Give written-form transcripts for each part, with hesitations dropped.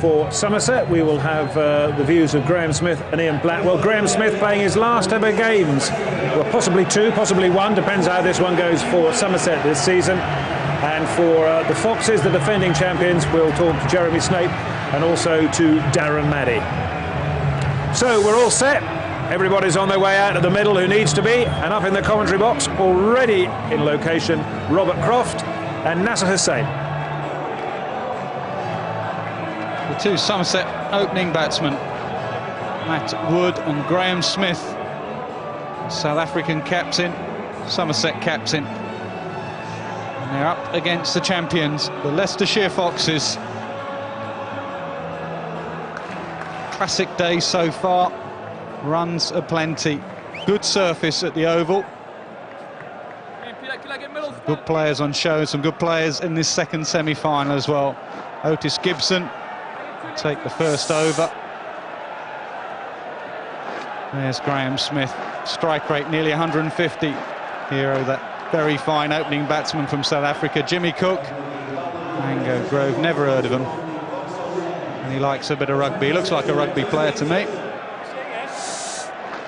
For Somerset, we will have the views of Graham Smith and Ian Blackwell. Graham Smith playing his last ever games, well, possibly two, possibly one, depends how this one goes for Somerset this season. And for the Foxes, the defending champions, we'll talk to Jeremy Snape and also to Darren Maddy. So we're all set. Everybody's on their way out of the middle who needs to be, and up in the commentary box, already in location, Robert Croft and Nasser Hussain. The two Somerset opening batsmen, Matt Wood and Graham Smith, South African captain, Somerset captain. And they're up against the champions, the Leicestershire Foxes. Classic day so far, runs aplenty, good surface at the Oval. Some good players on show, some good players in this second semi-final as well. Otis Gibson take the first over. There's Graham Smith, strike rate nearly 150. Hero, that very fine opening batsman from South Africa. Jimmy Cook, Mango Grove, never heard of him. And he likes a bit of rugby. He looks like a rugby player to me.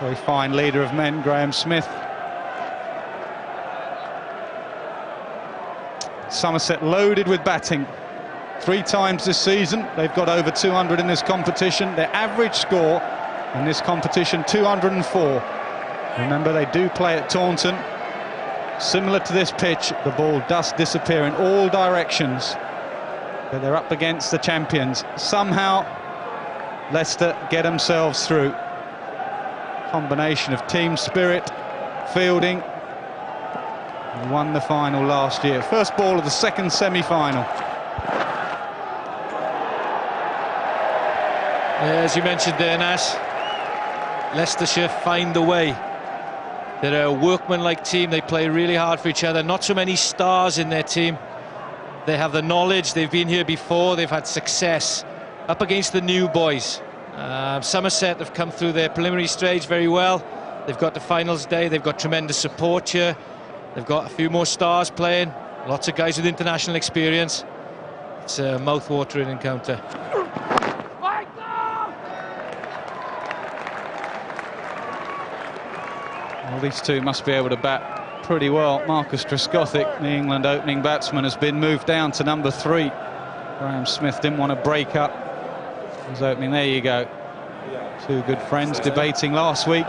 Very fine leader of men, Graham Smith. Somerset loaded with batting. 3 times this season, they've got over 200 in this competition. Their average score in this competition, 204. Remember, they do play at Taunton. Similar to this pitch, the ball does disappear in all directions. But they're up against the champions. Somehow, Leicester get themselves through. Combination of team spirit, fielding, and won the final last year. First ball of the second semi-final. As you mentioned there, Nas, Leicestershire find the way. They're a workmanlike team. They play really hard for each other. Not so many stars in their team. They have the knowledge. They've been here before. They've had success up against the new boys. Somerset have come through their preliminary stage very well. They've got the finals day. They've got tremendous support here. They've got a few more stars playing. Lots of guys with international experience. It's a mouth-watering encounter. Well, these two must be able to bat pretty well. Marcus Trescothick, the England opening batsman, has been moved down to number 3. Graham Smith didn't want to break up his opening. There you go. Two good friends debating last week,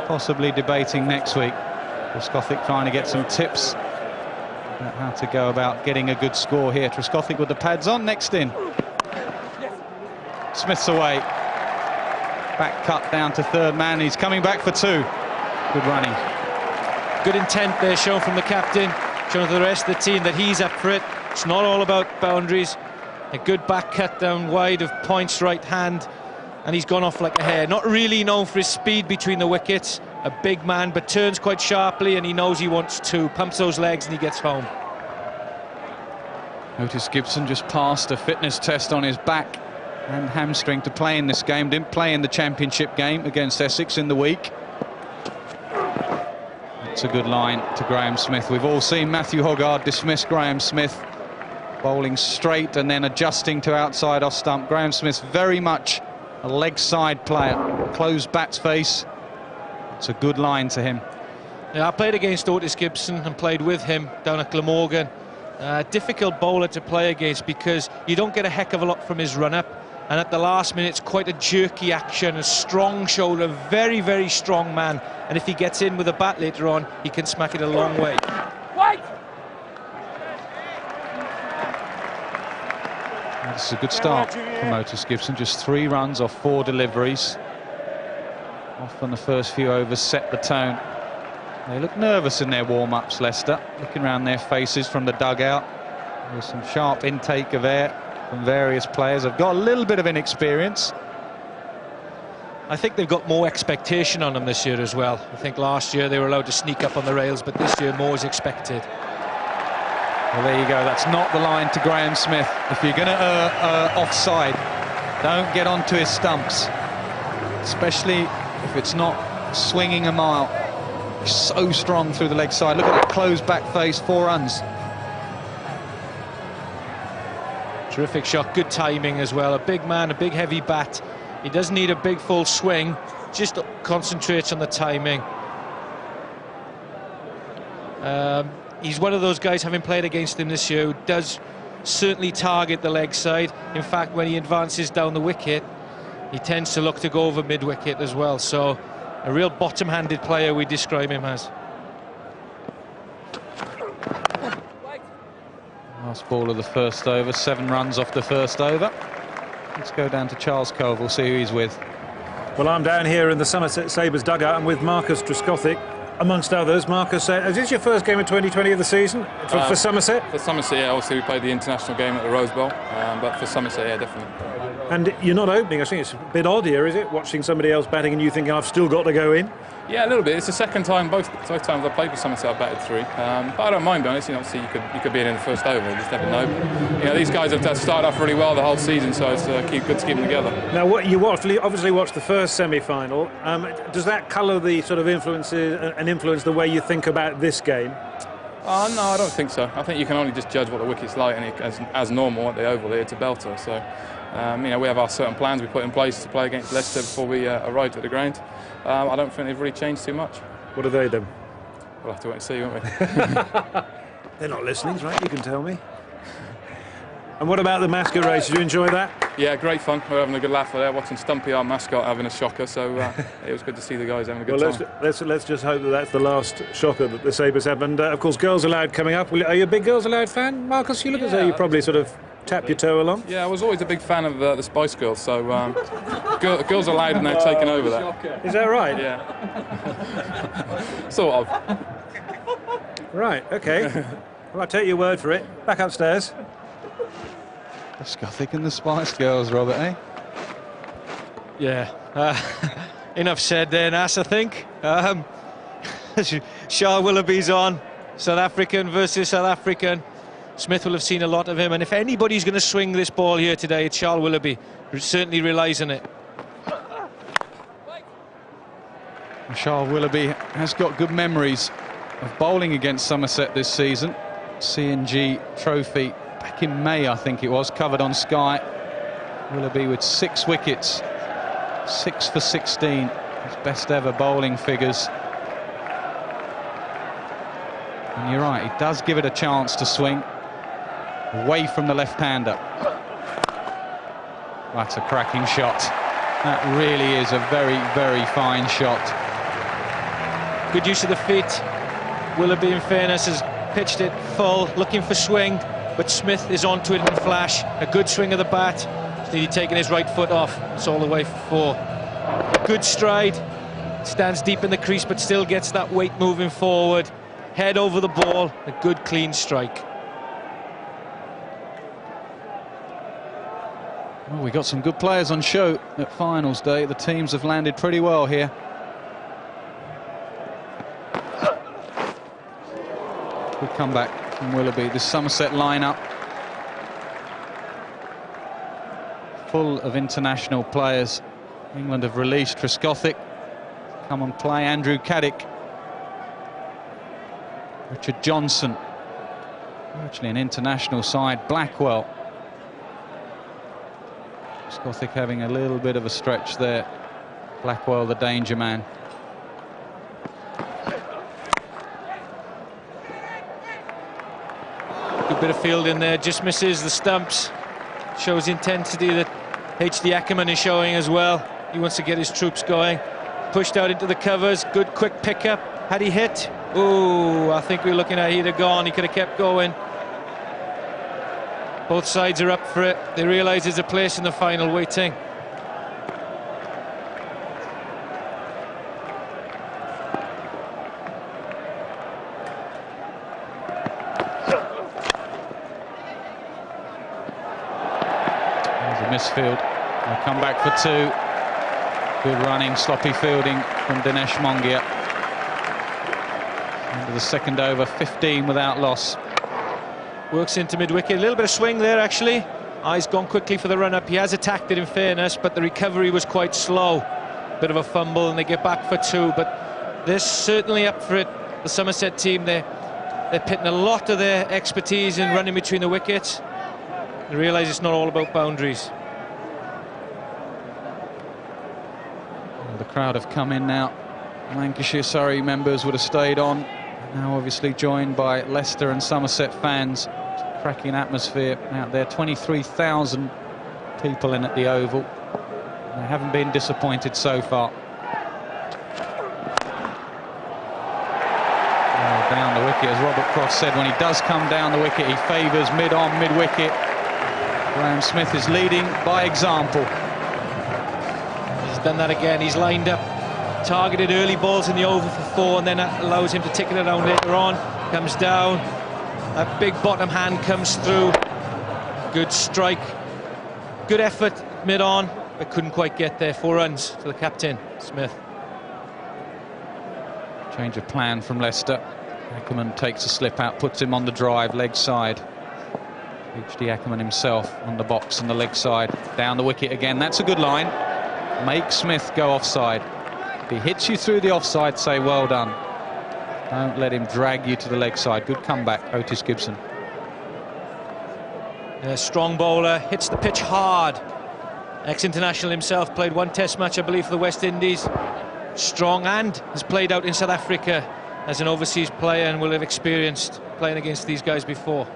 possibly debating next week. Trescothick trying to get some tips about how to go about getting a good score here. Trescothick with the pads on, next in. Smith's away. Back cut down to third man. He's coming back for 2. Good running. Good intent there shown from the captain, showing to the rest of the team that he's up for it. It's not all about boundaries. A good back cut down wide of Point's right hand, and he's gone off like a hare. Not really known for his speed between the wickets. A big man, but turns quite sharply, and he knows he wants to. Pumps those legs and he gets home. Otis Gibson just passed a fitness test on his back and hamstring to play in this game. Didn't play in the championship game against Essex in the week. It's a good line to Graham Smith. We've all seen Matthew Hoggard dismiss Graham Smith, bowling straight and then adjusting to outside off stump. Graham Smith's very much a leg side player. Closed bat's face. It's a good line to him. Yeah, I played against Otis Gibson and played with him down at Glamorgan. Difficult bowler to play against because you don't get a heck of a lot from his run-up. And at the last minute, it's quite a jerky action, a strong shoulder, very, very strong man. And if he gets in with a bat later on, he can smack it a long way. This is a good start from Otis Gibson. Just 3 runs off 4 deliveries. Often the first few overs set the tone. They look nervous in their warm-ups, Leicester, looking around their faces from the dugout. There's some sharp intake of air from various players. Have got a little bit of inexperience. I think they've got more expectation on them this year as well. I think last year they were allowed to sneak up on the rails, but this year more is expected. Well, there you go. That's not the line to Graham Smith. If you're going to offside, don't get onto his stumps, especially if it's not swinging a mile. He's so strong through the leg side. Look at that closed back face, 4 runs. Terrific shot, good timing as well. A big man, a big heavy bat. He doesn't need a big full swing, just concentrates on the timing. He's one of those guys, having played against him this year, who does certainly target the leg side. In fact, when he advances down the wicket, he tends to look to go over mid-wicket as well. So a real bottom-handed player, we describe him as. Last ball of the first over, 7 runs off the first over. Let's go down to Charles Cove, we'll see who he's with. Well, I'm down here in the Somerset Sabres dugout. I'm with Marcus Trescothick, amongst others. Marcus, is this your first game of 2020 of the season for Somerset? For Somerset, yeah. Obviously, we played the international game at the Rose Bowl, but for Somerset, yeah, definitely. And you're not opening. I think it's a bit odd here, is it? Watching somebody else batting and you thinking, I've still got to go in? Yeah, a little bit. It's the second time, both times I played for Somerset, I batted 3. But I don't mind, to be honest. Obviously, you could be in the first over. You just never know. These guys have started off really well the whole season, so it's good to keep them together. Now, what you obviously watched the first semi-final. Does that colour the sort of influences and influence the way you think about this game? No, I don't think so. I think you can only just judge what the wicket's like, and as normal at the Oval here, it's a belter. So, we have our certain plans we put in place to play against Leicester before we arrived at the ground. I don't think they've really changed too much. What are they then? We'll have to wait and see, won't we? They're not listening, right? You can tell me. And what about the mascot race? Did you enjoy that? Yeah, great fun. We're having a good laugh there, watching Stumpy, our mascot, having a shocker. So it was good to see the guys having a good time. Let's just hope that that's the last shocker that the Sabres have. And of course, Girls Aloud coming up. Are you a big Girls Aloud fan, Marcus? You look as though you probably sort of tap your toe along. Yeah, I was always a big fan of the Spice Girls. So Girls Aloud are now taking over that. Is that right? Yeah. Sort of. Right. Okay. Well, I'll take your word for it. Back upstairs. Trescothick and the Spice Girls, Robert, eh? Yeah. Enough said there, Nas, I think. Shah Willoughby's on. South African versus South African. Smith will have seen a lot of him, and if anybody's going to swing this ball here today, it's Shah Willoughby, who certainly relies on it. Shah Willoughby has got good memories of bowling against Somerset this season. C&G Trophy back in May, I think it was, covered on Sky. Willoughby with 6 wickets, 6 for 16, his best ever bowling figures. And you're right, he does give it a chance to swing away from the left-hander. That's a cracking shot. That really is a very, very fine shot. Good use of the feet. Willoughby, in fairness, has pitched it full, looking for swing, but Smith is onto it in flash. A good swing of the bat. He's taking his right foot off. It's all the way for 4. Good stride. Stands deep in the crease, but still gets that weight moving forward. Head over the ball. A good clean strike. Well, we got some good players on show at finals day. The teams have landed pretty well here. Good comeback from Willoughby. The Somerset lineup full of international players. England have released Trescothick. Come and play Andrew Caddick. Richard Johnson. Virtually an international side. Blackwell. Trescothick having a little bit of a stretch there. Blackwell, the danger man. Good bit of field in there, just misses the stumps. Shows intensity that H.D. Ackerman is showing as well. He wants to get his troops going. Pushed out into the covers, good quick pickup. Had he hit? Ooh, I think we're looking at he'd have gone. He could have kept going. Both sides are up for it. They realise there's a place in the final waiting. Misfield. They'll come back for 2. Good running, sloppy fielding from Dinesh Mongia. Into the second over, 15 without loss. Works into mid-wicket. A little bit of swing there, actually. Eyes gone quickly for the run-up. He has attacked it, in fairness, but the recovery was quite slow. Bit of a fumble, and they get back for 2. But they're certainly up for it. The Somerset team, they're pitting a lot of their expertise in running between the wickets. They realise it's not all about boundaries. Well, the crowd have come in now. Lancashire Surrey members would have stayed on. Now obviously joined by Leicester and Somerset fans. Cracking atmosphere out there. 23,000 people in at the Oval. They haven't been disappointed so far. Down the wicket, as Robert Cross said, when he does come down the wicket, he favours mid-on, mid-wicket. Graham Smith is leading by example. He's done that again. He's lined up, targeted early balls in the over for 4, and then that allows him to tick it around later on. Comes down, a big bottom hand comes through. Good strike, good effort mid-on, but couldn't quite get there. 4 runs for the captain, Smith. Change of plan from Leicester. Ackerman takes a slip out, puts him on the drive, leg side. H.D. Ackerman himself on the box and the leg side. Down the wicket again. That's a good line. Make Smith go offside. If he hits you through the offside, say well done. Don't let him drag you to the leg side. Good comeback, Otis Gibson. A strong bowler, hits the pitch hard. Ex-international himself, played 1 test match, I believe, for the West Indies. Strong, and has played out in South Africa as an overseas player and will have experienced playing against these guys before.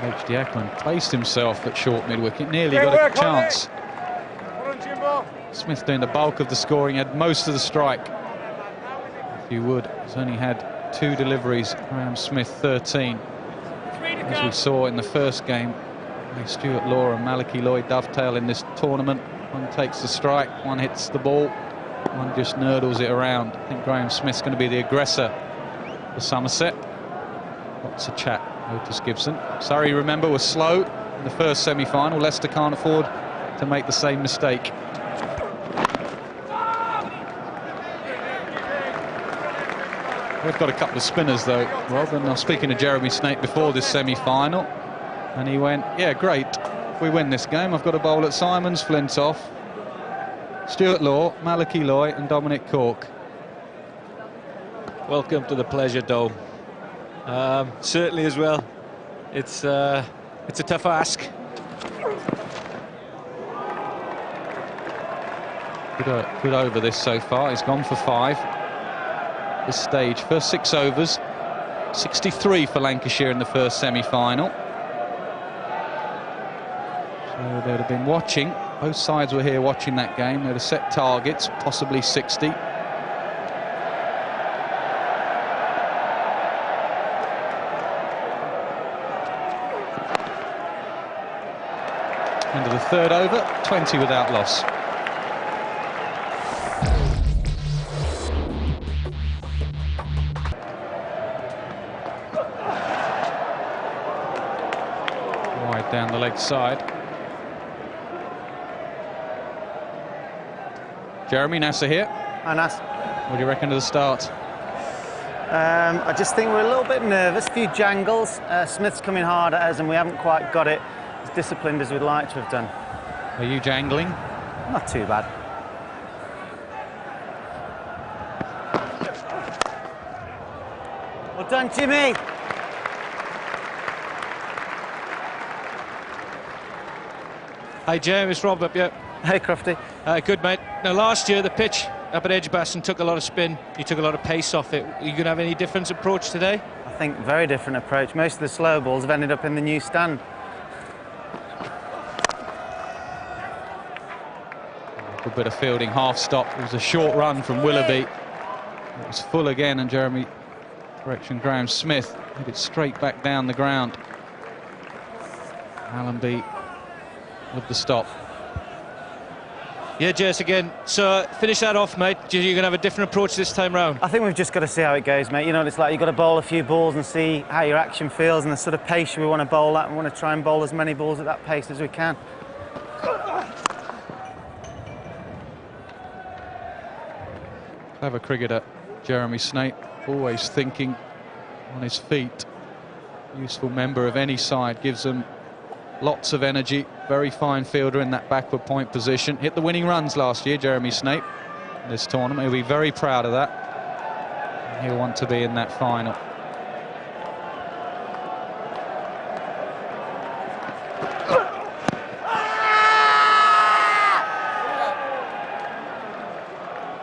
H.D. Ackerman placed himself at short mid-wicket, nearly got a chance. Smith doing the bulk of the scoring, had most of the strike. If you would, he's only had 2 deliveries. Graham Smith 13. As we saw in the first game, Stuart Law and Malachy Lloyd dovetail in this tournament. One takes the strike, one hits the ball, one just nurdles it around. I think Graham Smith's going to be the aggressor for Somerset. Lots of chat, Otis Gibson. Surrey, remember, was slow in the first semi-final. Leicester can't afford to make the same mistake. We've got a couple of spinners though, Rob, and I was speaking to Jeremy Snape before this semi-final, and he went, yeah, great, if we win this game, I've got a bowl at Simons, Flintoff, Stuart Law, Malachy Lloyd and Dominic Cork. Welcome to the Pleasure Dome. Certainly as well. It's a tough ask. Good over this so far. He's gone for 5. This stage, first 6 overs, 63 for Lancashire in the first semi-final. So they'd have been watching. Both sides were here watching that game. They'd have set targets, possibly 60. End of the 3rd over, 20 without loss. Wide down the leg side. Jeremy, Nasser here. Hi, Nass. What do you reckon of the start? I just think we're a little bit nervous, a few jangles. Smith's coming hard at us and we haven't quite got it as disciplined as we'd like to have done. Are you jangling? Not too bad. Well done, Jimmy. Hi, James, it's Rob up here. Hey, Crofty. Good, mate. Now, last year, the pitch up at Edgbaston took a lot of spin. You took a lot of pace off it. Are you going to have any different approach today? I think very different approach. Most of the slow balls have ended up in the new stand. Good bit of fielding, half stop. It was a short run from Willoughby. It was full again, and Graham Smith hit it straight back down the ground. Allenby with the stop. Yeah, Jess, again. So finish that off, mate. You're going to have a different approach this time round. I think we've just got to see how it goes, mate. You know, it's like you've got to bowl a few balls and see how your action feels and the sort of pace we want to bowl at. We want to try and bowl as many balls at that pace as we can. Clever cricketer, Jeremy Snape, always thinking on his feet. Useful member of any side, gives them lots of energy. Very fine fielder in that backward point position. Hit the winning runs last year, Jeremy Snape, in this tournament. He'll be very proud of that. He'll want to be in that final.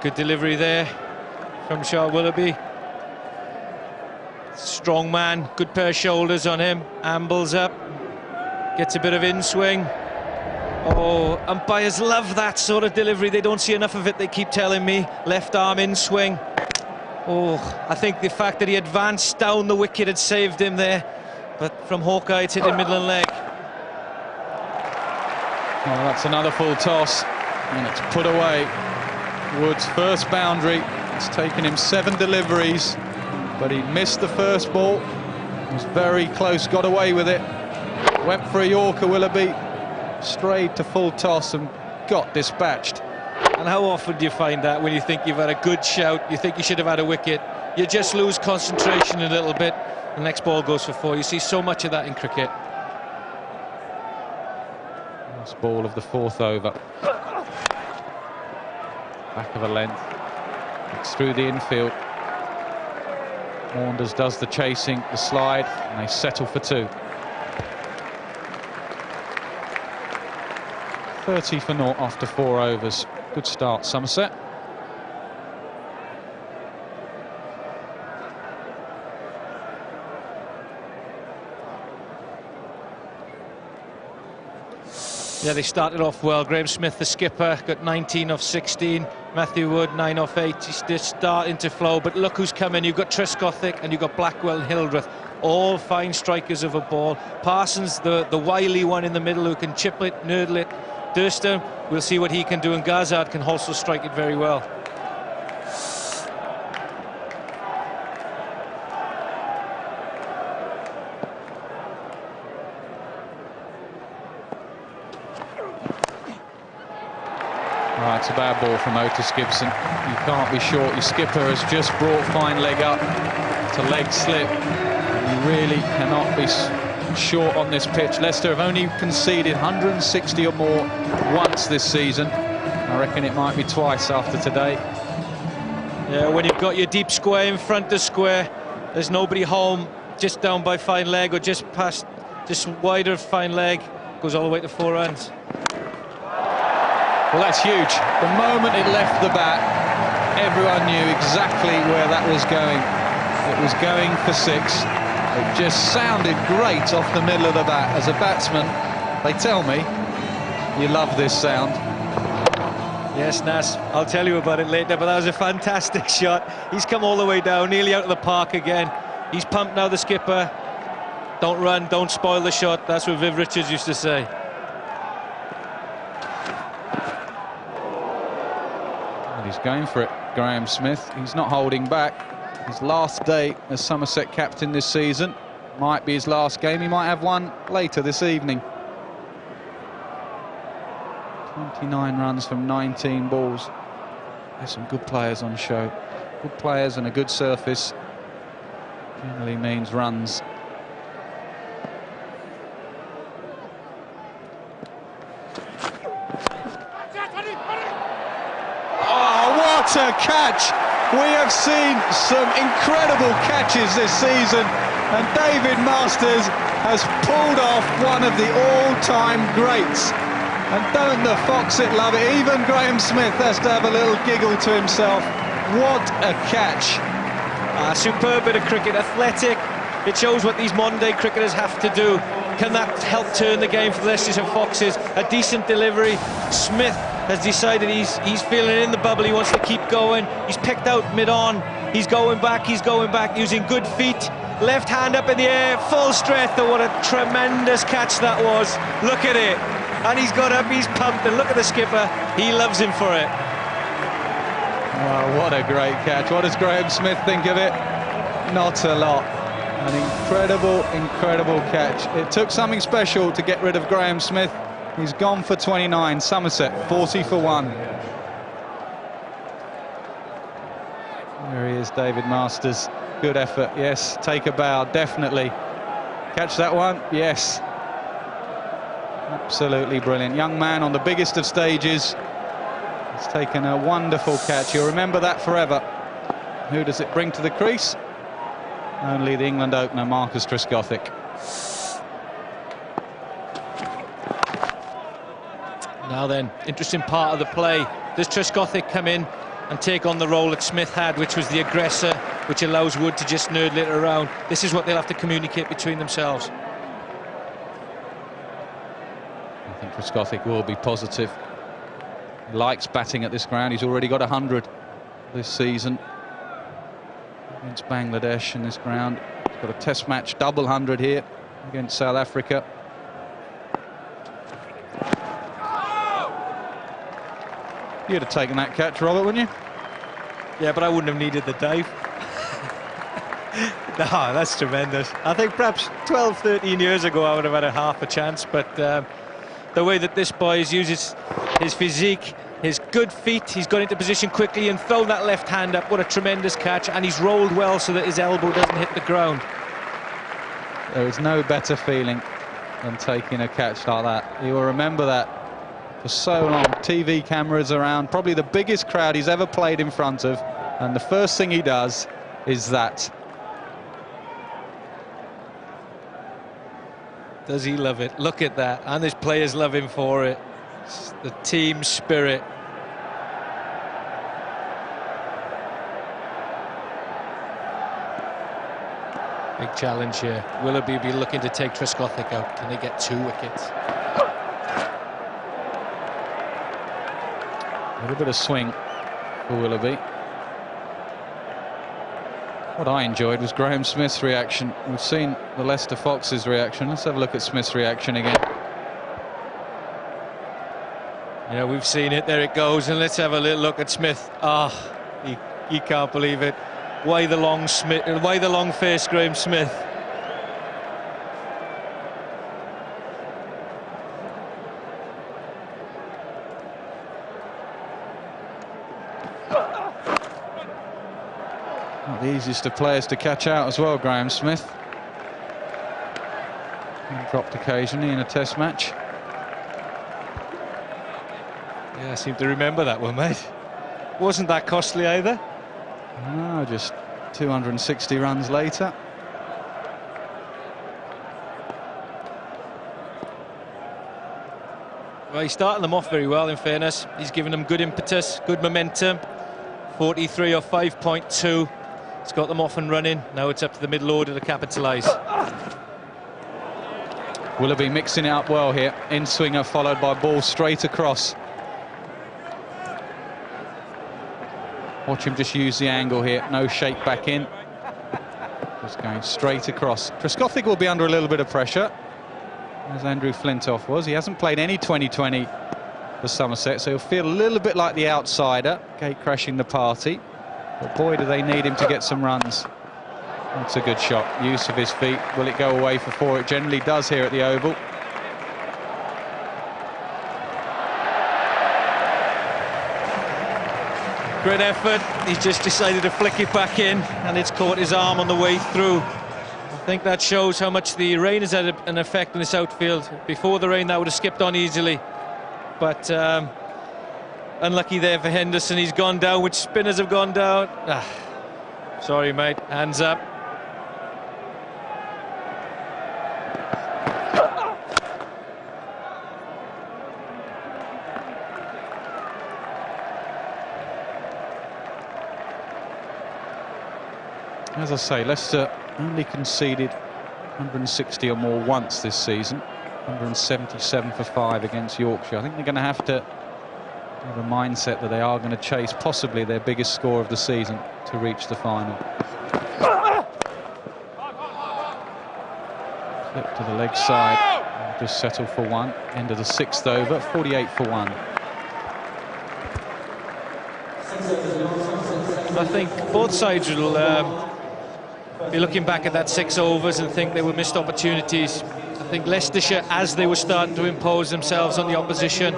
Good delivery there from Shah Willoughby. Strong man, good pair of shoulders on him. Ambles up, gets a bit of in-swing. Oh, umpires love that sort of delivery. They don't see enough of it, they keep telling me. Left arm in-swing. Oh, I think the fact that he advanced down the wicket had saved him there. But from Hawkeye, it's hit in middle and leg. Well, that's another full toss, and it's put away. Wood's first boundary. It's taken him 7 deliveries, but he missed the first ball. Was very close, got away with it. Went for a Yorker, Willoughby. Strayed to full toss and got dispatched. And how often do you find that when you think you've had a good shout, you think you should have had a wicket, you just lose concentration a little bit, the next ball goes for 4. You see so much of that in cricket. Last ball of the 4th over. Back of a length. It's through the infield. Maunders does the chasing, the slide, and they settle for 2. 30 for naught after 4 overs. Good start, Somerset. Yeah, they started off well. Graham Smith, the skipper, got 19 off 16. Matthew Wood, 9 off 8. He's just starting to flow, but look who's coming. You've got Trescothick and you've got Blackwell and Hildreth, all fine strikers of a ball. Parsons, the wily one in the middle who can chip it, nurdle it. Durster, we'll see what he can do, and Gazard can also strike it very well. It's a bad ball from Otis Gibson. You can't be short. Your skipper has just brought fine leg up to leg slip. You really cannot be short on this pitch. Leicester have only conceded 160 or more once this season. I reckon it might be twice after today. Yeah, when you've got your deep square in front of square, there's nobody home, just down by fine leg or just past, just wider fine leg, goes all the way to 4 runs. Well, that's huge. The moment it left the bat, everyone knew exactly where that was going. It was going for 6. It just sounded great off the middle of the bat. As a batsman, they tell me, you love this sound. Yes, Nas, I'll tell you about it later, but that was a fantastic shot. He's come all the way down, nearly out of the park again. He's pumped now, the skipper. Don't run, don't spoil the shot. That's what Viv Richards used to say. He's going for it, Graham Smith. He's not holding back. His last day as Somerset captain this season. Might be his last game. He might have one later this evening. 29 runs from 19 balls. There's some good players on show. Good players and a good surface generally means runs. What a catch! We have seen some incredible catches this season, and David Masters has pulled off one of the all-time greats. And don't the Foxit love it? Even Graham Smith has to have a little giggle to himself. What a catch! Superb bit of cricket, athletic. It shows what these modern-day cricketers have to do. Can that help turn the game for the Leicestershire Foxes? A decent delivery. Smith has decided he's feeling it in the bubble. He wants to keep going. He's picked out mid-on. He's going back using good feet. Left hand up in the air, full strength. Oh, what a tremendous catch that was. Look at it. And he's got up, he's pumped, and look at the skipper. He loves him for it. Wow, what a great catch. What does Graham Smith think of it? Not a lot. An incredible, incredible catch. It took something special to get rid of Graham Smith. He's gone for 29. Somerset 40 for 1. There he is, David Masters. Good effort, yes. Take a bow, definitely. Catch that one? Yes. Absolutely brilliant. Young man on the biggest of stages. He's taken a wonderful catch. You'll remember that forever. Who does it bring to the crease? Only the England opener, Marcus Trescothick. Now then, interesting part of the play. Does Trescothick come in and take on the role that Smith had, which was the aggressor, which allows Wood to just nerdle it around. This is what they'll have to communicate between themselves. I think Trescothick will be positive. He likes batting at this ground. He's already got 100 this season against Bangladesh in this ground. He's got a test match double 100 here against South Africa. You'd have taken that catch, Robert, wouldn't you? Yeah, but I wouldn't have needed the dive. No, that's tremendous. I think perhaps 12, 13 years ago I would have had a half a chance, but the way that this boy uses his physique, his good feet, he's got into position quickly and thrown that left hand up. What a tremendous catch, and he's rolled well so that his elbow doesn't hit the ground. There is no better feeling than taking a catch like that. You will remember that for so long. TV cameras around, probably the biggest crowd he's ever played in front of, and the first thing he does is that. Does he love it? Look at that, and his players love him for it. It's the team spirit. Big challenge here. Willoughby be looking to take Trescothick out. Can they get 2 wickets? A little bit of swing for Willoughby. What I enjoyed was Graham Smith's reaction. We've seen the Leicester Foxes' reaction. Let's have a look at Smith's reaction again. Yeah, we've seen it. There it goes. And let's have a little look at Smith. Ah, he can't believe it. Why the long Smith? Why the long face, Graham Smith? Not the easiest of players to catch out as well, Graham Smith. And dropped occasionally in a test match. Yeah, I seem to remember that one, mate. Wasn't that costly either? No, just 260 runs later. Well, he's starting them off very well, in fairness. He's given them good impetus, good momentum. 43 or 5.2. It's got them off and running. Now it's up to the middle order to capitalise. Willoughby mixing it up well here. In swinger followed by ball straight across. Watch him just use the angle here. No shake back in. Just going straight across. Trescothick will be under a little bit of pressure, as Andrew Flintoff was. He hasn't played any 2020 for Somerset, so he'll feel a little bit like the outsider, gate crashing the party. But boy, do they need him to get some runs. That's a good shot. Use of his feet. Will it go away for 4? It generally does here at the Oval. Great effort. He's just decided to flick it back in, and it's caught his arm on the way through. I think that shows how much the rain has had an effect on this outfield. Before the rain, that would have skipped on easily. But unlucky there for Henderson. He's gone down, which spinners have gone down. Sorry, mate. Hands up. As I say, Leicester only conceded 160 or more once this season. 177 for 5 against Yorkshire. I think they're going to have to have a mindset that they are going to chase possibly their biggest score of the season to reach the final. Flip to the leg side. Just settle for 1. End of the 6th over. 48 for 1. I think both sides will be looking back at that 6 overs and think they were missed opportunities. I think Leicestershire, as they were starting to impose themselves on the opposition,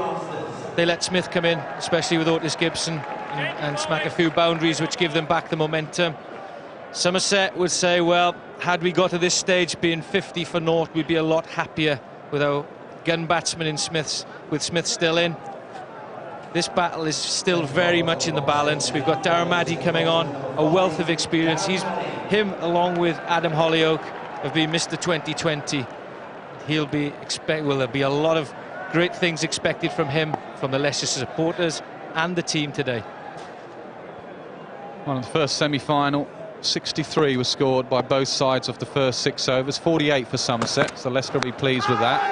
they let Smith come in, especially with Otis Gibson, and smack a few boundaries which give them back the momentum. Somerset would say, well, had we got to this stage being 50 for 0, we'd be a lot happier with our gun batsman in with Smith still in. This battle is still very much in the balance. We've got Darren Maddy coming on, a wealth of experience. Him, along with Adam Hollyoake, have been Mr. 2020. There'll be a lot of great things expected from him, from the Leicester supporters and the team today. Well, in the first semi-final, 63 was scored by both sides of the first 6 overs, 48 for Somerset, so Leicester will be pleased with that.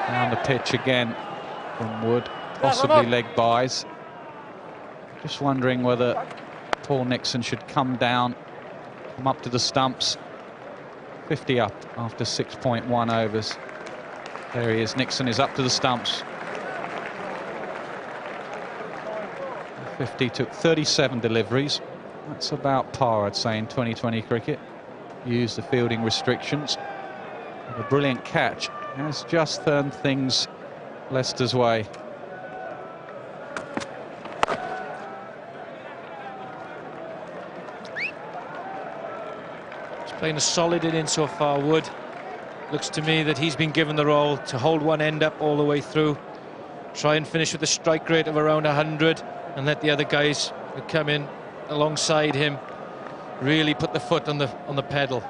Down the pitch again from Wood, possibly leg byes. Just wondering whether Paul Nixon should come down, come up to the stumps. 50 up after 6.1 overs. There he is, Nixon is up to the stumps. 50 took 37 deliveries. That's about par, I'd say, in 2020 cricket. Used the fielding restrictions. But a brilliant catch has just turned things Leicester's way. He's playing a solid innings so far, Wood. Looks to me that he's been given the role to hold one end up all the way through. Try and finish with a strike rate of around 100 and let the other guys who come in alongside him really put the foot on the pedal.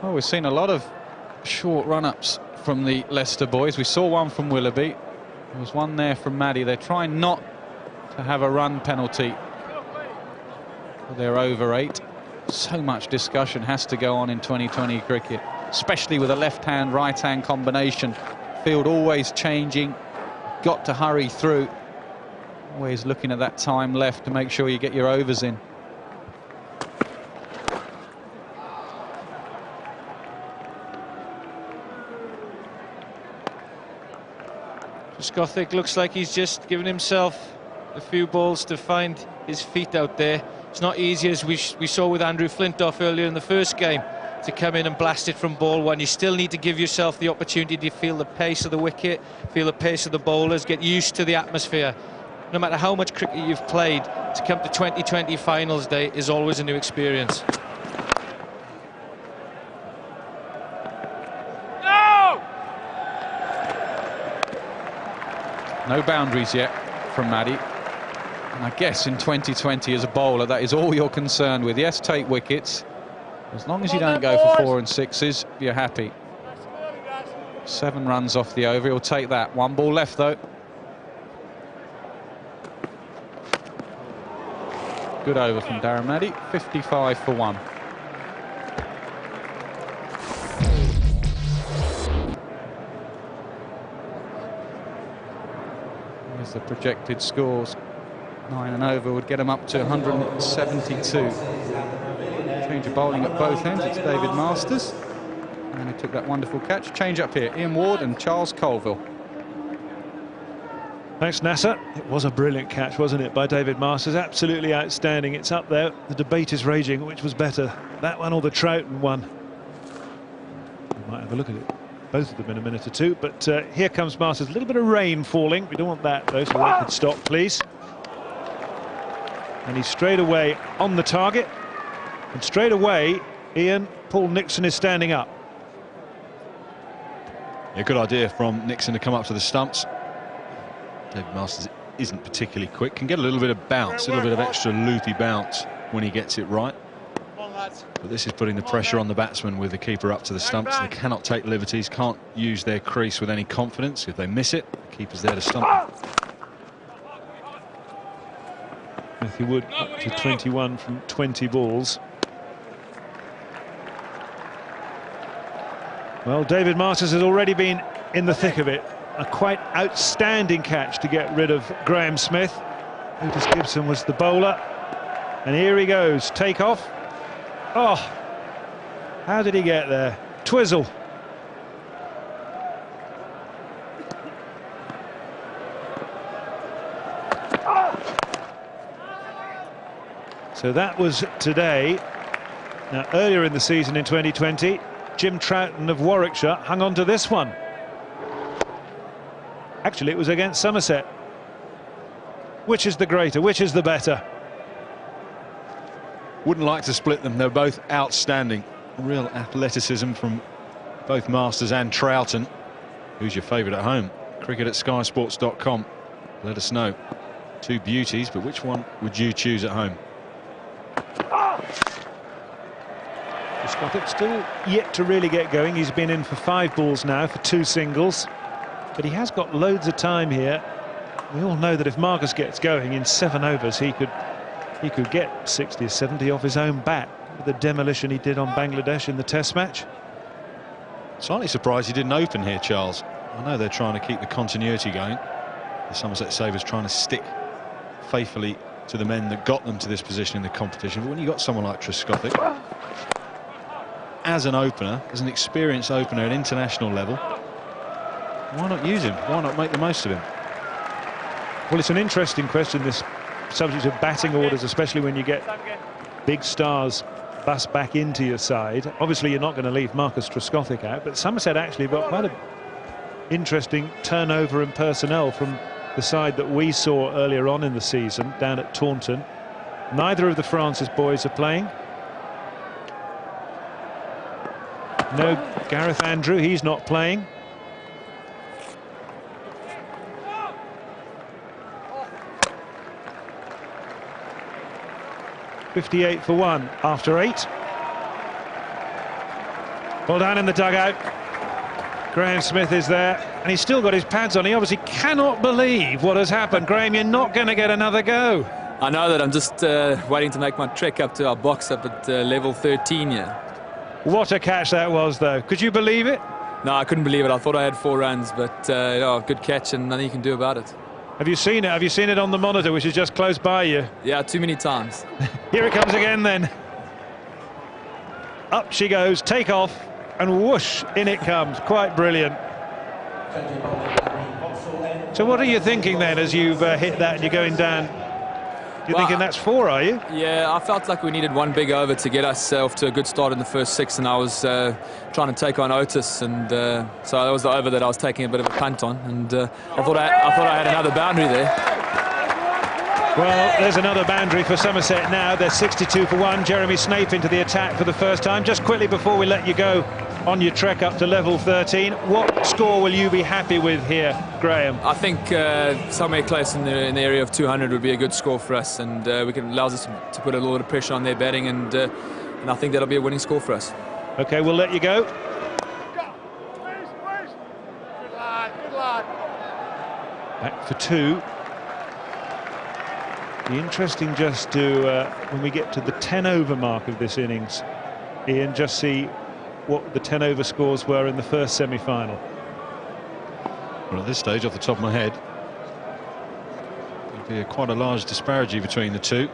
Well, we've seen a lot of short run-ups from the Leicester boys. We saw one from Willoughby. There was one there from Maddie. They're trying not to have a run penalty for their over 8. So much discussion has to go on in 2020 cricket, especially with a left-hand, right-hand combination. Field always changing. Got to hurry through. Always looking at that time left to make sure you get your overs in. Trescothick looks like he's just given himself a few balls to find his feet out there. It's not easy, as we saw with Andrew Flintoff earlier in the first game, to come in and blast it from ball one. You still need to give yourself the opportunity to feel the pace of the wicket, feel the pace of the bowlers, get used to the atmosphere. No matter how much cricket you've played, to come to 2020 finals day is always a new experience. No boundaries yet from Maddie. And I guess in 2020 as a bowler, that is all you're concerned with. Yes, take wickets. As long as you don't go for 4 and 6s, you're happy. 7 runs off the over, he'll take that. 1 ball left though. Good over from Darren Maddie, 55 for 1. Here's the projected scores. 9 and over would get him up to 172. Change of bowling at both ends. It's David Masters, and he took that wonderful catch. Change up here, Ian Ward and Charles Colville. Thanks, Nasser. It was a brilliant catch, wasn't it, by David Masters? Absolutely outstanding. It's up there. The debate is raging. Which was better, that one or the Troughton one? We might have a look at it. Both of them in a minute or two. But here comes Masters. A little bit of rain falling. We don't want that, though, so that could stop, please. And he's straight away on the target. And straight away, Ian, Paul Nixon is standing up. Yeah, good idea from Nixon to come up to the stumps. David Masters isn't particularly quick, can get a little bit of bounce, a little bit of extra loopy bounce when he gets it right. But this is putting the pressure on the batsman with the keeper up to the stumps. They cannot take liberties, can't use their crease with any confidence. If they miss it, the keeper's there to stump them. Matthew Wood up to 21 from 20 balls. Well, David Masters has already been in the thick of it. A quite outstanding catch to get rid of Graham Smith. Otis Gibson was the bowler. And here he goes, take off. Oh, how did he get there? Twizzle. So that was today. Now, earlier in the season in 2020, Jim Troughton of Warwickshire hung on to this one. Actually, it was against Somerset. Which is the greater? Which is the better? Wouldn't like to split them. They're both outstanding. Real athleticism from both Masters and Troughton. Who's your favourite at home? cricket@skysports.com. Let us know. 2 beauties, but which one would you choose at home? Trescothick still yet to really get going. He's been in for 5 balls now for 2 singles. But he has got loads of time here we all know that if Marcus gets going in 7 overs, he could get 60 or 70 off his own bat with the demolition he did on Bangladesh in the Test match. Slightly surprised he didn't open here, Charles. I know they're trying to keep the continuity going. The Somerset Sabres trying to stick faithfully to the men that got them to this position in the competition. But when you've got someone like Trescothick as an opener, as an experienced opener at international level, why not use him? Why not make the most of him? Well, it's an interesting question, this subject of batting orders, especially when you get big stars bust back into your side. Obviously, you're not going to leave Marcus Trescothick out, but Somerset actually got quite an interesting turnover in personnel from the side that we saw earlier on in the season down at Taunton. Neither of the Francis boys are playing. No Gareth Andrew, he's not playing. .58 for 1 after 8. Ball down in the dugout. Graham Smith is there, and he's still got his pads on. He obviously cannot believe what has happened. Graham, you're not going to get another go. I know that. I'm just waiting to make my trek up to our box up at level 13 here. What a catch that was, though. Could you believe it? No, I couldn't believe it. I thought I had 4 runs, but good catch and nothing you can do about it. Have you seen it? Have you seen it on the monitor, which is just close by you? Yeah, too many times. Here it comes again then. Up she goes, take off, and whoosh, in it comes. Quite brilliant. So what are you thinking then as you've hit that and you're going down? You're thinking that's 4, are you? Yeah, I felt like we needed one big over to get us off to a good start in the first 6, and I was trying to take on Otis, and so that was the over that I was taking a bit of a punt on, and I thought I had another boundary there. Well, there's another boundary for Somerset now. They're 62 for 1. Jeremy Snape into the attack for the first time. Just quickly before we let you go on your trek up to level 13, what score will you be happy with here, Graham? I think somewhere close in the area of 200 would be a good score for us, and allows us to put a little bit of pressure on their batting, and I think that'll be a winning score for us. OK, we'll let you go. Back for 2. Be interesting just to, when we get to the 10-over mark of this innings, Ian, just see what the 10-over scores were in the first semi-final. Well, at this stage, off the top of my head, there'll be quite a large disparity between the two.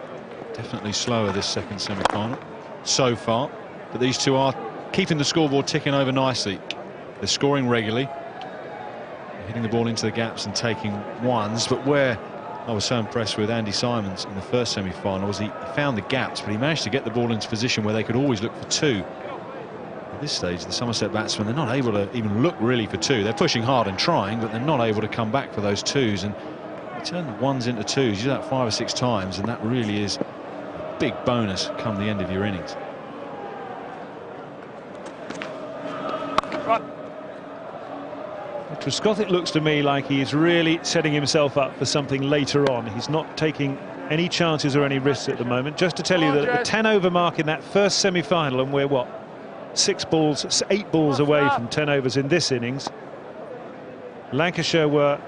Definitely slower this second semi-final so far, but these two are keeping the scoreboard ticking over nicely. They're scoring regularly, they're hitting the ball into the gaps and taking ones, but where I was so impressed with Andy Simons in the first semi-final was he found the gaps, but he managed to get the ball into position where they could always look for 2. At this stage, the Somerset batsmen, they're not able to even look really for 2. They're pushing hard and trying, but they're not able to come back for those 2s, and you turn the 1s into 2s, you do that 5 or 6 times, and that really is a big bonus come the end of your innings. Trescothick looks to me like he's really setting himself up for something later on. He's not taking any chances or any risks at the moment. Just to tell you that the 10-over mark in that first semi-final, and we're what, 8 balls away from 10 overs in this innings. Lancashire were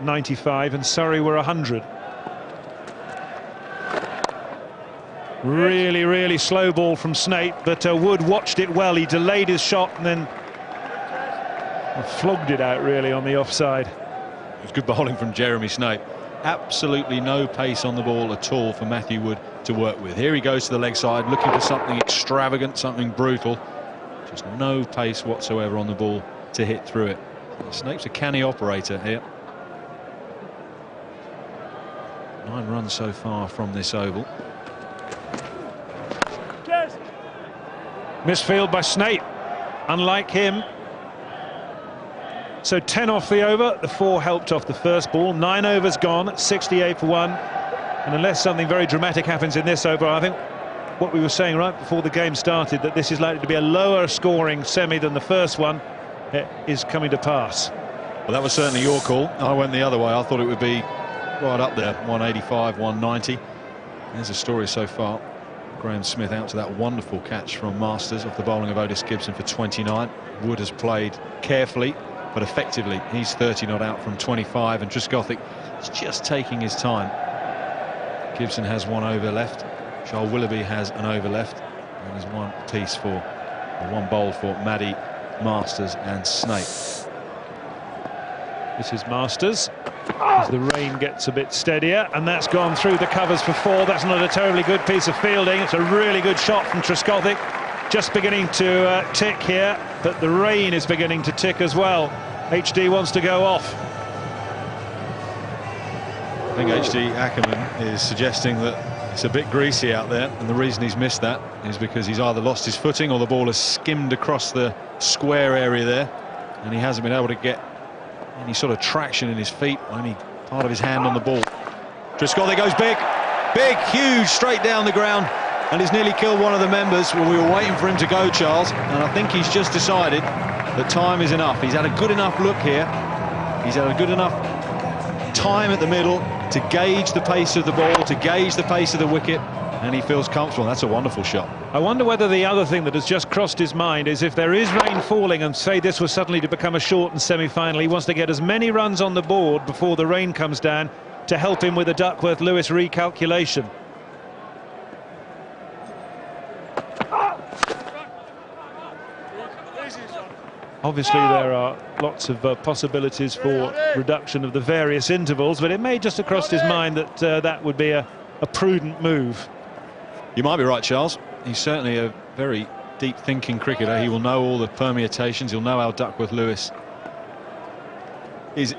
95 and Surrey were 100. Really slow ball from Snape, but Wood watched it well. He delayed his shot and then flogged it out really on the offside. It was good bowling from Jeremy Snape. Absolutely no pace on the ball at all for Matthew Wood to work with. Here he goes to the leg side, looking for something extravagant, something brutal. Just no pace whatsoever on the ball to hit through it. Snape's a canny operator here. 9 runs so far from this oval. Misfield by Snape, unlike him. So 10 off the over, the 4 helped off the first ball. 9 overs gone, 68 for 1. And unless something very dramatic happens in this over, I think what we were saying right before the game started, that this is likely to be a lower scoring semi than the first one, is coming to pass. Well, that was certainly your call. I went the other way. I thought it would be right up there, 185, 190. There's a story so far. Graham Smith out to that wonderful catch from Masters off the bowling of Otis Gibson for 29. Wood has played carefully but effectively. He's 30 not out from 25, and Trescothick He's just taking his time. Gibson has 1 over left. Charles Willoughby has an over left. And there's 1 piece for, or 1 bowl for Maddie, Masters and Snape. This is Masters. As the rain gets a bit steadier, and that's gone through the covers for 4. That's not a terribly good piece of fielding. It's a really good shot from Trescothick. Just beginning to tick here, but the rain is beginning to tick as well. HD wants to go off. I think HD Ackerman is suggesting that it's a bit greasy out there, and the reason he's missed that is because he's either lost his footing or the ball has skimmed across the square area there, and he hasn't been able to get any sort of traction in his feet or any part of his hand on the ball. Trescothick goes big, huge, straight down the ground, and he's nearly killed one of the members when we were waiting for him to go, Charles, and I think he's just decided that time is enough. He's had a good enough look here. He's had a good enough time at the middle to gauge the pace of the ball, to gauge the pace of the wicket, and he feels comfortable. That's a wonderful shot. I wonder whether the other thing that has just crossed his mind is if there is rain falling and say this was suddenly to become a shortened semi-final, he wants to get as many runs on the board before the rain comes down to help him with a Duckworth-Lewis recalculation. Obviously there are lots of possibilities for reduction of the various intervals, but it may just have crossed his mind that that would be a prudent move. You might be right, Charles. He's certainly a very deep-thinking cricketer. He will know all the permutations. He'll know how Duckworth-Lewis is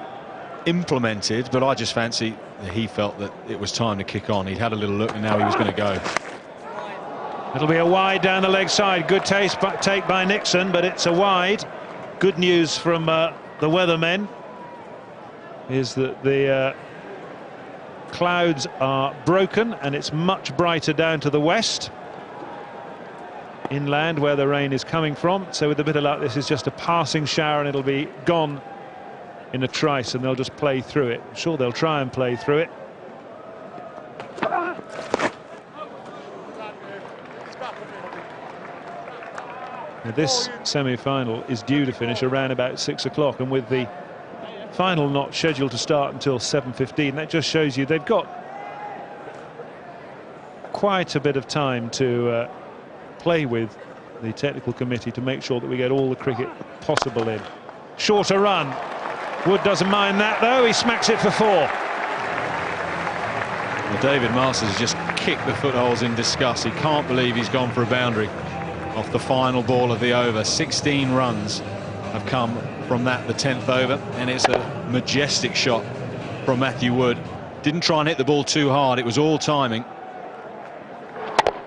implemented, but I just fancy that he felt that it was time to kick on. He'd had a little look and now he was going to go. It'll be a wide down the leg side. Good take by Nixon, but it's a wide. Good news from the weathermen is that the clouds are broken and it's much brighter down to the west, inland where the rain is coming from. So with a bit of luck, this is just a passing shower and it'll be gone in a trice, and they'll just play through it. I'm sure they'll try and play through it. Now, this semi-final is due to finish around about 6 o'clock, and with the final not scheduled to start until 7:15, that just shows you they've got quite a bit of time to play with, the technical committee, to make sure that we get all the cricket possible in. Shorter run. Wood doesn't mind that though, he smacks it for 4. Well, David Masters has just kicked the footholes in disgust. He can't believe he's gone for a boundary off the final ball of the over. 16 runs have come from that, the 10th over, and it's a majestic shot from Matthew Wood. Didn't try and hit the ball too hard, it was all timing,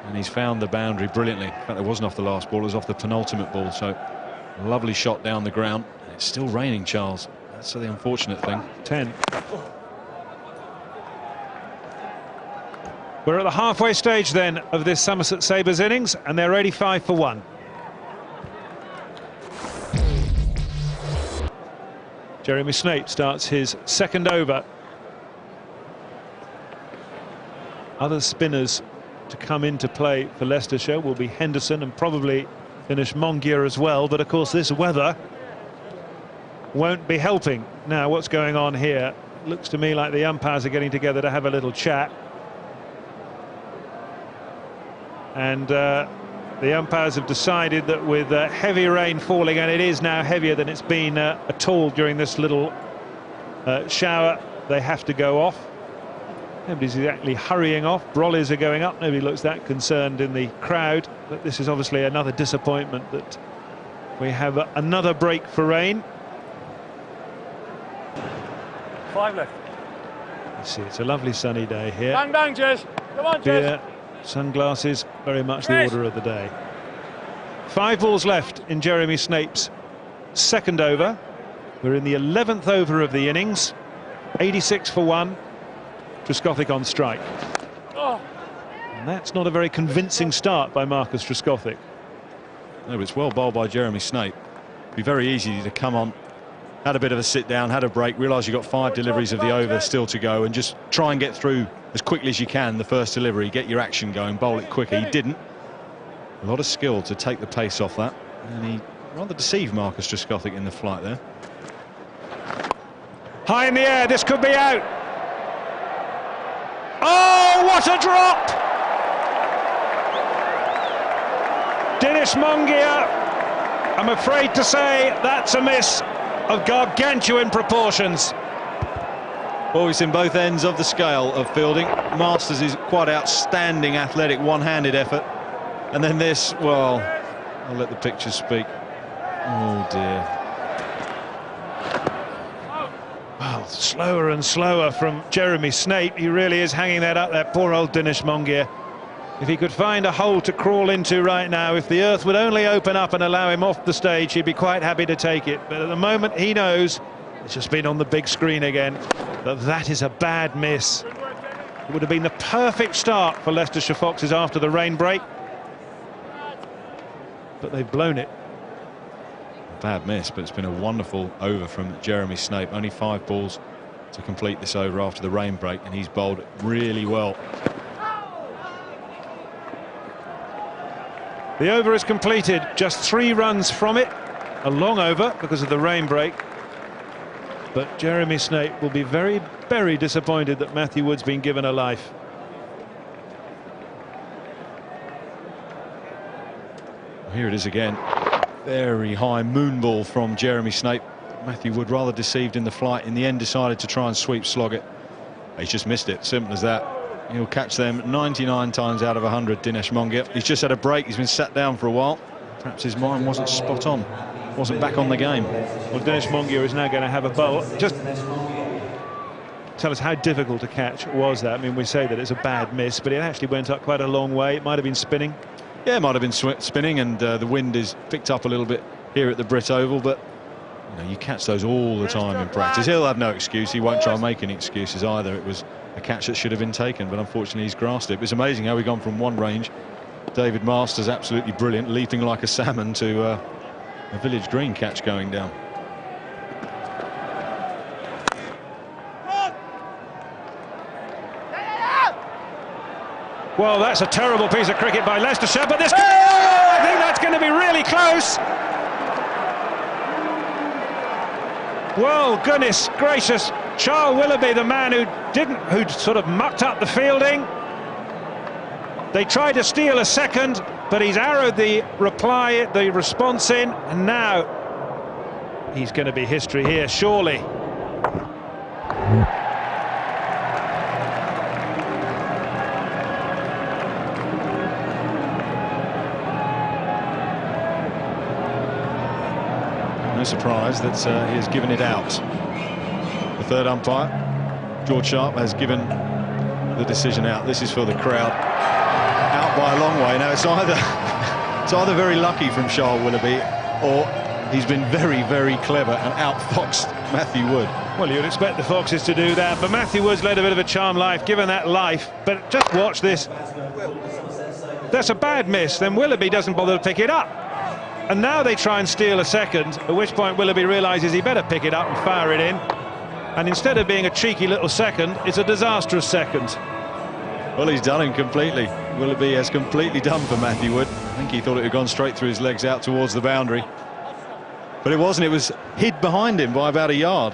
and he's found the boundary brilliantly. In fact, it wasn't off the last ball, it was off the penultimate ball. So lovely shot down the ground. It's still raining, Charles. That's the unfortunate thing. 10. We're at the halfway stage then of this Somerset Sabres innings, and they're 85 for 1. Jeremy Snape starts his second over. Other spinners to come into play for Leicestershire will be Henderson and probably finish Mongier as well, but of course this weather won't be helping. Now, what's going on here? Looks to me like the umpires are getting together to have a little chat. And the umpires have decided that with heavy rain falling, and it is now heavier than it's been at all during this little shower, they have to go off. Nobody's exactly hurrying off. Brollies are going up. Nobody looks that concerned in the crowd. But this is obviously another disappointment that we have another break for rain. 5 left. You see, it's a lovely sunny day here. Bang, bang, Jez. Come on, Jez. Beer, sunglasses, very much the order of the day. 5 balls left in Jeremy Snape's second over. We're in the 11th over of the innings. 86 for 1. Trescothick on strike. Oh. And that's not a very convincing start by Marcus Trescothick. No, but it's well bowled by Jeremy Snape. It'd be very easy to come on, had a bit of a sit down, had a break, realise you've got 5 deliveries of the over still to go, and just try and get through as quickly as you can the first delivery, get your action going, bowl it quicker. He didn't. A lot of skill to take the pace off that, and he rather deceived Marcus Trescothick in the flight there. High in the air, this could be out. Oh, what a drop! Dinesh Mongia, I'm afraid to say that's a miss of gargantuan proportions. Well, we've seen both ends of the scale of fielding. Masters is quite outstanding athletic one-handed effort. And then this, well, I'll let the pictures speak. Oh dear. Well, slower and slower from Jeremy Snape. He really is hanging that up, that poor old Dinesh Mongia. If he could find a hole to crawl into right now, if the earth would only open up and allow him off the stage, he'd be quite happy to take it. But at the moment, he knows, it's just been on the big screen again, that is a bad miss. It would have been the perfect start for Leicestershire Foxes after the rain break. But they've blown it. Bad miss, but it's been a wonderful over from Jeremy Snape. Only 5 balls to complete this over after the rain break, and he's bowled really well. The over is completed, just 3 runs from it. A long over because of the rain break. But Jeremy Snape will be very, very disappointed that Matthew Wood's been given a life. Here it is again. Very high moon ball from Jeremy Snape. Matthew Wood, rather deceived in the flight, in the end decided to try and sweep slog it. He's just missed it, simple as that. He'll catch them 99 times out of 100, Dinesh Mongia. He's just had a break, he's been sat down for a while. Perhaps his mind wasn't spot on, wasn't back on the game. Well, Dinesh Mongia is now going to have a bowl. Just tell us how difficult to catch was that. I mean, we say that it's a bad miss, but it actually went up quite a long way. It might have been spinning. Yeah, it might have been spinning, and the wind is picked up a little bit here at the Brit Oval, but you know, you catch those all the time in practice. He'll have no excuse. He won't try and make any excuses either. It was a catch that should have been taken, but unfortunately he's grasped it. It's amazing how we've gone from one range, David Masters absolutely brilliant, leaping like a salmon, to a Village Green catch going down. Well, that's a terrible piece of cricket by Leicestershire, but this... I think that's going to be really close. Well, goodness gracious. Charles Willoughby, the man who'd sort of mucked up the fielding. They tried to steal a second, but he's arrowed the response in, and now he's going to be history here, surely. No surprise that he has given it out. The third umpire, George Sharp, has given the decision out. This is for the crowd. Out by a long way. Now it's either very lucky from Charles Willoughby, or he's been very, very clever and outfoxed Matthew Wood. Well, you'd expect the Foxes to do that, but Matthew Wood's led a bit of a charmed life, given that life. But just watch this. That's a bad miss. Then Willoughby doesn't bother to pick it up. And now they try and steal a second, at which point Willoughby realises he better pick it up and fire it in. And instead of being a cheeky little second, it's a disastrous second. Well, he's done him completely. Willoughby has completely done for Matthew Wood. I think he thought it had gone straight through his legs out towards the boundary. But it wasn't. It was hid behind him by about a yard.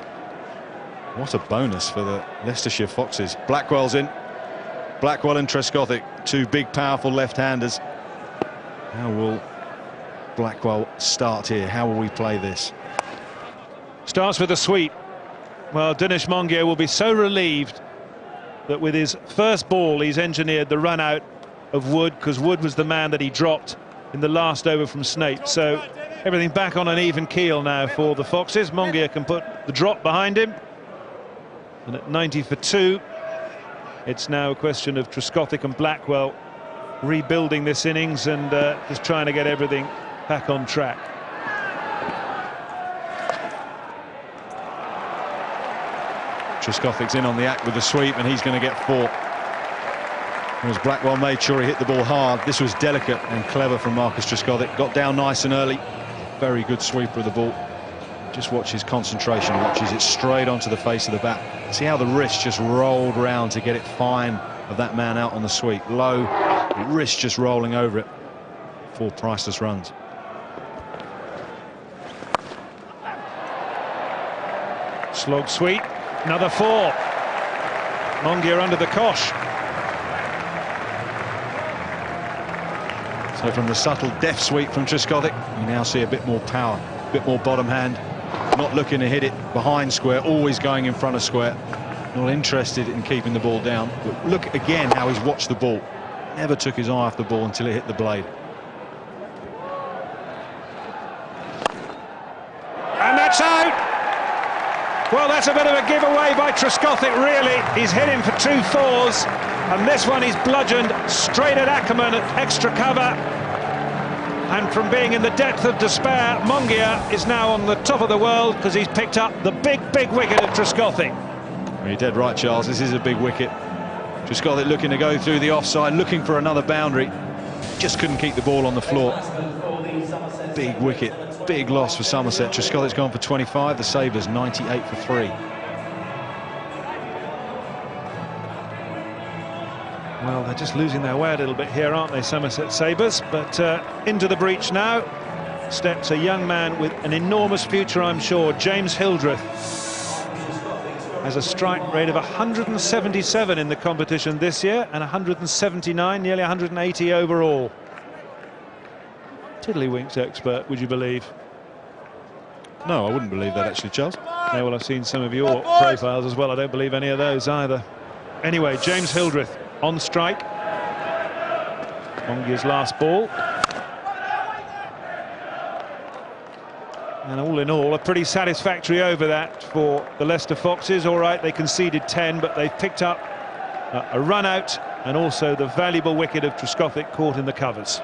What a bonus for the Leicestershire Foxes. Blackwell's in. Blackwell and Trescothick, 2 big, powerful left-handers. How will Blackwell start here? How will we play this? Starts with a sweep. Well, Dinesh Mongia will be so relieved that with his first ball he's engineered the run out of Wood, because Wood was the man that he dropped in the last over from Snape. So everything back on an even keel now for the Foxes. Mongia can put the drop behind him, and at 90 for 2 it's now a question of Trescothick and Blackwell rebuilding this innings and just trying to get everything back on track. Trescothick's in on the act with the sweep, and he's going to get 4. As Blackwell made sure he hit the ball hard. This was delicate and clever from Marcus Trescothick. Got down nice and early. Very good sweeper of the ball. Just watch his concentration. Watches it straight onto the face of the bat. See how the wrist just rolled round to get it fine of that man out on the sweep. Low, wrist just rolling over it. 4 priceless runs. Slog sweep, another 4. Mongia under the cosh. So from the subtle deft sweep from Trescothick, you now see a bit more power, a bit more bottom hand, not looking to hit it behind square, always going in front of square, not interested in keeping the ball down. But look again how he's watched the ball, never took his eye off the ball until it hit the blade. And that's out! Well, that's a bit of a giveaway by Trescothick, really. He's hit him for 2 fours, and this one he's bludgeoned straight at Ackerman at extra cover. And from being in the depth of despair, Mongia is now on the top of the world because he's picked up the big wicket of Trescothick. Well, you're dead right, Charles. This is a big wicket. Trescothick looking to go through the offside, looking for another boundary. Just couldn't keep the ball on the floor. Big wicket. Big loss for Somerset. Trescothick's gone for 25, the Sabres 98 for 3. Well, they're just losing their way a little bit here, aren't they, Somerset Sabres? But into the breach now steps a young man with an enormous future, I'm sure. James Hildreth has a strike rate of 177 in the competition this year and 179, nearly 180 overall. Tiddlywinks expert, would you believe? No, I wouldn't believe that actually, Charles. Yeah, well, I've seen some of your profiles as well. I don't believe any of those either. Anyway, James Hildreth on strike. Mongia's last ball. And all in all, a pretty satisfactory over that for the Leicester Foxes. All right, they conceded 10, but they've picked up a run out and also the valuable wicket of Trescothick caught in the covers.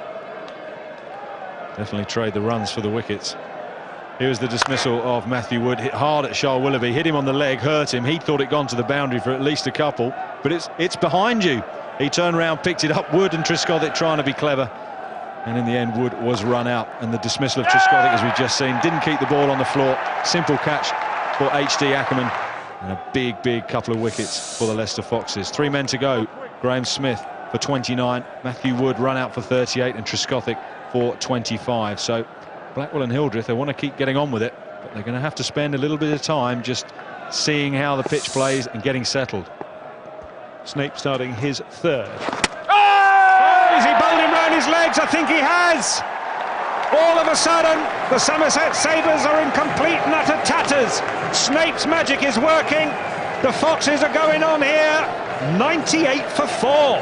Definitely trade the runs for the wickets. Here's the dismissal of Matthew Wood. Hit hard at Charles Willoughby, hit him on the leg, hurt him. He thought it gone to the boundary for at least a couple, but it's behind you. He turned around, picked it up. Wood and Trescothick trying to be clever, and in the end Wood was run out. And the dismissal of Trescothick, as we've just seen, didn't keep the ball on the floor. Simple catch for HD Ackerman, and a big couple of wickets for the Leicester Foxes. 3 men to go. Graham Smith for 29, Matthew Wood run out for 38, and Trescothick for 25. So Blackwell and Hildreth, they want to keep getting on with it, but they're going to have to spend a little bit of time just seeing how the pitch plays and getting settled. Snape starting his 3rd. Oh, is he bowled him round his legs? I think he has. All of a sudden, the Somerset Sabres are in complete and utter tatters. Snape's magic is working. The Foxes are going on here. 98 for 4.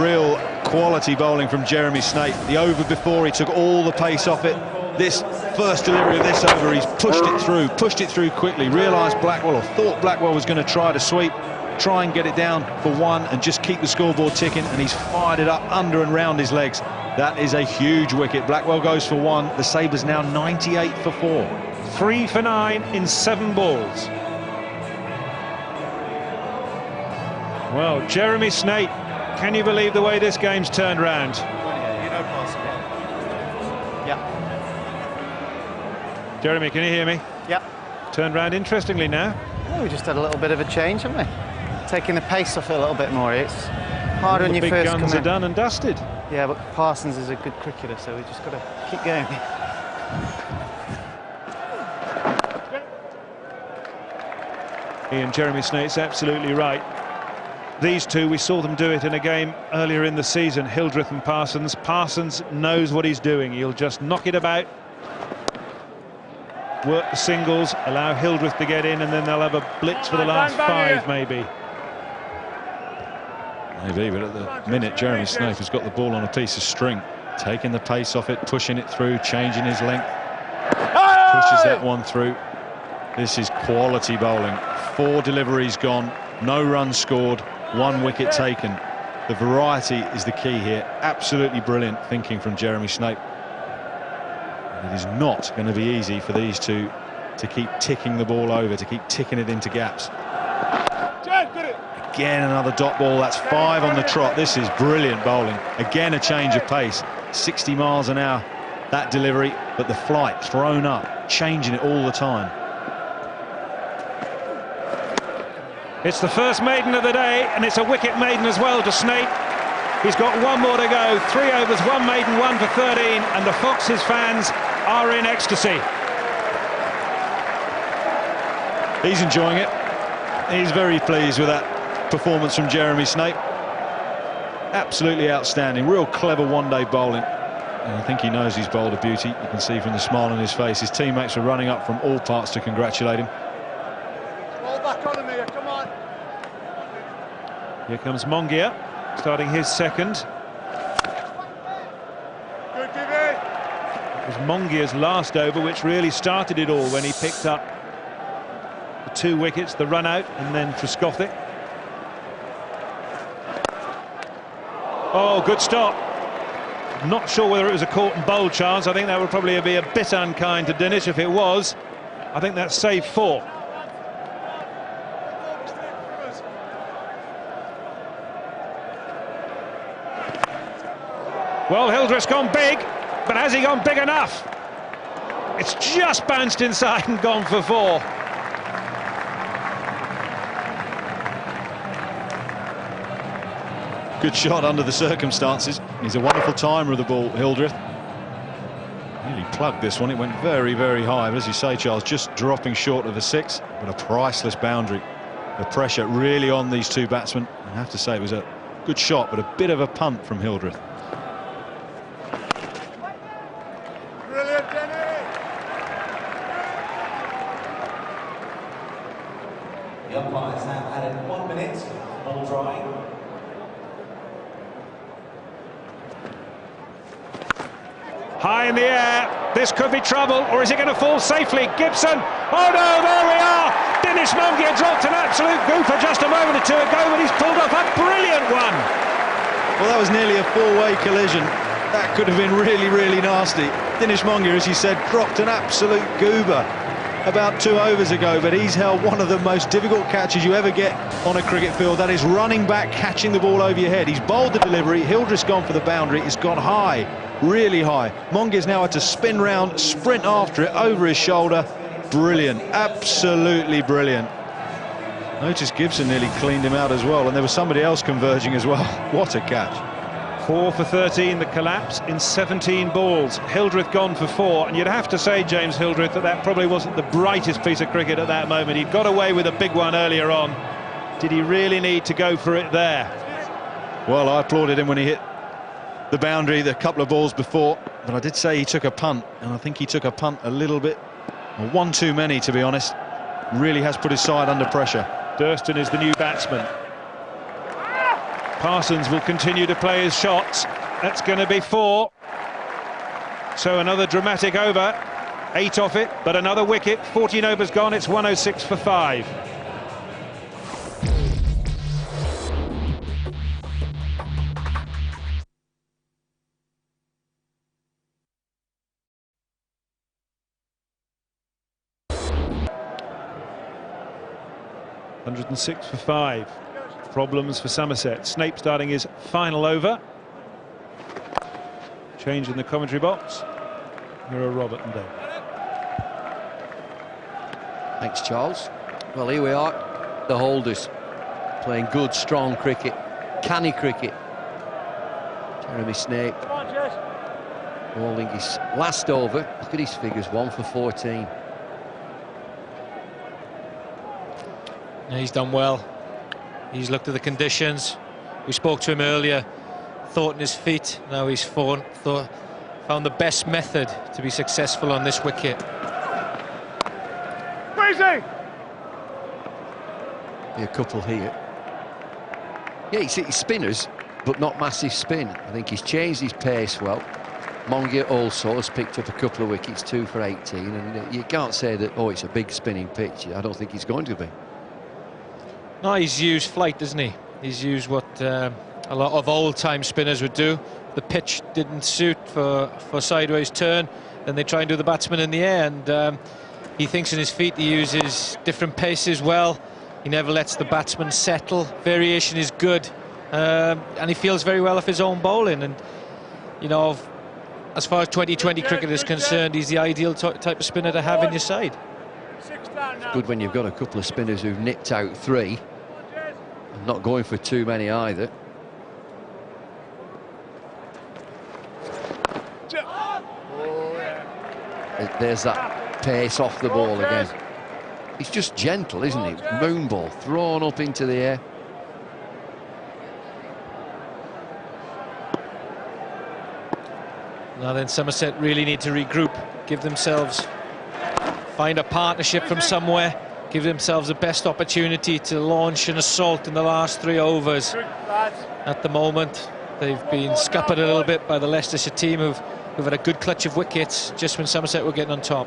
Real quality bowling from Jeremy Snape. The over before, he took all the pace off it. This first delivery of this over, he's pushed it through quickly. Realised Blackwell, or thought Blackwell was going to try to sweep, try and get it down for 1 and just keep the scoreboard ticking, and he's fired it up under and round his legs. That is a huge wicket. Blackwell goes for 1. The Sabres now 98 for 4. 3 for 9 in 7 balls. Well, Jeremy Snape, can you believe the way this game's turned round? Jeremy, can you hear me? Yep. Turned round interestingly now. Yeah, we just had a little bit of a change, haven't we? Taking the pace off it a little bit more. It's hard when you first come in. The big guns are done and dusted. Yeah, but Parsons is a good cricketer, so we just got to keep going. Ian, Jeremy Snape's absolutely right. These two, we saw them do it in a game earlier in the season, Hildreth and Parsons. Parsons knows what he's doing. He'll just knock it about, work the singles, allow Hildreth to get in, and then they'll have a blitz for the last 5, maybe. Maybe, but at the minute, Jeremy Snape has got the ball on a piece of string, taking the pace off it, pushing it through, changing his length, pushes that one through. This is quality bowling. 4 deliveries gone, no runs scored, 1 wicket taken. The variety is the key here. Absolutely brilliant thinking from Jeremy Snape. It is not going to be easy for these two to keep ticking the ball over, to keep ticking it into gaps. Again, another dot ball. That's 5 on the trot. This is brilliant bowling. Again, a change of pace. 60 miles an hour, that delivery, but the flight thrown up, changing it all the time. It's the first maiden of the day, and it's a wicket maiden as well to Snape. He's got 1 more to go. 3 overs, 1 maiden, 1 for 13, and the Foxes fans are in ecstasy. He's enjoying it. He's very pleased with that performance from Jeremy Snape. Absolutely outstanding, real clever one-day bowling. And I think he knows he's bowled a beauty. You can see from the smile on his face. His teammates are running up from all parts to congratulate him. Roll back on him here, come on. Here comes Mongia, starting his second. Good, Gibby. It was Mongia's last over which really started it all when he picked up the 2 wickets, the run out, and then Trescothick. Oh, good stop. Not sure whether it was a caught and bowled chance. I think that would probably be a bit unkind to Dinesh if it was. I think that's save 4. Well, Hildreth's gone big, but has he gone big enough? It's just bounced inside and gone for 4. Good shot under the circumstances. He's a wonderful timer of the ball, Hildreth. Really plugged this one. It went very, very high. But as you say, Charles, just dropping short of a 6, but a priceless boundary. The pressure really on these 2 batsmen. I have to say it was a good shot, but a bit of a punt from Hildreth. Brilliant, Denny. The umpires have added 1 minute. Ball drying. High in the air, this could be trouble, or is it going to fall safely? Gibson, oh no, there we are! Dinesh Mongia dropped an absolute goofer just a moment or 2 ago, but he's pulled off a brilliant one. Well, that was nearly a 4-way collision. That could have been really, really nasty. Dinesh Mongia, as you said, dropped an absolute goober about 2 overs ago, but he's held one of the most difficult catches you ever get on a cricket field. That is running back, catching the ball over your head. He's bowled the delivery, Hildreth's gone for the boundary, it's gone high. Really high. Mongia's now had to spin round, sprint after it, over his shoulder. Brilliant, absolutely brilliant. Notice Gibson nearly cleaned him out as well, and there was somebody else converging as well. What a catch. 4 for 13, the collapse in 17 balls. Hildreth gone for 4, and you'd have to say, James Hildreth, that probably wasn't the brightest piece of cricket at that moment. He'd got away with a big one earlier on. Did he really need to go for it there? Well, I applauded him when he hit the boundary the couple of balls before, but I did say he took a punt, and I think he took a punt a little bit, or 1 too many, to be honest. Really has put his side under pressure. Durston is the new batsman. Parsons will continue to play his shots. That's going to be 4. So another dramatic over. 8 off it, but another wicket. 14 overs gone, it's 106 for 5. (106 for 5). Problems for Somerset. Snape starting his final over. Change in the commentary box. Here are Robert and Dave. Thanks, Charles. Well, here we are, the holders, playing good, strong cricket, canny cricket. Jeremy Snape bowling his last over. Look at his figures, 1 for 14. He's done well. He's looked at the conditions. We spoke to him earlier. Thought in his feet. Now he's found the best method to be successful on this wicket. Crazy! Be a couple here. Yeah, he's spinners, but not massive spin. I think he's changed his pace well. Mongia also has picked up a couple of wickets, 2 for 18, and you can't say that, oh, it's a big spinning pitch. I don't think he's going to be. No, he's used flight, doesn't he? He's used what a lot of old-time spinners would do. The pitch didn't suit for sideways turn, then they try and do the batsman in the air, and he thinks in his feet. He uses different paces well. He never lets the batsman settle. Variation is good, and he feels very well off his own bowling. And you know, as far as 2020 cricket is concerned, he's the ideal type of spinner to have in your side. It's good when you've got a couple of spinners who've nipped out 3 and not going for too many either. There's that pace off the ball again. He's just gentle, isn't he? Moon ball thrown up into the air. Now then, Somerset really need to regroup, find a partnership from somewhere, give themselves the best opportunity to launch an assault in the last 3 overs. At the moment, they've been scuppered a little bit by the Leicestershire team, who've had a good clutch of wickets just when Somerset were getting on top.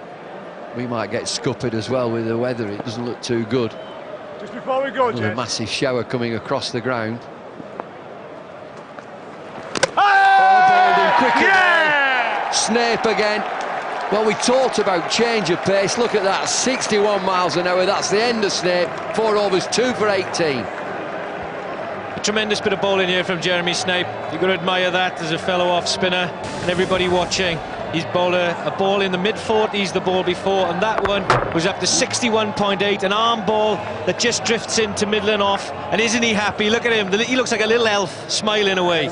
We might get scuppered as well with the weather. It doesn't look too good. Just before we go, Another Jess. massive shower coming across the ground. Yeah! Snape again. Well, we talked about change of pace. Look at that, 61 miles an hour. That's the end of Snape. 4 overs, 2 for 18. A tremendous bit of bowling here from Jeremy Snape. You've got to admire that as a fellow off-spinner and everybody watching. He's bowled a ball in the mid-40s the ball before, and that one was up to 61.8, an arm ball that just drifts into middle and off. And isn't he happy? Look at him. He looks like a little elf smiling away.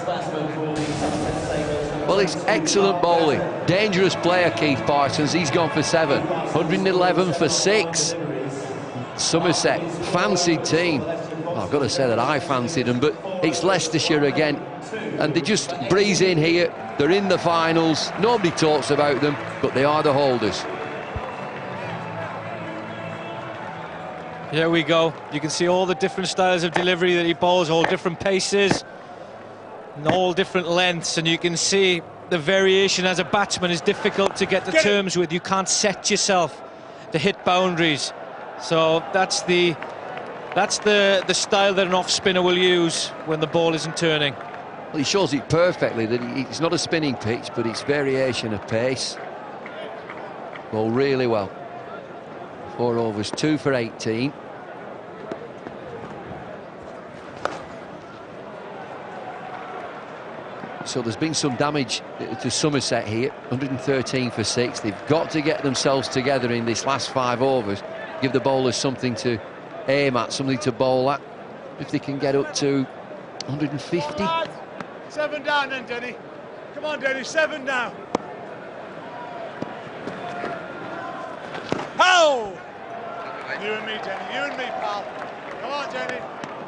Well, it's excellent bowling. Dangerous player, Keith Parsons. He's gone for 7. 111 for 6. Somerset, fancied team. Well, I've got to say that I fancied them, but it's Leicestershire again. And they just breeze in here. They're in the finals. Nobody talks about them, but they are the holders. Here we go. You can see all the different styles of delivery that he bowls, all different paces, and all different lengths, and you can see the variation as a batsman is difficult to get to terms with. You can't set yourself to hit boundaries. So that's the style that an off-spinner will use when the ball isn't turning. Well, he shows it perfectly that it's not a spinning pitch, but it's variation of pace. Well, really well. 4 overs, 2 for 18. So there's been some damage to Somerset here. 113 for 6. They've got to get themselves together in this last 5 overs. Give the bowlers something to aim at, something to bowl at. If they can get up to 150. 7 down then, Denny. Come on, Denny, 7 down. How? You and me, Denny, you and me, pal. Come on, Denny.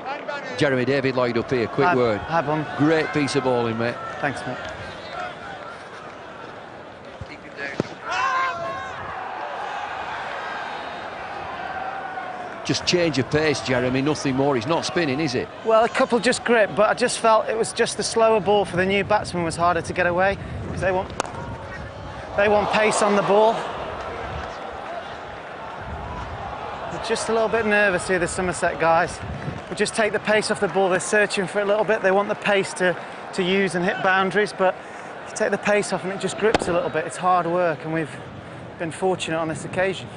Bang, bang, bang. Jeremy, David Lloyd up here, quick word. Have one. Great piece of bowling, mate. Thanks, mate. Just change of pace, Jeremy, nothing more. He's not spinning, is it? Well, a couple just gripped, but I just felt it was just the slower ball for the new batsman was harder to get away because they want pace on the ball. They're just a little bit nervous here, the Somerset guys. We just take the pace off the ball. They're searching for it a little bit. They want the pace to use and hit boundaries, but if you take the pace off and it just grips a little bit, it's hard work, and we've been fortunate on this occasion.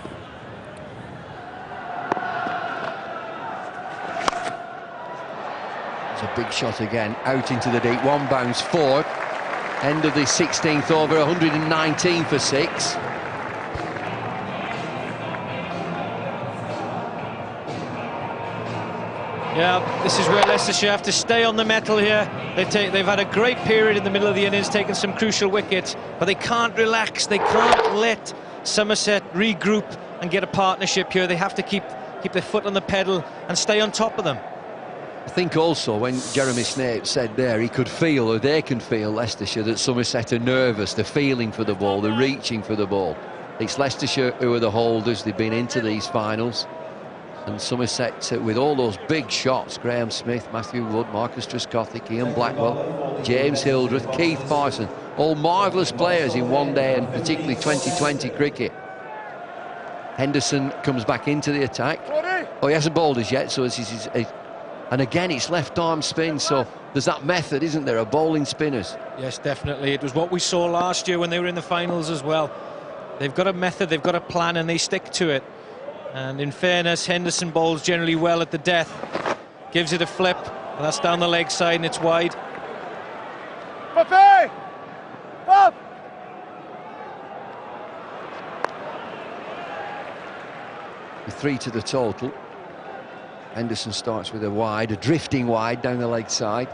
It's a big shot again, out into the deep, 1 bounce, 4. End of the 16th over, 119 for 6. Yeah, this is where Leicestershire have to stay on the mettle here. They've had a great period in the middle of the innings, taking some crucial wickets, but they can't relax. They can't let Somerset regroup and get a partnership here. They have to keep their foot on the pedal and stay on top of them. I think also when Jeremy Snape said there he could feel, or they can feel, Leicestershire, that Somerset are nervous, they're feeling for the ball, they're reaching for the ball. It's Leicestershire who are the holders, they've been into these finals. And Somerset, with all those big shots, Graham Smith, Matthew Wood, Marcus Trescothick, Ian Blackwell, James Hildreth, Keith Parson, all marvellous players in one day, and particularly 2020 cricket. Henderson comes back into the attack. Oh, he hasn't bowled as yet, so and again, it's left-arm spin, so there's that method, isn't there, of bowling spinners? Yes, definitely. It was what we saw last year when they were in the finals as well. They've got a method, they've got a plan, and they stick to it. And in fairness, Henderson bowls generally well at the death. Gives it a flip, and that's down the leg side, and it's wide. Puppy! Up! With 3 to the total. Henderson starts with a wide, a drifting wide down the leg side.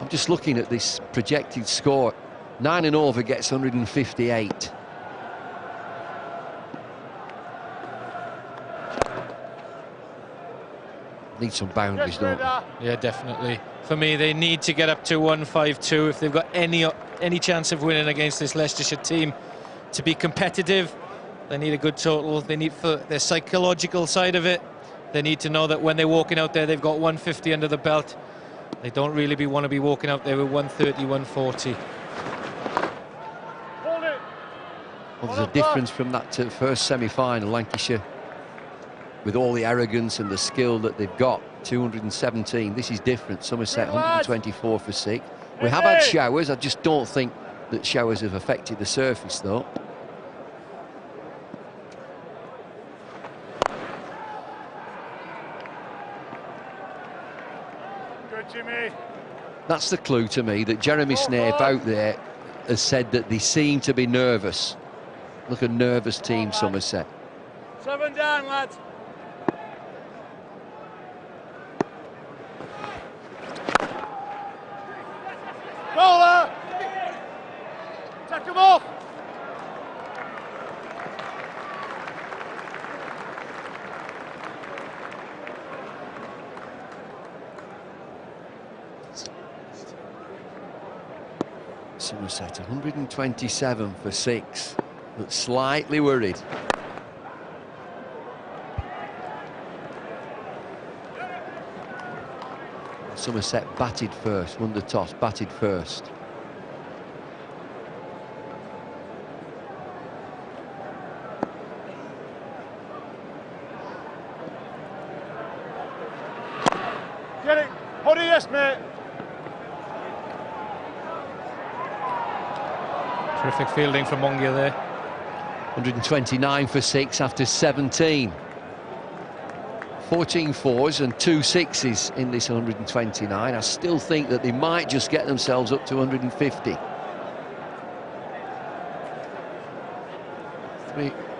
I'm just looking at this projected score. 9 and over gets 158. Need some boundaries, don't they? Yeah, definitely. For me, they need to get up to 152 if they've got any chance of winning against this Leicestershire team. To be competitive, they need a good total. They need, for their psychological side of it, they need to know that when they're walking out there, they've got 150 under the belt. They don't really want to be walking out there with 130, 140. Well, there's a difference from that to first semi-final. Lancashire, with all the arrogance and the skill that they've got, 217. This is different. Somerset 124 for 6. We have had showers. I just don't think that showers have affected the surface, though. Good, Jimmy. That's the clue to me, that Jeremy Snape out there has said that they seem to be nervous. Look, a nervous team, Somerset. 7 down, lads. Bowler! Take him off! Somerset 127 for 6. Look slightly worried. Somerset batted first, won the toss, batted first. Get it! Hold it, yes, mate! Terrific fielding from Mongia there. 129 for 6 after 17. 14 fours and 2 sixes in this 129. I still think that they might just get themselves up to 150.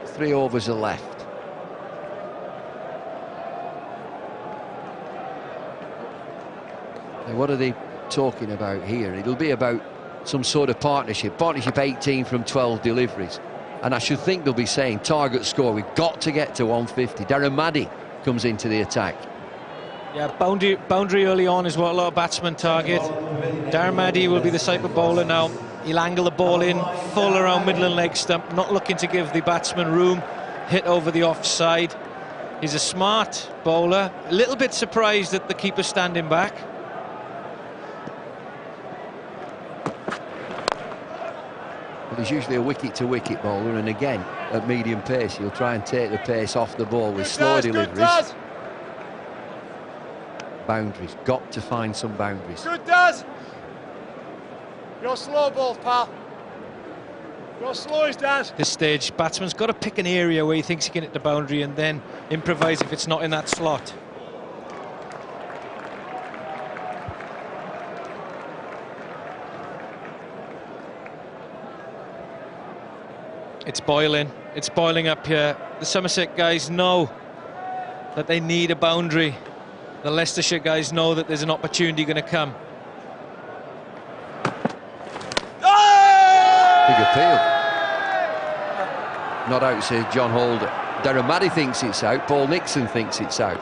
Three overs are left. Now, what are they talking about here? It'll be about some sort of partnership. Partnership 18 from 12 deliveries. And I should think they'll be saying target score, we've got to get to 150. Darren Maddy comes into the attack. Yeah, boundary early on is what a lot of batsmen target. Darren Maddy will be the type of bowler now. He'll angle the ball in full around middle and leg stump, not looking to give the batsman room, hit over the offside. He's a smart bowler, a little bit surprised that the keeper's standing back. Well, he's usually a wicket-to-wicket bowler, and again, at medium pace, he'll try and take the pace off the ball with slow deliveries. Boundaries, got to find some boundaries. Good, Daz! You're slow balls, pal. You're slow as Daz. This stage, batsman's got to pick an area where he thinks he can hit the boundary and then improvise if it's not in that slot. It's boiling up here. The Somerset guys know that they need a boundary. The Leicestershire guys know that there's an opportunity going to come. Big appeal. Not out, says John Holder. Darren Maddy thinks it's out. Paul Nixon thinks it's out.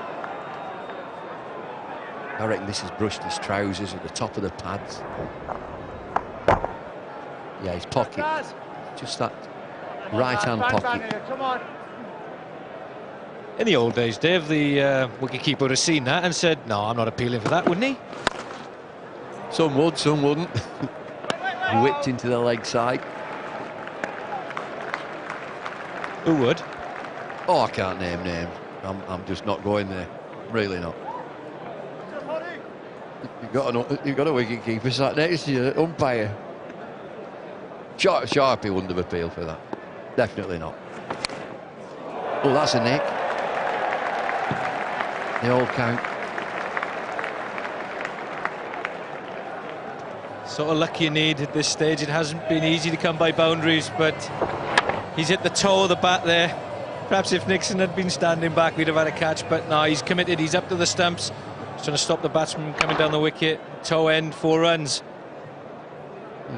I reckon this has brushed his trousers at the top of the pads. Yeah, his pocket. Just that right-hand pocket. Come on. In the old days, Dave, the wicketkeeper would have seen that and said, no, I'm not appealing for that, wouldn't he? Some would, some wouldn't. Whipped into the leg side. Who would? Oh, I can't name names. I'm just not going there. Really not. You've got a wicketkeeper sat next to you, umpire. Sharpie wouldn't have appealed for that. Definitely not. Oh, that's a nick. They all count. Sort of luck you need at this stage. It hasn't been easy to come by boundaries, but he's hit the toe of the bat there. Perhaps if Nixon had been standing back, we'd have had a catch, but no, he's committed. He's up to the stumps. He's trying to stop the batsman coming down the wicket. Toe end, 4 runs.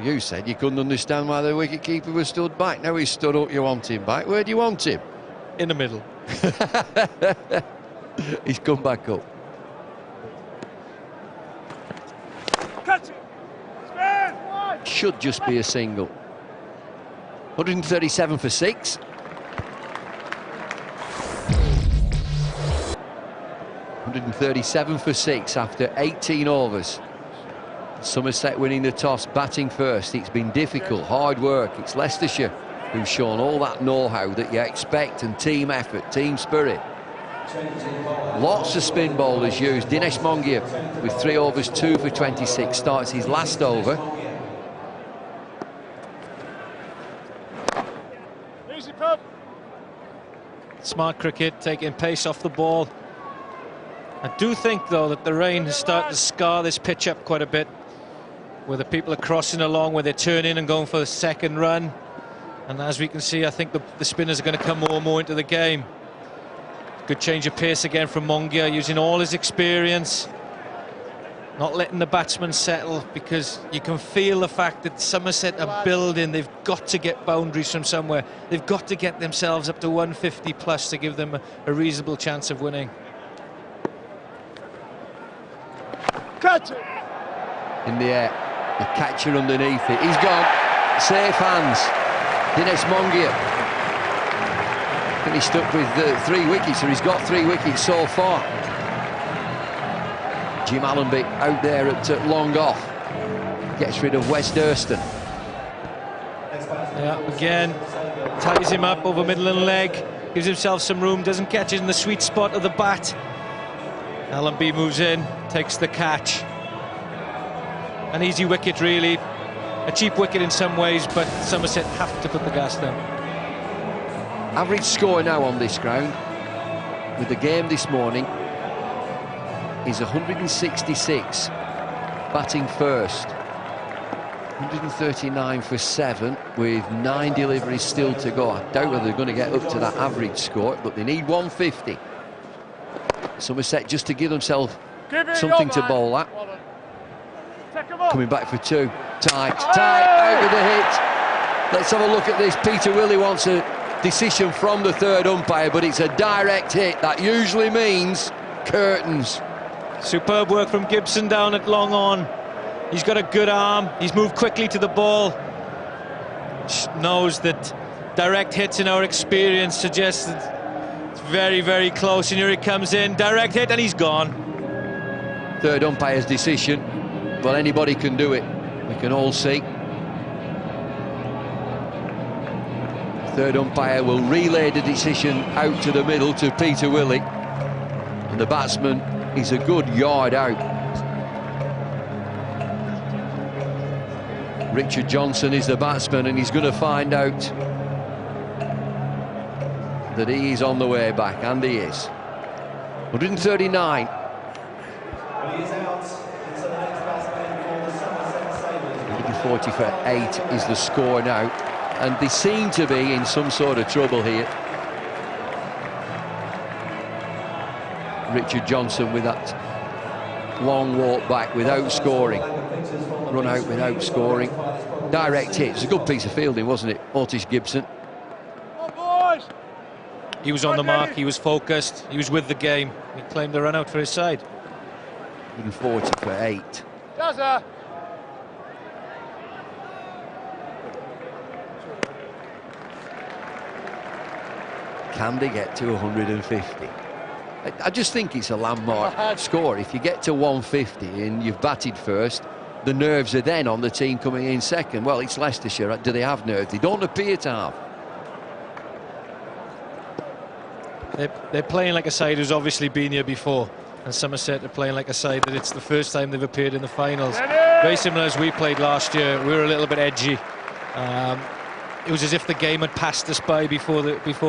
You said you couldn't understand why the wicketkeeper was stood back. Now he's stood up, you want him back. Where do you want him? In the middle. He's come back up. should just be a single. 137 for 6. .137 for 6 after 18 overs. Somerset winning the toss, batting first. It's been difficult, hard work. It's Leicestershire who've shown all that know-how that you expect, and team effort, team spirit. Lots of spin bowlers used. Dinesh Mongia with 3 overs, 2 for 26, starts his last over. Smart cricket, taking pace off the ball. I do think, though, that the rain has started to scar this pitch up quite a bit, where the people are crossing along, where they're turning and going for the second run. And as we can see, I think the spinners are going to come more and more into the game. Good change of pace again from Mongia, using all his experience, not letting the batsman settle, because you can feel the fact that Somerset are building. They've got to get boundaries from somewhere. They've got to get themselves up to 150 plus to give them a reasonable chance of winning. Catch it! In the air, the catcher underneath it. He's gone. Safe hands. Dinesh Mongia finished up with 3 wickets, or he's got 3 wickets so far. Jim Allenby out there at long off. Gets rid of West Durston. Yeah, again, ties him up over middle and leg, gives himself some room, doesn't catch it in the sweet spot of the bat. Allenby moves in, takes the catch. An easy wicket, really. A cheap wicket in some ways, but Somerset have to put the gas down. Average score now on this ground, with the game this morning, is 166. Batting first. 139 for 7, with 9 deliveries still to go. I doubt whether they're going to get up to that average score, but they need 150. Somerset just to give themselves something to bowl at. Coming back for 2. Tight, out with the hit. Let's have a look at this. Peter Willey wants a decision from the 3rd umpire, but it's a direct hit. That usually means curtains. Superb work from Gibson down at long on. He's got a good arm. He's moved quickly to the ball. Knows that direct hits, in our experience, suggest that it's very, very close. And here he comes in. Direct hit, and he's gone. 3rd umpire's decision. Well, anybody can do it. We can all see. 3rd umpire will relay the decision out to the middle to Peter Willey. And the batsman is a good yard out. Richard Johnson is the batsman, and he's going to find out that he is on the way back, and he is. 139. 140 for 8 is the score now, and they seem to be in some sort of trouble here. Richard Johnson with that long walk back without scoring. Run out without scoring. Direct hit. It's a good piece of fielding, wasn't it? Otis Gibson. He was on the mark, he was focused, he was with the game. He claimed the run out for his side. 140 for 8. Can they get to 150? I just think it's a landmark score. If you get to 150 and you've batted first, the nerves are then on the team coming in second. Well, it's Leicestershire. Do they have nerves? They don't appear to have. They're playing like a side who's obviously been here before, and Somerset are playing like a side that it's the first time they've appeared in the finals. Very similar as we played last year. We were a little bit edgy. It was as if the game had passed us by before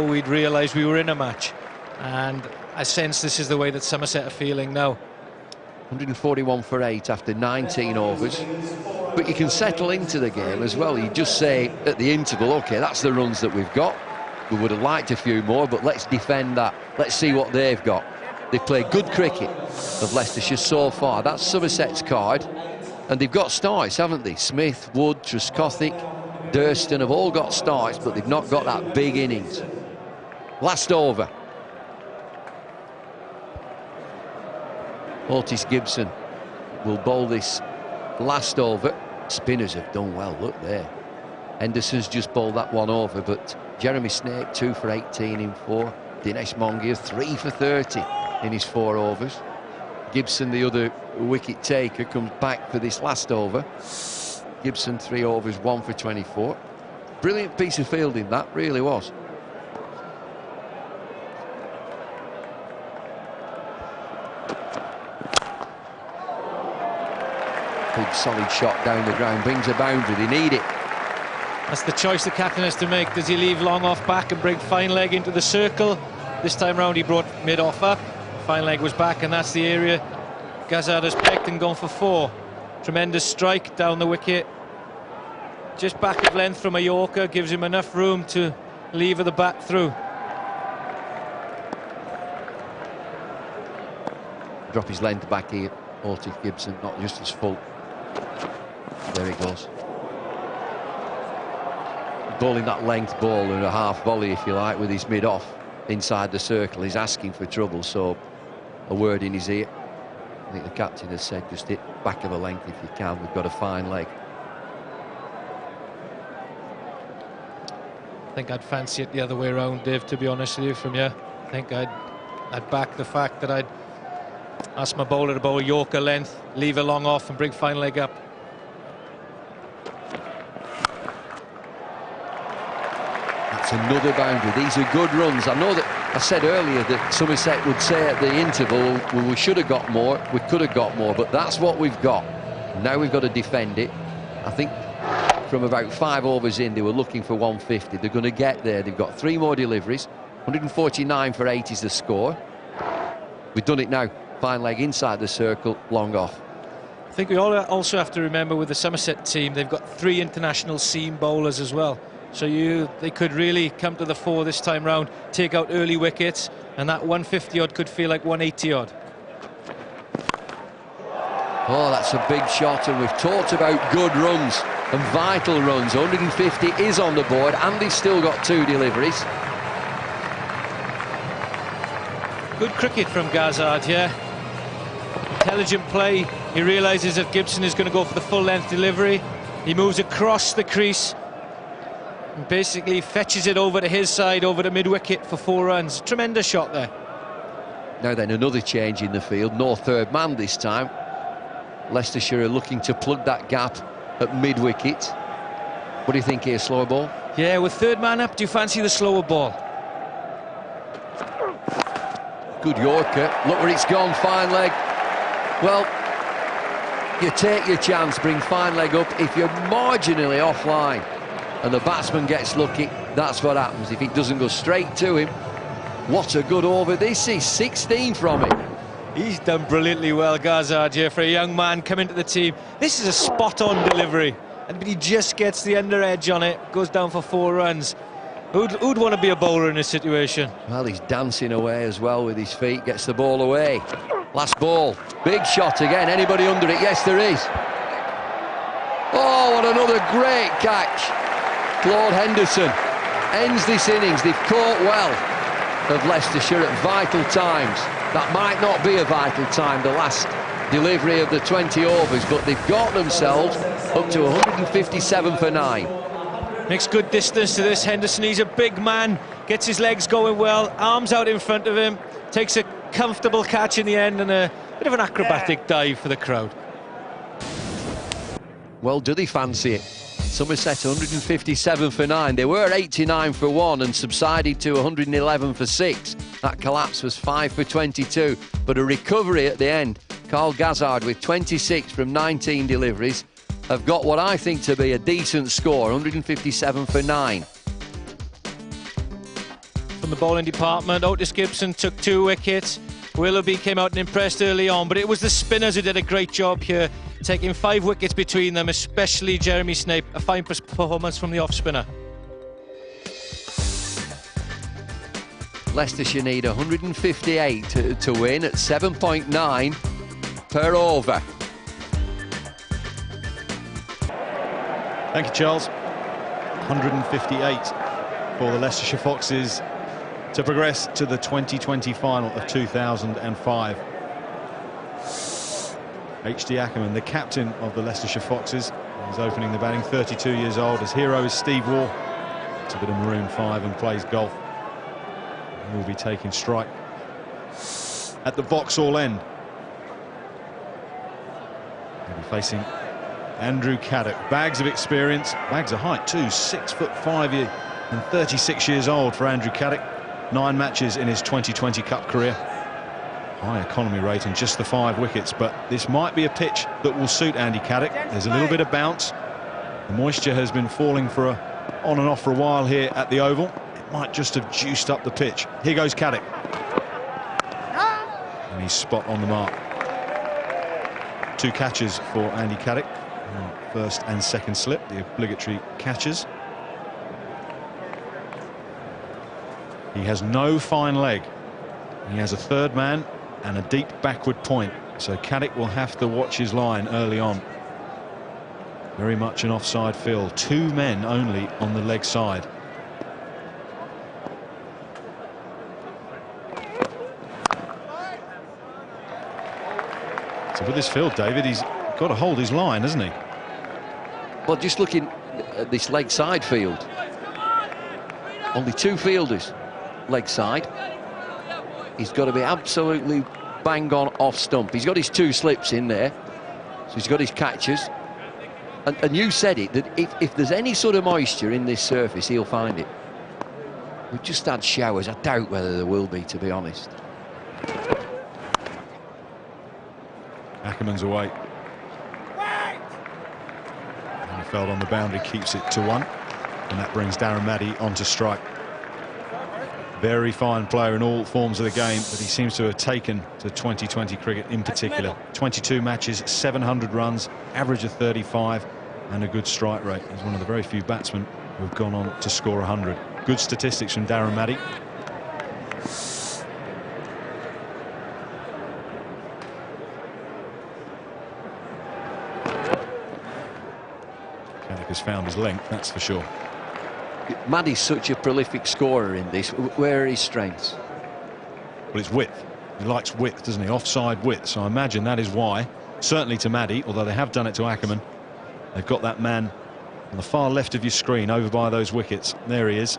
we'd realised we were in a match. And I sense this is the way that Somerset are feeling now. 141 for 8 after 19 overs. But you can settle into the game as well. You just say at the interval, OK, that's the runs that we've got. We would have liked a few more, but let's defend that. Let's see what they've got. They've played good cricket of Leicestershire so far. That's Somerset's card. And they've got starts, haven't they? Smith, Wood, Trescothick, Durston have all got starts, but they've not got that big innings. Last over. Otis Gibson will bowl this last over. Spinners have done well, look there. Henderson's just bowled that one over, but Jeremy Snape 2 for 18 in 4. Dinesh Mongia 3 for 30 in his 4 overs. Gibson, the other wicket taker, comes back for this last over. Gibson 3 overs, 1 for 24. Brilliant piece of fielding, that really was. Big solid shot down the ground, brings a boundary, they need it. That's the choice the captain has to make. Does he leave long off back and bring fine leg into the circle? This time round he brought mid off up. Fine leg was back, and that's the area Gazard has picked and gone for 4. Tremendous strike down the wicket. Just back of length from a Yorker, gives him enough room to lever the bat through. Drop his length back here, Otis Gibson, not just as full. There he goes. Bowling that length ball and a half volley, if you like, with his mid-off inside the circle. He's asking for trouble, so a word in his ear. I think the captain has said, just hit back of the length if you can. We've got a fine leg. I think I'd fancy it the other way around, Dave, to be honest with you, from you. I think I'd back the fact that I'd ask my bowler to bowl Yorker length, leave a long off and bring fine leg up. That's another boundary. These are good runs. I know that I said earlier that Somerset would say at the interval, well, we should have got more, we could have got more, but that's what we've got. Now we've got to defend it. I think from about 5 overs in, they were looking for 150. They're going to get there. They've got 3 more deliveries. 149 for 8 is the score. We've done it now. Fine leg inside the circle, long off. I think we all also have to remember with the Somerset team, they've got 3 international seam bowlers as well. So they could really come to the fore this time round, take out early wickets, and that 150 odd could feel like 180 odd. Oh, that's a big shot, and we've talked about good runs and vital runs. 150 is on the board, and he's still got 2 deliveries. Good cricket from Gazard here. Intelligent play. He realises that Gibson is going to go for the full length delivery. He moves across the crease and basically fetches it over to his side, over the mid-wicket for 4 runs. Tremendous shot there. Now then, another change in the field. No third man this time. Leicestershire are looking to plug that gap at mid-wicket. What do you think here, slower ball? Yeah, with 3rd man up, do you fancy the slower ball? Good Yorker. Look where it's gone, fine leg. Well, you take your chance, bring fine leg up. If you're marginally offline and the batsman gets lucky, that's what happens. If it doesn't go straight to him, what a good over this is. 16 from it. He's done brilliantly well, Gazard, here, for a young man coming to the team. This is a spot-on delivery, but he just gets the under edge on it, goes down for 4 runs. Who'd want to be a bowler in this situation? Well, he's dancing away as well with his feet, gets the ball away. Last ball, big shot again. Anybody under it? Yes, there is. Oh, what another great catch. Claude Henderson ends this innings. They've caught well of Leicestershire at vital times. That might not be a vital time, the last delivery of the 20 overs, but they've got themselves up to 157 for 9. Makes good distance to this Henderson. He's a big man, gets his legs going well, arms out in front of him, takes a comfortable catch in the end, and a bit of an acrobatic dive for the crowd. Well, do they fancy it? Somerset 157 for 9. They were 89 for 1 and subsided to 111 for 6. That collapse was 5 for 22, but a recovery at the end. Carl Gazard with 26 from 19 deliveries have got what I think to be a decent score, 157 for 9. From the bowling department, Otis Gibson took 2 wickets. Willoughby came out and impressed early on, but it was the spinners who did a great job here, taking 5 wickets between them, especially Jeremy Snape. A fine performance from the off-spinner. Leicestershire need 158 to win at 7.9 per over. Thank you, Charles. 158 for the Leicestershire Foxes to progress to the 2020 final of 2005. H.D. Ackerman, the captain of the Leicestershire Foxes, He's opening the batting, 32 years old. His hero is Steve Waugh. It's a bit of Maroon 5 and plays golf. He will be taking strike at the Vauxhall end. He'll be facing Andrew Caddick. Bags of experience, bags of height too, 6'5" and 36 years old for Andrew Caddick. 9 matches in his 2020 Cup career. High economy rate and just the 5 wickets, but this might be a pitch that will suit Andy Caddick. There's a little bit of bounce. The moisture has been falling on and off for a while here at the Oval. It might just have juiced up the pitch. Here goes Caddick. And he's spot on the mark. 2 catches for Andy Caddick. First and second slip, the obligatory catches. He has no fine leg. He has a third man and a deep backward point. So Caddick will have to watch his line early on. Very much an offside field. 2 men only on the leg side. So with this field, David, he's got to hold his line, hasn't he? Well, just looking at this leg side field, only 2 fielders leg side. He's got to be absolutely bang on off stump. He's got his 2 slips in there, so he's got his catches. And you said it, that if there's any sort of moisture in this surface, he'll find it. We've just had showers. I doubt whether there will be, to be honest. Ackerman's away. Feld on the boundary keeps it to 1, and that brings Darren Maddy onto strike. Very fine player in all forms of the game, but he seems to have taken to 2020 cricket in particular. 22 matches, 700 runs, average of 35, and a good strike rate. He's one of the very few batsmen who have gone on to score 100. Good statistics from Darren Maddy. Has found his length, that's for sure. Maddy's such a prolific scorer in this. Where are his strengths? Well, it's width. He likes width, doesn't he? Offside width. So I imagine that is why. Certainly to Maddy, although they have done it to Ackerman. They've got that man on the far left of your screen, over by those wickets. There he is.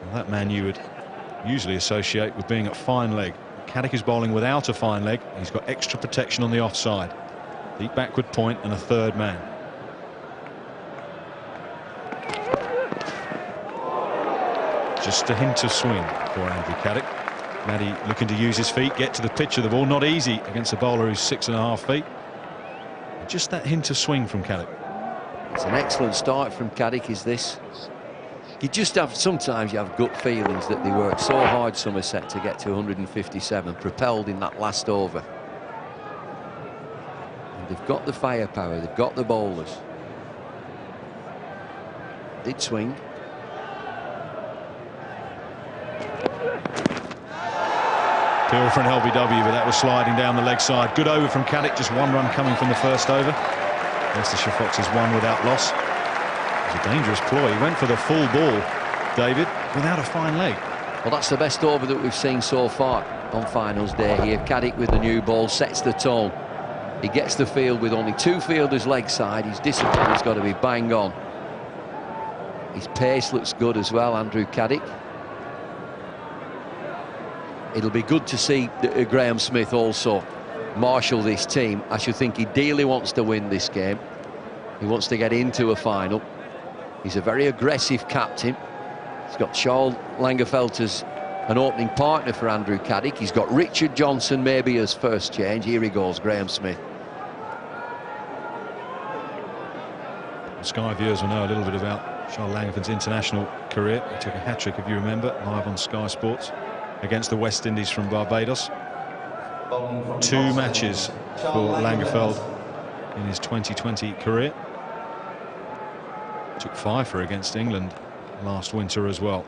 Well, that man you would usually associate with being at fine leg. Caddick is bowling without a fine leg. He's got extra protection on the offside. Deep backward point and a third man. Just a hint of swing for Andrew Caddick. Maddy looking to use his feet, get to the pitch of the ball. Not easy against a bowler who's 6.5 feet. Just that hint of swing from Caddick. It's an excellent start from Caddick, is this. You just have, sometimes you have gut feelings that they worked so hard, Somerset, to get to 157, propelled in that last over. And they've got the firepower, they've got the bowlers. Did swing. Peel for an LBW, but that was sliding down the leg side. Good over from Caddick, just 1 run coming from the first over. Leicestershire Foxes won without loss. It was a dangerous ploy. He went for the full ball, David, without a fine leg. Well, that's the best over that we've seen so far on finals day here. Caddick with the new ball sets the tone. He gets the field with only 2 fielders leg side. His discipline has got to be bang on. His pace looks good as well, Andrew Caddick. It'll be good to see Graham Smith also marshal this team. I should think he dearly wants to win this game. He wants to get into a final. He's a very aggressive captain. He's got Charles Lagerfeld as an opening partner for Andrew Caddick. He's got Richard Johnson maybe as first change. Here he goes, Graham Smith. Sky viewers will know a little bit about Charles Lagerfeld's international career. He took a hat-trick, if you remember, live on Sky Sports against the West Indies from Barbados. 2 matches for Lagerfeld in his 2020 career. Took 5 for against England last winter as well.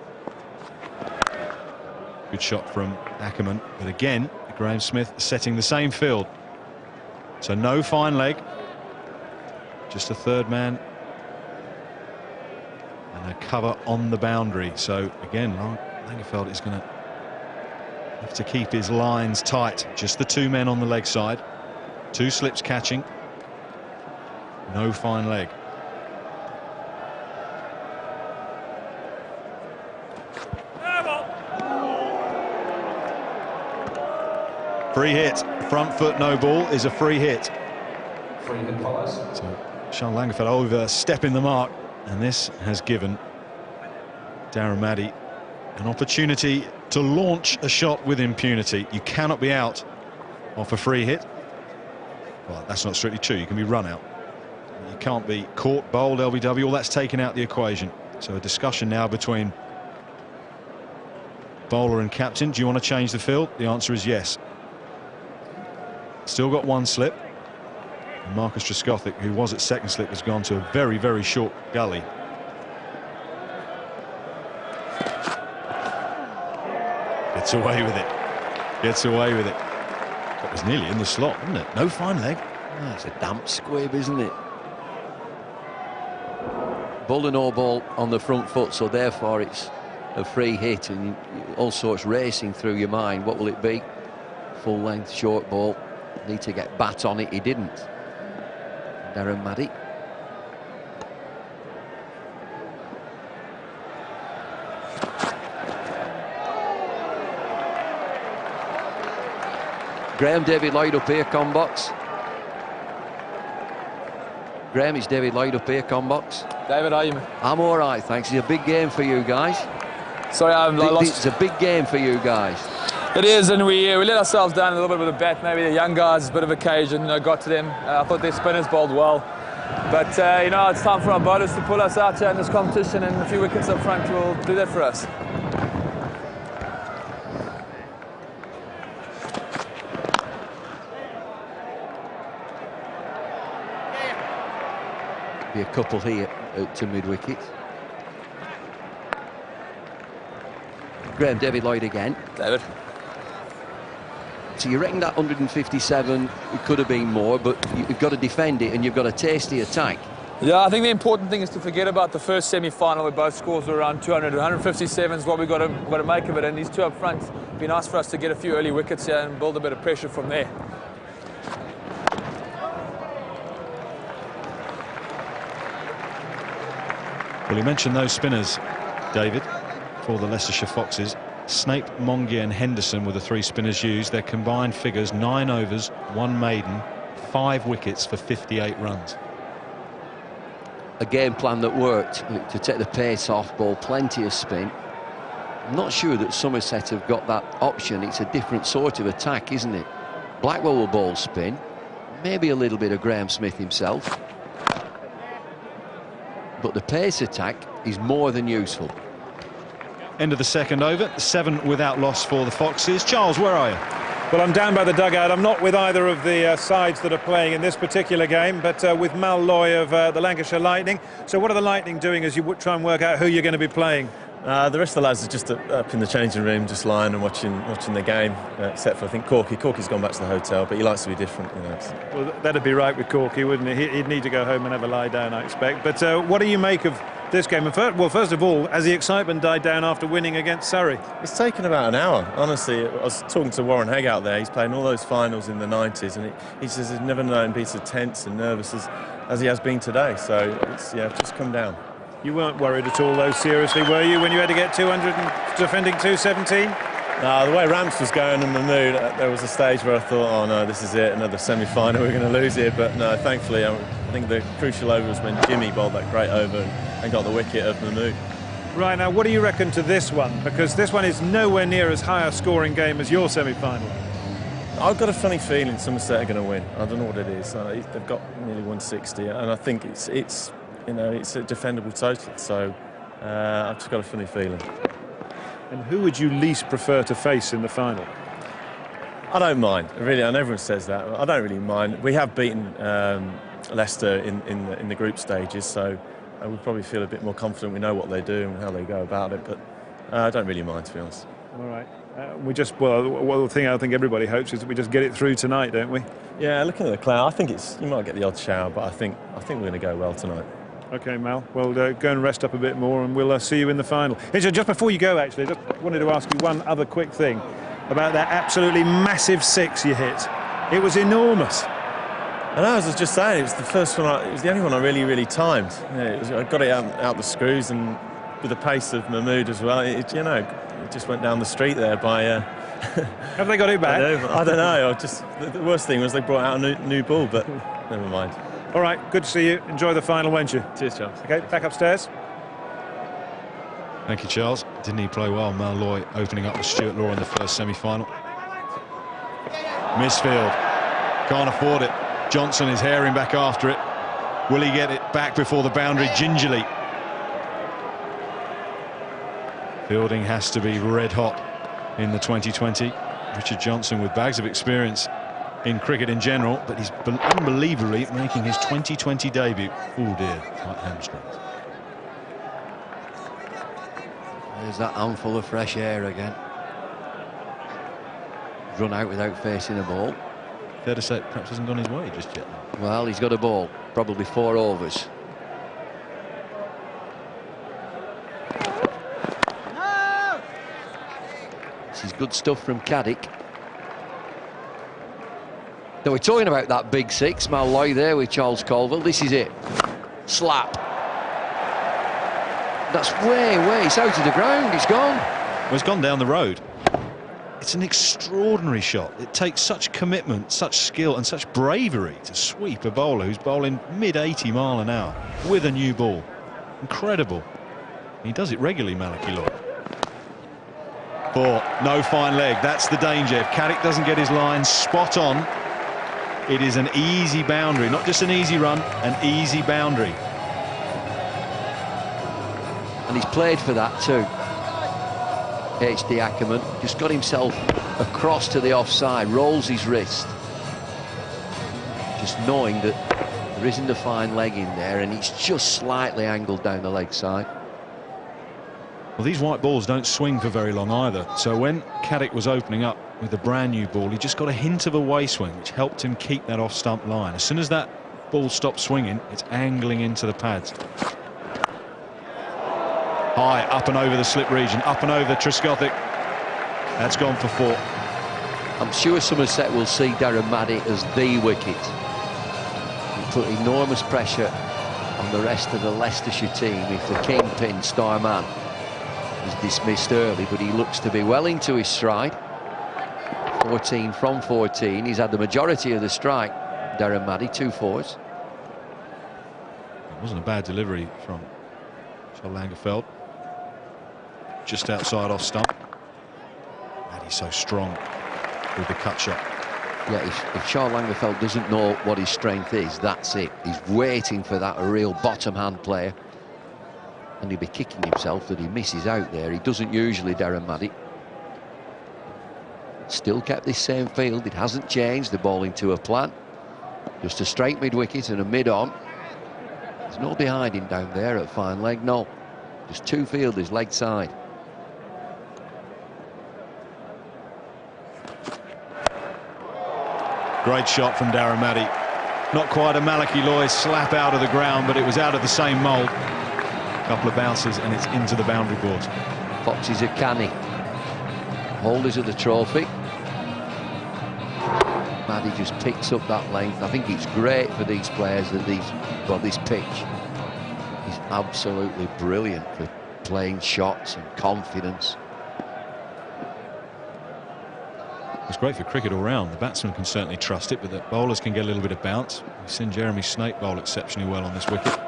Good shot from Ackerman, but again Graham Smith setting the same field. So no fine leg, just a third man and a cover on the boundary. So again Lagerfeld is going to have to keep his lines tight. Just the 2 men on the leg side, 2 slips catching. No fine leg. Free hit. Front foot no ball is a free hit. So Sean Lagerfeld overstepping the mark, and this has given Darren Maddy an opportunity to launch a shot with impunity. You cannot be out off a free hit. Well, that's not strictly true. You can be run out. You can't be caught, bowled, LBW. All that's taken out the equation. So a discussion now between bowler and captain. Do you want to change the field? The answer is yes. Still got one slip. And Marcus Trescothick, who was at second slip, has gone to a very, very short gully. Gets away with it. Gets away with it. That was nearly in the slot, wasn't it? No fine leg. It's a damp squib, isn't it? Bowled a no ball on the front foot, so therefore it's a free hit, and all sorts racing through your mind. What will it be? Full length, short ball. Need to get bat on it. He didn't. Darren Maddy. Graham, David Lloyd up here, combox. Graham, it's David Lloyd up here, combox. David, how are you, man? I'm all right, thanks. It's a big game for you guys. Sorry, I lost. It's a big game for you guys. It is, and we let ourselves down a little bit with the bat. Maybe the young guys, a bit of occasion, got to them. I thought their spinners bowled well. But, it's time for our bowlers to pull us out here in this competition, and a few wickets up front will do that for us. Be a couple here to mid-wicket. Graham, David Lloyd again. David. So you reckon that 157, it could have been more, but you've got to defend it and you've got a tasty attack. Yeah, I think the important thing is to forget about the first semi-final where both scores were around 200. 157 is what we've got to make of it, and these two up front, it'd be nice for us to get a few early wickets here and build a bit of pressure from there. Well, you mentioned those spinners, David, for the Leicestershire Foxes. Snape, Mongia and Henderson were the three spinners used. Their combined figures: 9 overs, 1 maiden, 5 wickets for 58 runs. A game plan that worked to take the pace off, ball plenty of spin. I'm not sure that Somerset have got that option. It's a different sort of attack, isn't it? Blackwell will bowl spin, maybe a little bit of Graham Smith himself, but the pace attack is more than useful. End of the second over, 7 without loss for the Foxes. Charles, where are you? Well, I'm down by the dugout. I'm not with either of the sides that are playing in this particular game, but with Mal Loy of the Lancashire Lightning. So what are the Lightning doing as you try and work out who you're going to be playing? The rest of the lads are just up in the changing room, just lying and watching the game, except for, I think, Corky. Corky's gone back to the hotel, but he likes to be different, Well, that'd be right with Corky, wouldn't it? He'd need to go home and have a lie down, I expect. But what do you make of this game? And first of all, has the excitement died down after winning against Surrey? It's taken about an hour, honestly. I was talking to Warren Hegg out there. He's playing all those finals in the 90s, and he says he's never known been so tense and nervous as he has been today. So it's just come down. You weren't worried at all, though, seriously, were you, when you had to get 200 and defending 217? No, the way Ramps was going in the mood, there was a stage where I thought, oh no, this is it, another semi-final, we're going to lose here. But no, thankfully, I think the crucial over was when Jimmy bowled that great over and got the wicket of Mahmood. Right, now, what do you reckon to this one? Because this one is nowhere near as high a scoring game as your semi-final. I've got a funny feeling Somerset are going to win. I don't know what it is. They've got nearly 160, and I think it's a defendable total. So I've just got a funny feeling. And who would you least prefer to face in the final? I don't mind, really, and everyone says that. I don't really mind. We have beaten Leicester in the group stages, so we probably feel a bit more confident. We know what they do and how they go about it, but I don't really mind, to be honest. All right. The thing I think everybody hopes is that we just get it through tonight, don't we? Yeah, looking at the cloud, I think you might get the odd shower, but I think we're going to go well tonight. OK, Mal, well, go and rest up a bit more and we'll see you in the final. Just before you go, actually, I just wanted to ask you one other quick thing about that absolutely massive 6 you hit. It was enormous. And I was just saying, it was the first one. It was the only one I really timed. You know, I got it out the screws, and with the pace of Mahmood as well, it just went down the street there by. Have they got it back? I don't know. The worst thing was they brought out a new ball, but never mind. All right, good to see you. Enjoy the final, won't you? Cheers, Charles. Okay, back upstairs. Thank you, Charles. Didn't he play well? Malloy opening up with Stuart Law in the first semi-final. Misfield. Can't afford it. Johnson is herring back after it. Will he get it back before the boundary gingerly? Fielding has to be red hot in the 2020. Richard Johnson with bags of experience in cricket in general, but he's unbelievably making his 2020 debut. Oh dear, right hamstrings. There's that handful of fresh air again. Run out without facing a ball. Fair to say, perhaps hasn't gone his way just yet. Well, he's got a ball, probably 4 overs. This is good stuff from Caddick. Now we're talking about that big 6, Malloy there with Charles Colville. This is it. Slap. That's way, it's out of the ground, it's gone. Well, it's gone down the road. It's an extraordinary shot. It takes such commitment, such skill and such bravery to sweep a bowler who's bowling mid-80 mile an hour with a new ball. Incredible. He does it regularly, Malachy Lloyd. 4, no fine leg, that's the danger. If Caddick doesn't get his line spot on, it is an easy boundary, not just an easy run, an easy boundary. And he's played for that too. H.D. Ackerman just got himself across to the offside, rolls his wrist, just knowing that there isn't a fine leg in there and it's just slightly angled down the leg side. Well, these white balls don't swing for very long either, so when Caddick was opening up with a brand new ball, he just got a hint of a way swing which helped him keep that off stump line. As soon as that ball stopped swinging, it's angling into the pads. High, up and over the slip region, up and over Trescothick. That's gone for 4. I'm sure Somerset will see Darren Maddy as the wicket. He put enormous pressure on the rest of the Leicestershire team if the kingpin star man was dismissed early, but he looks to be well into his stride. 14 from 14. He's had the majority of the strike, Darren Maddy, 2 4s. It wasn't a bad delivery from Charles Lagerfeld. Just outside off stump. And he's so strong with the cut shot. Yeah, if Charles Lagerfeld doesn't know what his strength is, that's it. He's waiting for that real bottom hand player. And he'll be kicking himself that he misses out there. He doesn't usually, Darren Maddy. Still kept this same field. It hasn't changed. The ball into a plan. Just a straight mid-wicket and a mid-on. There's no behind down there at fine leg, no. Just 2 fielders, leg side. Great shot from Darren Maddy. Not quite a Malachy Lloyd slap out of the ground, but it was out of the same mould. A couple of bounces and it's into the boundary boards. Foxes are canny. Holders of the trophy. Maddy just picks up that length. I think it's great for these players that this pitch is absolutely brilliant for playing shots and confidence. It's great for cricket all round. The batsman can certainly trust it, but the bowlers can get a little bit of bounce. We've seen Jeremy Snake bowl exceptionally well on this wicket.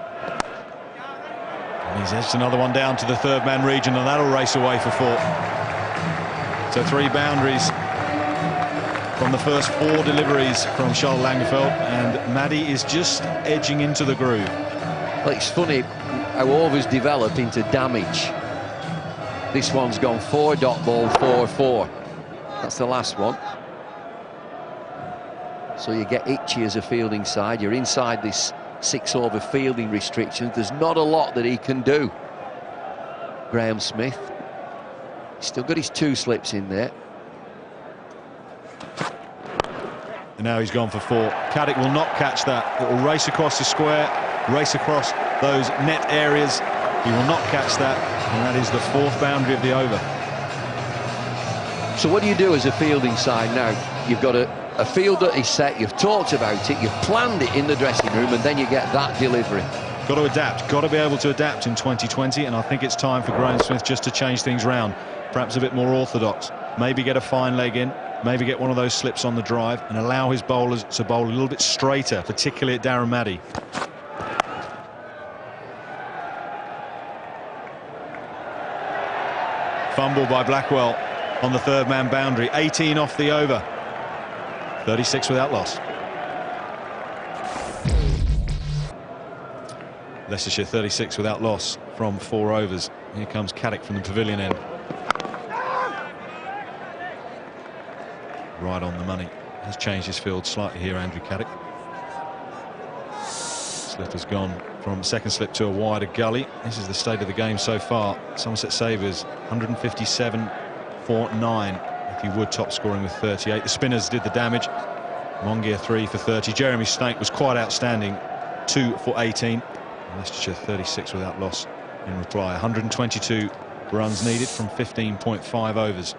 And he's edged another one down to the 3rd man region, and that'll race away for 4. So 3 boundaries from the first 4 deliveries from Charles Lagerfeld, and Maddy is just edging into the groove. Well, it's funny how overs develop into damage. This one's gone 4 dot ball, 4-4. That's the last one. So you get itchy as a fielding side. You're inside this 6 over fielding restrictions. There's not a lot that he can do. Graham Smith. He's still got his 2 slips in there. And now he's gone for 4. Caddick will not catch that. It will race across the square, race across those net areas. He will not catch that, and that is the 4th boundary of the over. So what do you do as a fielding side now? You've got a a field that is set, you've talked about it, you've planned it in the dressing room, and then you get that delivery. Got to adapt, got to be able to adapt in 2020, and I think it's time for Graeme Smith just to change things round. Perhaps a bit more orthodox, maybe get a fine leg in, maybe get one of those slips on the drive and allow his bowlers to bowl a little bit straighter, particularly at Darren Maddy. Fumble by Blackwell on the third man boundary, 18 off the over, 36 without loss. Leicestershire 36 without loss from 4 overs. Here comes Caddick from the pavilion end. Right on the money. Has changed his field slightly here, Andrew Caddick. Slip has gone from second slip to a wider gully. This is the state of the game so far. Somerset Sabres 157 for 9. If you would, top scoring with 38. The spinners did the damage. Mongear 3 for 30. Jeremy Snake was quite outstanding, 2 for 18. And Leicestershire 36 without loss in reply. 122 runs needed from 15.5 overs.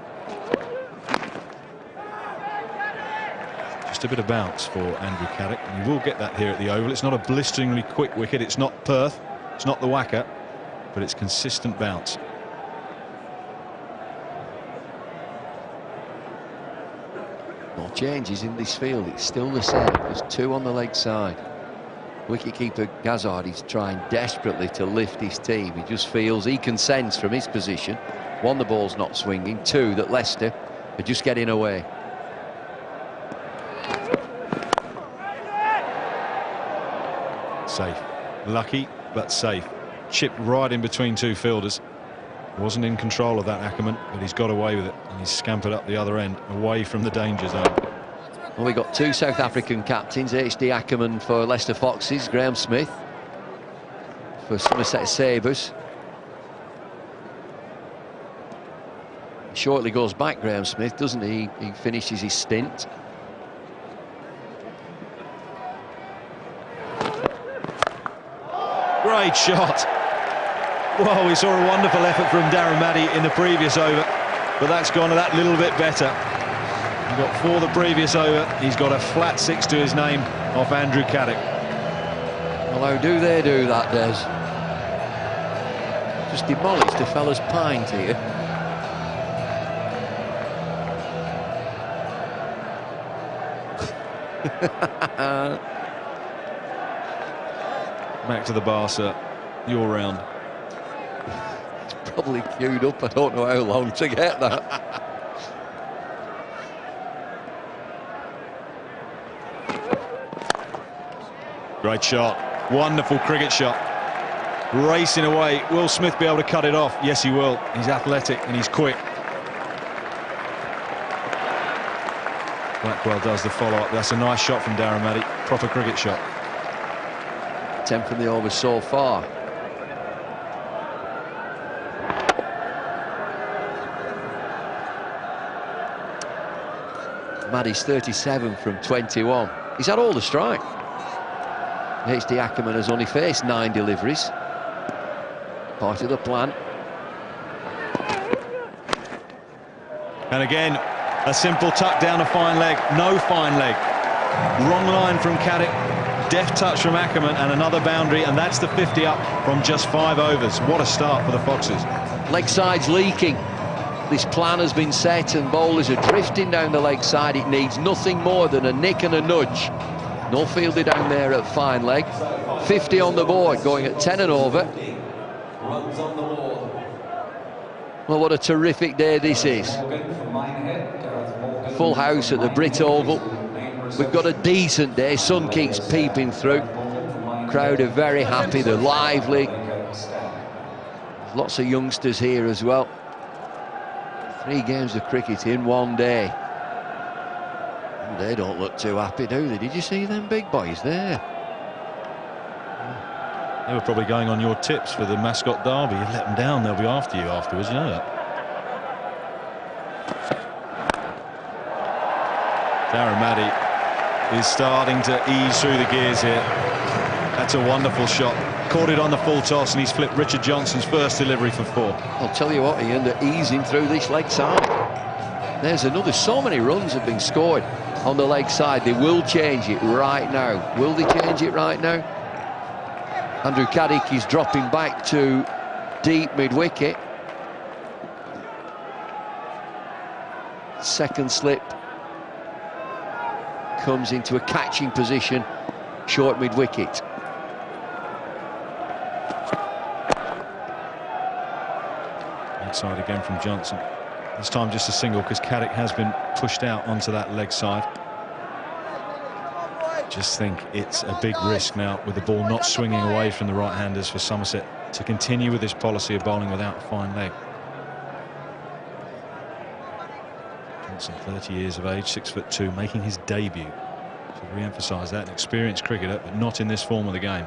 Just a bit of bounce for Andrew Caddick. You will get that here at the Oval. It's not a blisteringly quick wicket. It's not Perth. It's not the whacker. But it's consistent bounce. No changes in this field. It's still the same. There's 2 on the leg side. Wicketkeeper Gazard is trying desperately to lift his team. He just feels, he can sense from his position, 1, the ball's not swinging, 2, that Leicester are just getting away. Safe. Lucky, but safe. Chipped right in between 2 fielders. Wasn't in control of that Ackerman, but he's got away with it, and he's scampered up the other end, away from the danger zone. Well, we got 2 South African captains, H.D. Ackerman for Leicester Foxes, Graeme Smith for Somerset Sabres. He shortly goes back, Graeme Smith, doesn't he? He finishes his stint. Great shot. Well, we saw a wonderful effort from Darren Maddy in the previous over, but that's gone that little bit better. He got 4 the previous over. He's got a flat 6 to his name off Andrew Caddick. Well, how do they do that, Des? Just demolished a fella's pint here. Back to the bar, sir. Your round. It's probably queued up. I don't know how long to get that. Great shot. Wonderful cricket shot. Racing away. Will Smith be able to cut it off? Yes, he will. He's athletic and he's quick. Blackwell does the follow-up. That's a nice shot from Darren Maddy. Proper cricket shot. 10 from the over so far. Maddy's 37 from 21. He's had all the strike. H.D. Ackerman has only faced 9 deliveries. Part of the plan. And again, a simple tuck down a fine leg. No fine leg. Wrong line from Caddick. Deft touch from Ackerman and another boundary, and that's the 50 up from just 5 overs. What a start for the Foxes. Leg side's leaking. This plan has been set and bowlers are drifting down the leg side. It needs nothing more than a nick and a nudge. No fielder down there at fine leg. 50 on the board, going at 10 and over. Well, what a terrific day this is. Full house at the Brit Oval. We've got a decent day. Sun keeps peeping through. Crowd are very happy. They're lively. Lots of youngsters here as well. 3 games of cricket in one day. They don't look too happy, do they? Did you see them big boys there? They were probably going on your tips for the mascot derby. You let them down, they'll be after you afterwards, you know that. Darren Maddy is starting to ease through the gears here. That's a wonderful shot. Caught it on the full toss and he's flipped Richard Johnson's first delivery for 4. I'll tell you what, Ian, they're easing through this leg side. There's another. So many runs have been scored. on the leg side. They will change it right now. Will they change it right now? Andrew Caddick is dropping back to deep mid-wicket. Second slip comes into a catching position, short mid-wicket. Outside again from Johnson. This time just a single because Caddick has been pushed out onto that leg side. Just think it's a big risk now with the ball not swinging away from the right-handers for Somerset to continue with this policy of bowling without a fine leg. Johnson, 30 years of age, 6'2", making his debut. To re-emphasise that, an experienced cricketer, but not in this form of the game.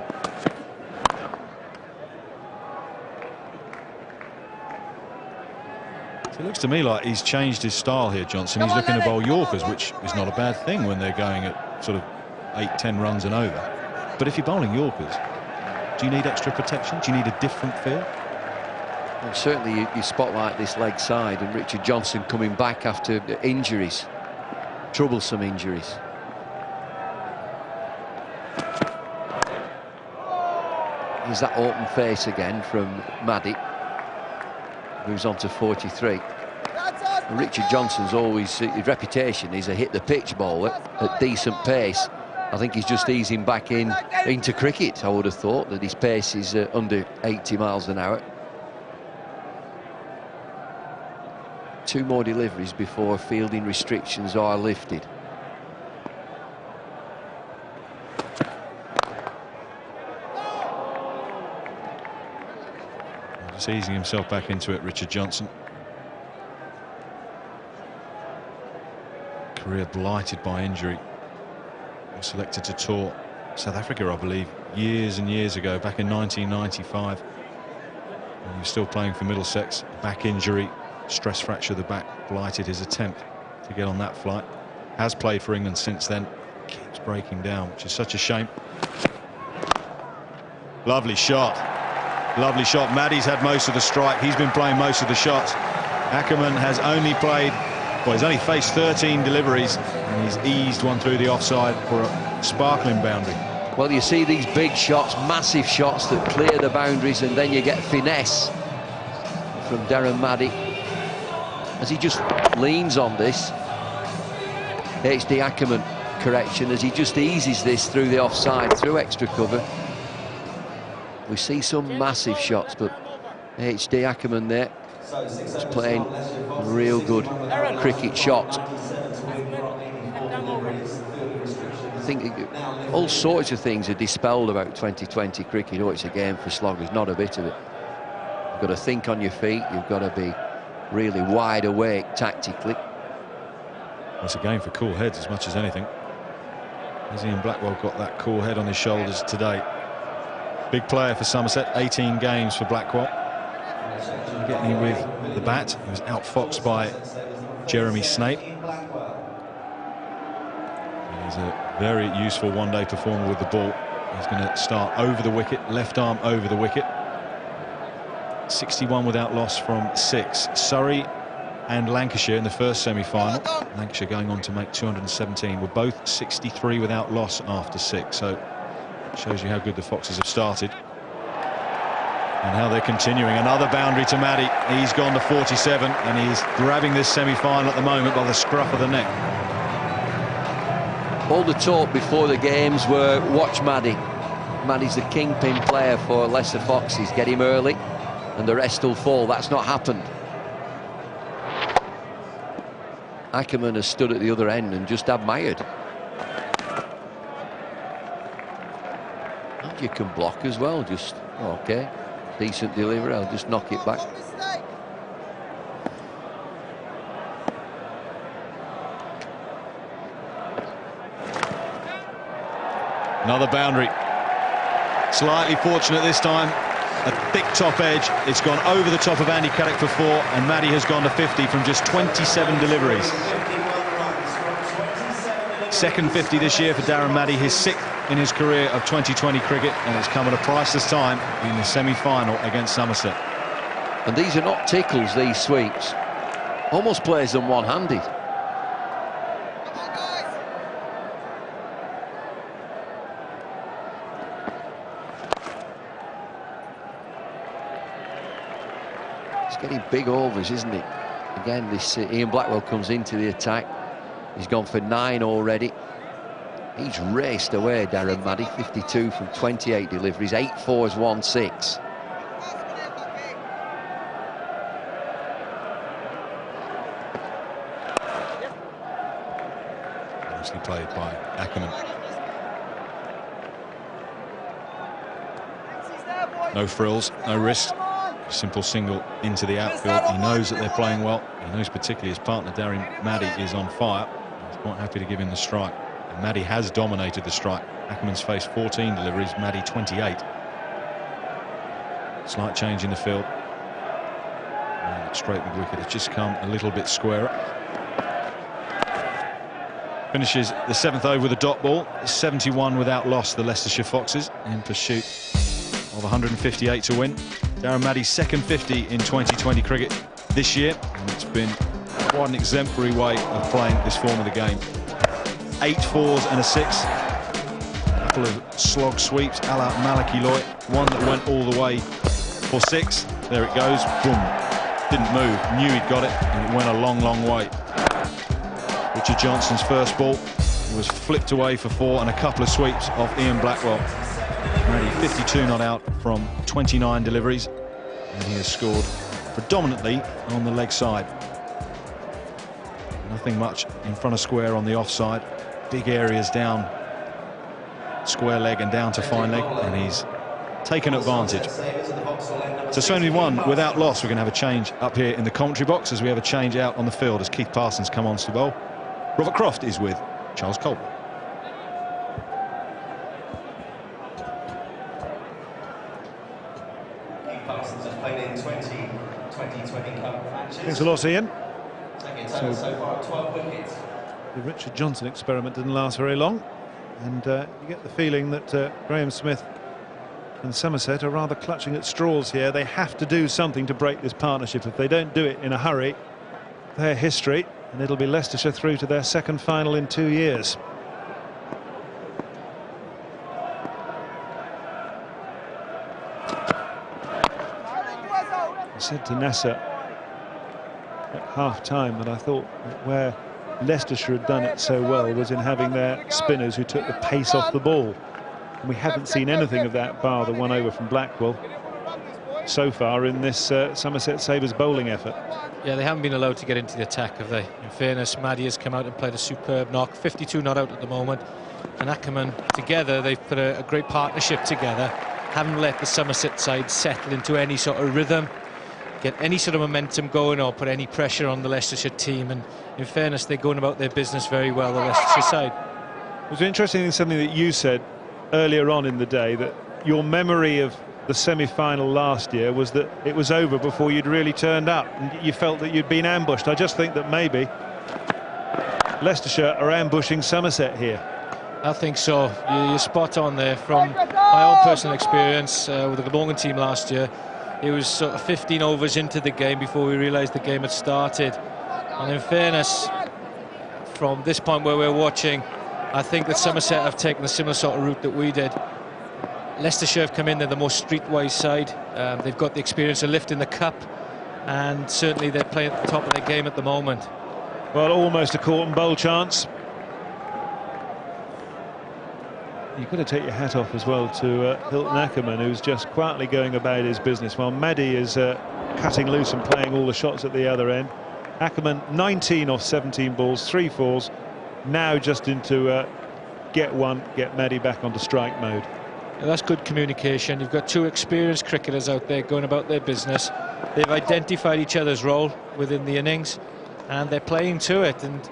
It looks to me like he's changed his style here, Johnson. He's looking to bowl Yorkers, which is not a bad thing when they're going at sort of 8-10 runs and over. But if you're bowling Yorkers, do you need extra protection? Do you need a different feel? Well, certainly you spotlight this leg side, and Richard Johnson coming back after injuries, troublesome injuries. There's that open face again from Maddy. Moves on to 43. Richard Johnson's always, his reputation is a hit the pitch bowler at decent pace. I think he's just easing back into cricket. I would have thought that his pace is under 80 miles an hour. 2 more deliveries before fielding restrictions are lifted. Just easing himself back into it, Richard Johnson. Career blighted by injury. He was selected to tour South Africa, I believe, years and years ago, back in 1995. And he was still playing for Middlesex. Back injury, stress fracture of the back, blighted his attempt to get on that flight. Has played for England since then. Keeps breaking down, which is such a shame. Lovely shot. Lovely shot. Maddy's had most of the strike. He's been playing most of the shots. Ackerman has only played, well, he's only faced 13 deliveries, and he's eased one through the offside for a sparkling boundary. Well, you see these big shots, massive shots that clear the boundaries, and then you get finesse from Darren Maddy as he just leans on this. HD Ackerman correction as he just eases this through the offside, through extra cover. We see some massive shots, but HD Ackerman there is playing a real good cricket shot. I think all sorts of things are dispelled about 2020 cricket. Oh, it's a game for sloggers. Not a bit of it. You've got to think on your feet. You've got to be really wide awake tactically. It's a game for cool heads as much as anything. Has Ian Blackwell got that cool head on his shoulders today? Big player for Somerset, 18 games for Blackwell. Getting in with the bat. He was outfoxed by Jeremy Snape. He's a very useful one-day performer with the ball. He's going to start over the wicket, left arm over the wicket. 61 without loss from 6. Surrey and Lancashire in the first semi-final. Lancashire going on to make 217. Were both 63 without loss after 6. So shows you how good the Foxes have started and how they're continuing. Another boundary to Maddy. He's gone to 47, and he's grabbing this semi-final at the moment by the scruff of the neck. All the talk before the games were watch Maddy. Maddy's the kingpin player for Leicester Foxes. Get him early and the rest will fall. That's not happened. Ackerman has stood at the other end and just admired. And you can block as well. Just okay, decent delivery. I'll just knock it back. Another boundary. Slightly fortunate this time. A thick top edge. It's gone over the top of Andy Caddick for 4, and Maddy has gone to 50 from just 27 deliveries. Second 50 this year for Darren Maddy, his 6th in his career of 2020 cricket, and it's come at a priceless time in the semi-final against Somerset. And these are not tickles, these sweeps. Almost plays them one-handed. getting big overs, isn't he? Again, this Ian Blackwell comes into the attack. He's gone for 9 already. He's raced away, Darren Maddy, 52 from 28 deliveries, 8 fours, 1 6. Nicely played by Ackerman. No frills, no risk. Simple single into the outfield. He knows that they're playing well. He knows particularly his partner, Darren Maddy, is on fire. He's quite happy to give him the strike. And Maddy has dominated the strike. Ackerman's faced 14 deliveries, Maddy 28. Slight change in the field. And straight with wicket. It's just come a little bit squarer. Finishes the 7th over with a dot ball. 71 without loss, the Leicestershire Foxes, in pursuit of 158 to win. Darren Maddy's second 50 in 2020 cricket this year, and it's been quite an exemplary way of playing this form of the game. 8 fours and a 6. A couple of slog sweeps a la Malaki Loy. One that went all the way for 6. There it goes. Boom. Didn't move. Knew he'd got it, and it went a long, long way. Richard Johnson's first ball was flipped away for 4, and a couple of sweeps off Ian Blackwell. Maddy 52 not out from 29 deliveries, and he has scored predominantly on the leg side. Nothing much in front of square on the offside. Big areas down square leg and down to fine leg, and he's taken advantage. So 71 without loss. We're going to have a change up here in the commentary box as we have a change out on the field as Keith Parsons come on to bowl. Robert Croft is with Charles Colby. Thanks a lot, Ian. So far, 12 wickets. The Richard Johnson experiment didn't last very long, and you get the feeling that Graham Smith and Somerset are rather clutching at straws here. They have to do something to break this partnership. If they don't do it in a hurry, their history, and it'll be Leicestershire through to their second final in 2 years. I said to Nasser at half-time that I thought that where Leicestershire had done it so well was in having their spinners who took the pace off the ball. And we haven't seen anything of that bar the one over from Blackwell so far in this Somerset Sabres bowling effort. Yeah, they haven't been allowed to get into the attack, have they? In fairness, Maddy has come out and played a superb knock. 52 not out at the moment. And Ackerman, together, they've put a great partnership together. Haven't let the Somerset side settle into any sort of rhythm, get any sort of momentum going, or put any pressure on the Leicestershire team. And in fairness, they're going about their business very well, the Leicestershire side. It was interesting in something that you said earlier on in the day, that your memory of the semi-final last year was that it was over before you'd really turned up, and you felt that you'd been ambushed. I just think that maybe Leicestershire are ambushing Somerset here. I think so. You're spot on there. From my own personal experience with the Glamorgan team last year, it was sort of 15 overs into the game before we realised the game had started. And in fairness, from this point where we're watching, I think that Somerset have taken a similar sort of route that we did. Leicestershire have come in, they're the most streetwise side. They've got the experience of lifting the cup, and certainly they're playing at the top of their game at the moment. Well, almost a caught and bowl chance. You've got to take your hat off as well to Hilton Ackerman, who's just quietly going about his business, while Maddy is cutting loose and playing all the shots at the other end. Ackerman 19 off 17 balls, 3 fours, now just into get Maddy back onto strike mode. Yeah, that's good communication. You've got two experienced cricketers out there going about their business. They've identified each other's role within the innings, and they're playing to it. And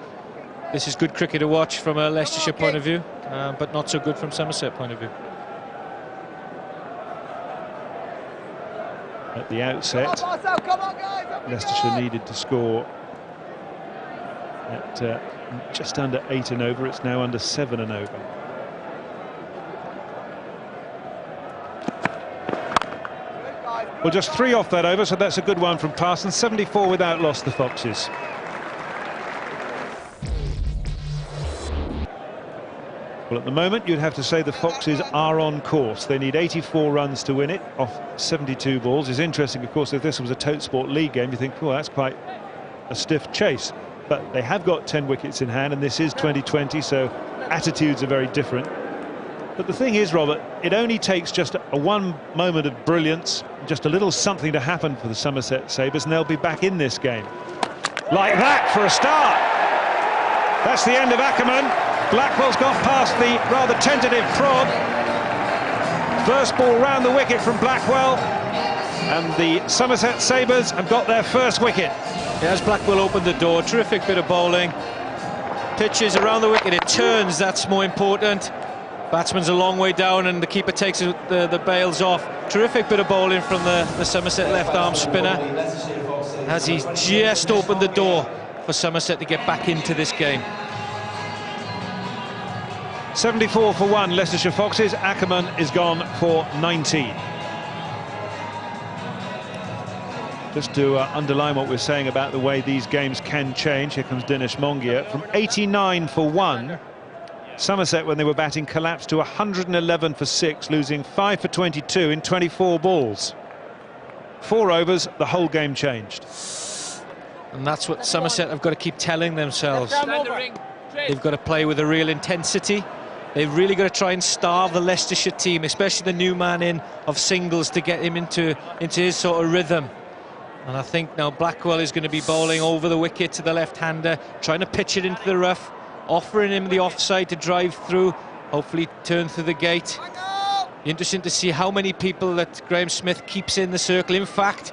this is good cricket to watch from a Leicestershire point of view, but not so good from Somerset point of view. At the outset, Leicestershire needed to score at just under 8 and over. It's now under 7 and over. Well, just 3 off that over, so that's a good one from Parsons. 74 without loss, the Foxes. Well, at the moment, you'd have to say the Foxes are on course. They need 84 runs to win it off 72 balls. It's interesting, of course, if this was a Tote Sport League game, you think, oh, that's quite a stiff chase. But they have got 10 wickets in hand, and this is 2020, so attitudes are very different. But the thing is, Robert, it only takes just a one moment of brilliance, just a little something to happen for the Somerset Sabres, and they'll be back in this game. Like that for a start. That's the end of Ackerman. Blackwell's got past the rather tentative prod. First ball round the wicket from Blackwell, and the Somerset Sabres have got their first wicket. As Blackwell opened the door, terrific bit of bowling. Pitches around the wicket, it turns, that's more important. Batsman's a long way down and the keeper takes the bails off. Terrific bit of bowling from the Somerset left-arm spinner, as he's just opened the door for Somerset to get back into this game. 74 for 1, Leicestershire Foxes. Ackerman is gone for 19. Just to underline what we're saying about the way these games can change, here comes Dinesh Mongia. From 89 for 1, Somerset, when they were batting, collapsed to 111 for 6, losing 5 for 22 in 24 balls. 4 overs, the whole game changed. And that's what Somerset have got to keep telling themselves. They've got to play with a real intensity. They've really got to try and starve the Leicestershire team, especially the new man in of Singles, to get him into his sort of rhythm. And I think now Blackwell is going to be bowling over the wicket to the left-hander, trying to pitch it into the rough, offering him the offside to drive through, hopefully turn through the gate. Interesting to see how many people that Graham Smith keeps in the circle. In fact,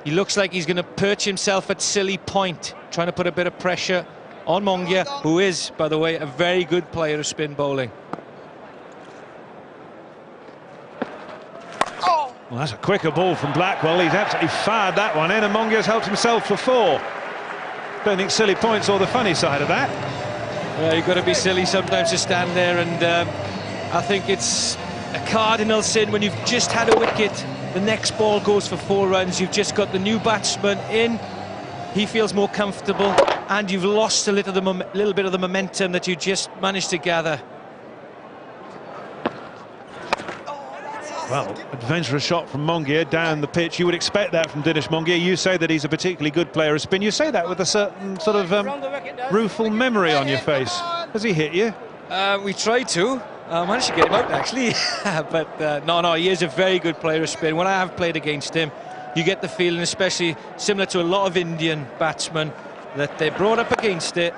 he looks like he's going to perch himself at Silly Point, trying to put a bit of pressure on Mongia, who is, by the way, a very good player of spin bowling. Well, that's a quicker ball from Blackwell. He's absolutely fired that one in, and Mongia's helped himself for 4. Don't think Silly Point saw the funny side of that. Well, you've got to be silly sometimes to stand there, and I think it's a cardinal sin when you've just had a wicket. The next ball goes for 4 runs. You've just got the new batsman in. He feels more comfortable, and you've lost a little bit of the momentum that you just managed to gather. Well, adventurous shot from Mongia down the pitch. You would expect that from Dinesh Mongia. You say that he's a particularly good player of spin. You say that with a certain sort of rueful memory on your face. Has he hit you? We tried to. Managed to get him out, actually. But no, he is a very good player of spin. When I have played against him, you get the feeling, especially similar to a lot of Indian batsmen, that they're brought up against it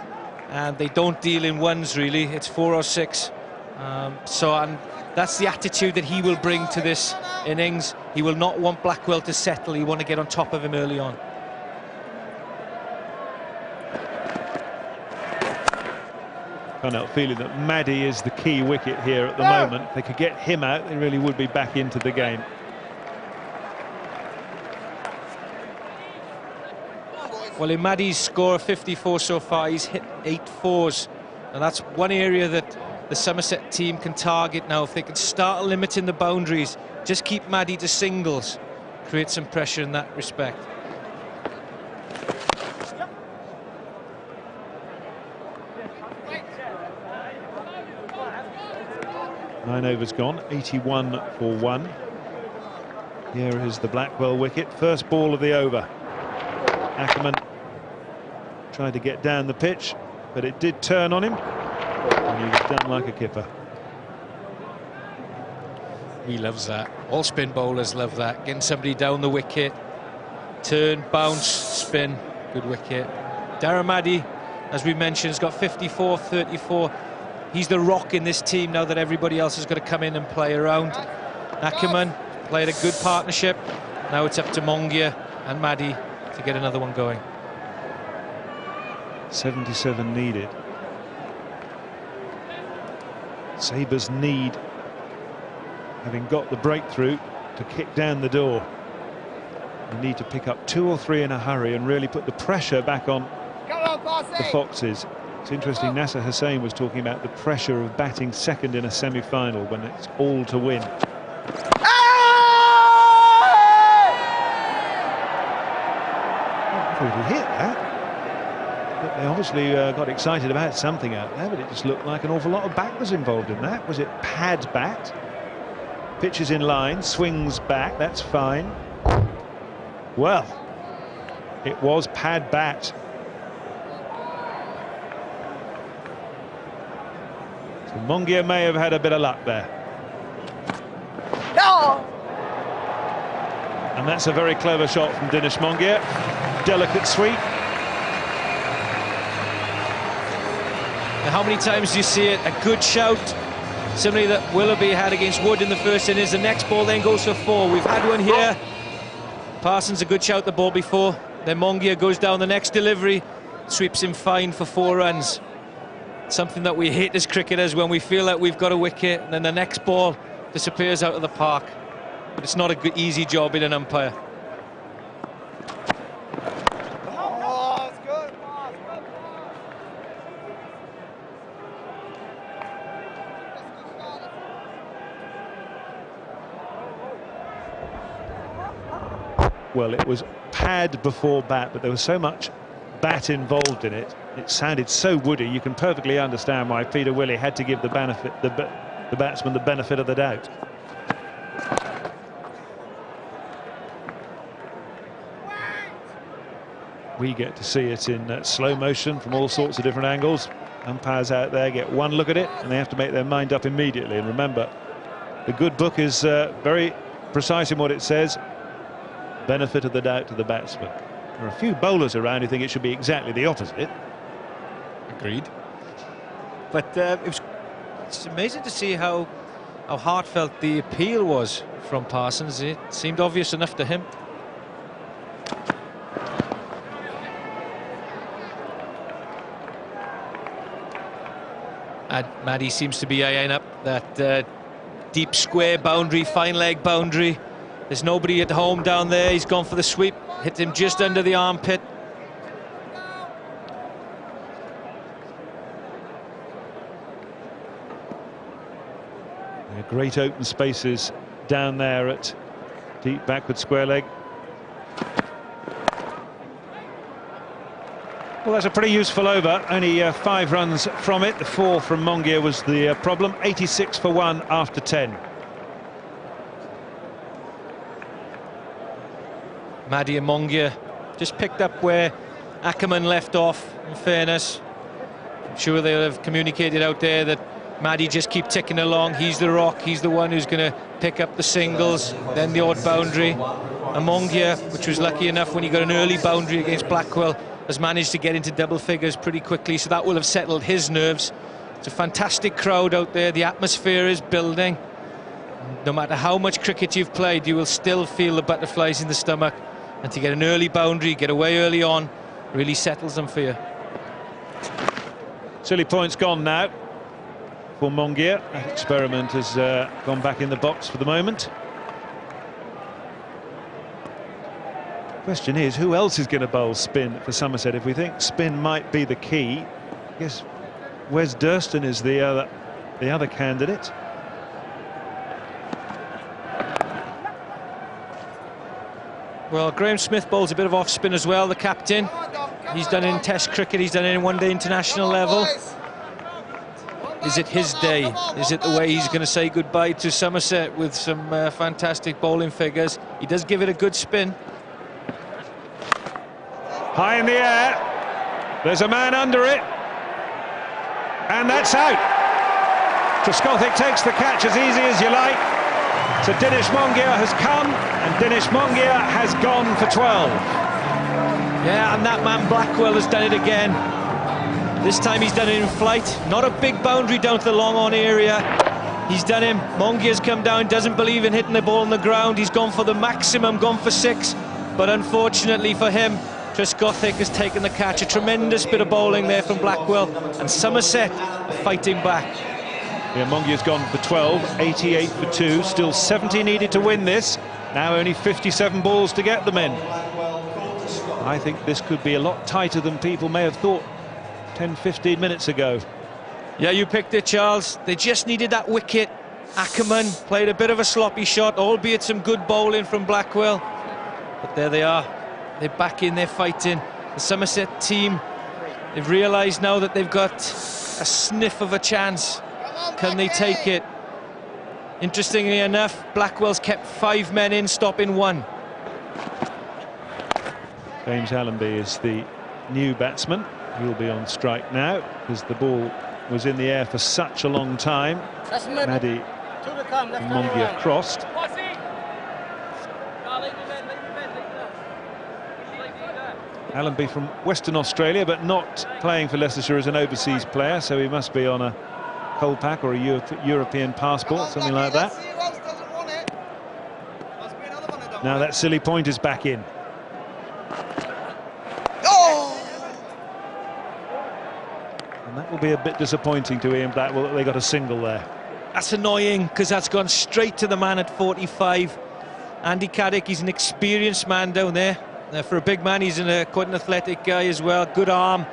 and they don't deal in ones, really. It's 4 or 6. And that's the attitude that he will bring to this innings. He will not want Blackwell to settle. He want to get on top of him early on. Can't help feeling that Maddie is the key wicket here at the moment. If they could get him out, they really would be back into the game. Well, in Maddie's score of 54 so far, he's hit 8 fours, and that's one area that the Somerset team can target now. If they can start limiting the boundaries, just keep Maddie to singles, create some pressure in that respect. Nine overs gone, 81 for 1. Here is the Blackwell wicket, first ball of the over. Ackerman tried to get down the pitch, but it did turn on him, and he was done like a kipper. He loves that. All spin bowlers love that. Getting somebody down the wicket, turn, bounce, spin, good wicket. Darren Maddie, as we mentioned, has got 54, 34. He's the rock in this team now that everybody else has got to come in and play around. Ackerman played a good partnership. Now it's up to Mongia and Maddie to get another one going. 77 needed. Sabres need, having got the breakthrough, to kick down the door. They need to pick up 2 or 3 in a hurry and really put the pressure back on the Foxes. It's interesting, Nasser Hussain was talking about the pressure of batting second in a semi-final when it's all to win. I thought he hit that. But they obviously got excited about something out there, but it just looked like an awful lot of bat was involved in that. Was it pad bat? Pitches in line, swings back, that's fine. Well, it was pad bat. So Mongia may have had a bit of luck there. No! And that's a very clever shot from Dinesh Mongia. Delicate sweep. Now, how many times do you see it? A good shout, similarly that Willoughby had against Wood in the first innings. The next ball then goes for 4. We've had one here. Parsons a good shout the ball before. Then Mongia goes down the next delivery, sweeps him fine for 4 runs. Something that we hate as cricketers when we feel that we've got a wicket and then the next ball disappears out of the park. But it's not a good, easy job in an umpire. Well, it was pad before bat, but there was so much bat involved in it. It sounded so woody. You can perfectly understand why Peter Willey had to give the batsman the benefit of the doubt. We get to see it in slow motion from all sorts of different angles. Umpires out there get one look at it and they have to make their mind up immediately. And remember, the good book is very precise in what it says. Benefit of the doubt to the batsman. There are a few bowlers around who think it should be exactly the opposite. Agreed. But it's amazing to see how heartfelt the appeal was from Parsons. It seemed obvious enough to him. And Maddie seems to be eyeing up that deep square boundary, fine leg boundary. There's nobody at home down there. He's gone for the sweep, hit him just under the armpit. There are great open spaces down there at deep backward square leg. Well, that's a pretty useful over. Only 5 runs from it. The 4 from Mongia was the problem. 86 for 1 after 10. Maddie and Mongia just picked up where Ackerman left off, in fairness. I'm sure they'll have communicated out there that Maddie just keep ticking along. He's the rock, he's the one who's going to pick up the singles, then the odd boundary. And Mongia, which was lucky enough when he got an early boundary against Blackwell, has managed to get into double figures pretty quickly, so that will have settled his nerves. It's a fantastic crowd out there, the atmosphere is building. No matter how much cricket you've played, you will still feel the butterflies in the stomach. And to get an early boundary, get away early on, really settles them for you. Silly points gone now for Mongia. That experiment has gone back in the box for the moment. Question is, who else is going to bowl spin for Somerset? If we think spin might be the key, I guess Wes Durston is the other candidate. Well, Graham Smith bowls a bit of off-spin as well, the captain. He's done it in Test cricket, he's done it in one-day international level. Is it his day? Is it the way he's going to say goodbye to Somerset with some fantastic bowling figures? He does give it a good spin. High in the air. There's a man under it. And that's out. Trescothick takes the catch as easy as you like. So Dinesh Mongia has come, and Dinesh Mongia has gone for 12. Yeah, and that man Blackwell has done it again. This time he's done it in flight. Not a big boundary down to the long-on area. He's done him. Mongia's come down, doesn't believe in hitting the ball on the ground. He's gone for the maximum, gone for 6. But unfortunately for him, Trescothick has taken the catch. A tremendous bit of bowling there from Blackwell. And Somerset fighting back. Yeah, Mongia's gone for 12, 88 for 2, still 70 needed to win this. Now only 57 balls to get them in. I think this could be a lot tighter than people may have thought 10-15 minutes ago. Yeah, you picked it, Charles. They just needed that wicket. Ackerman played a bit of a sloppy shot, albeit some good bowling from Blackwell. But there they are. They're back in, they're fighting. The Somerset team They've realised now that they've got a sniff of a chance. Can they take it? Interestingly enough, Blackwell's kept 5 men in, stopping 1. James Allenby is the new batsman. He'll be on strike now because the ball was in the air for such a long time. Maddy and Mongia crossed. Allenby from Western Australia, but not playing for Leicestershire as an overseas player, so he must be on a cold pack or a European passport, something like that. Now that silly point is back in. And that will be a bit disappointing to Ian Blackwell that they got a single there. That's annoying because that's gone straight to the man at 45. Andy Caddick, he's an experienced man down there. For a big man, he's quite an athletic guy as well, good arm.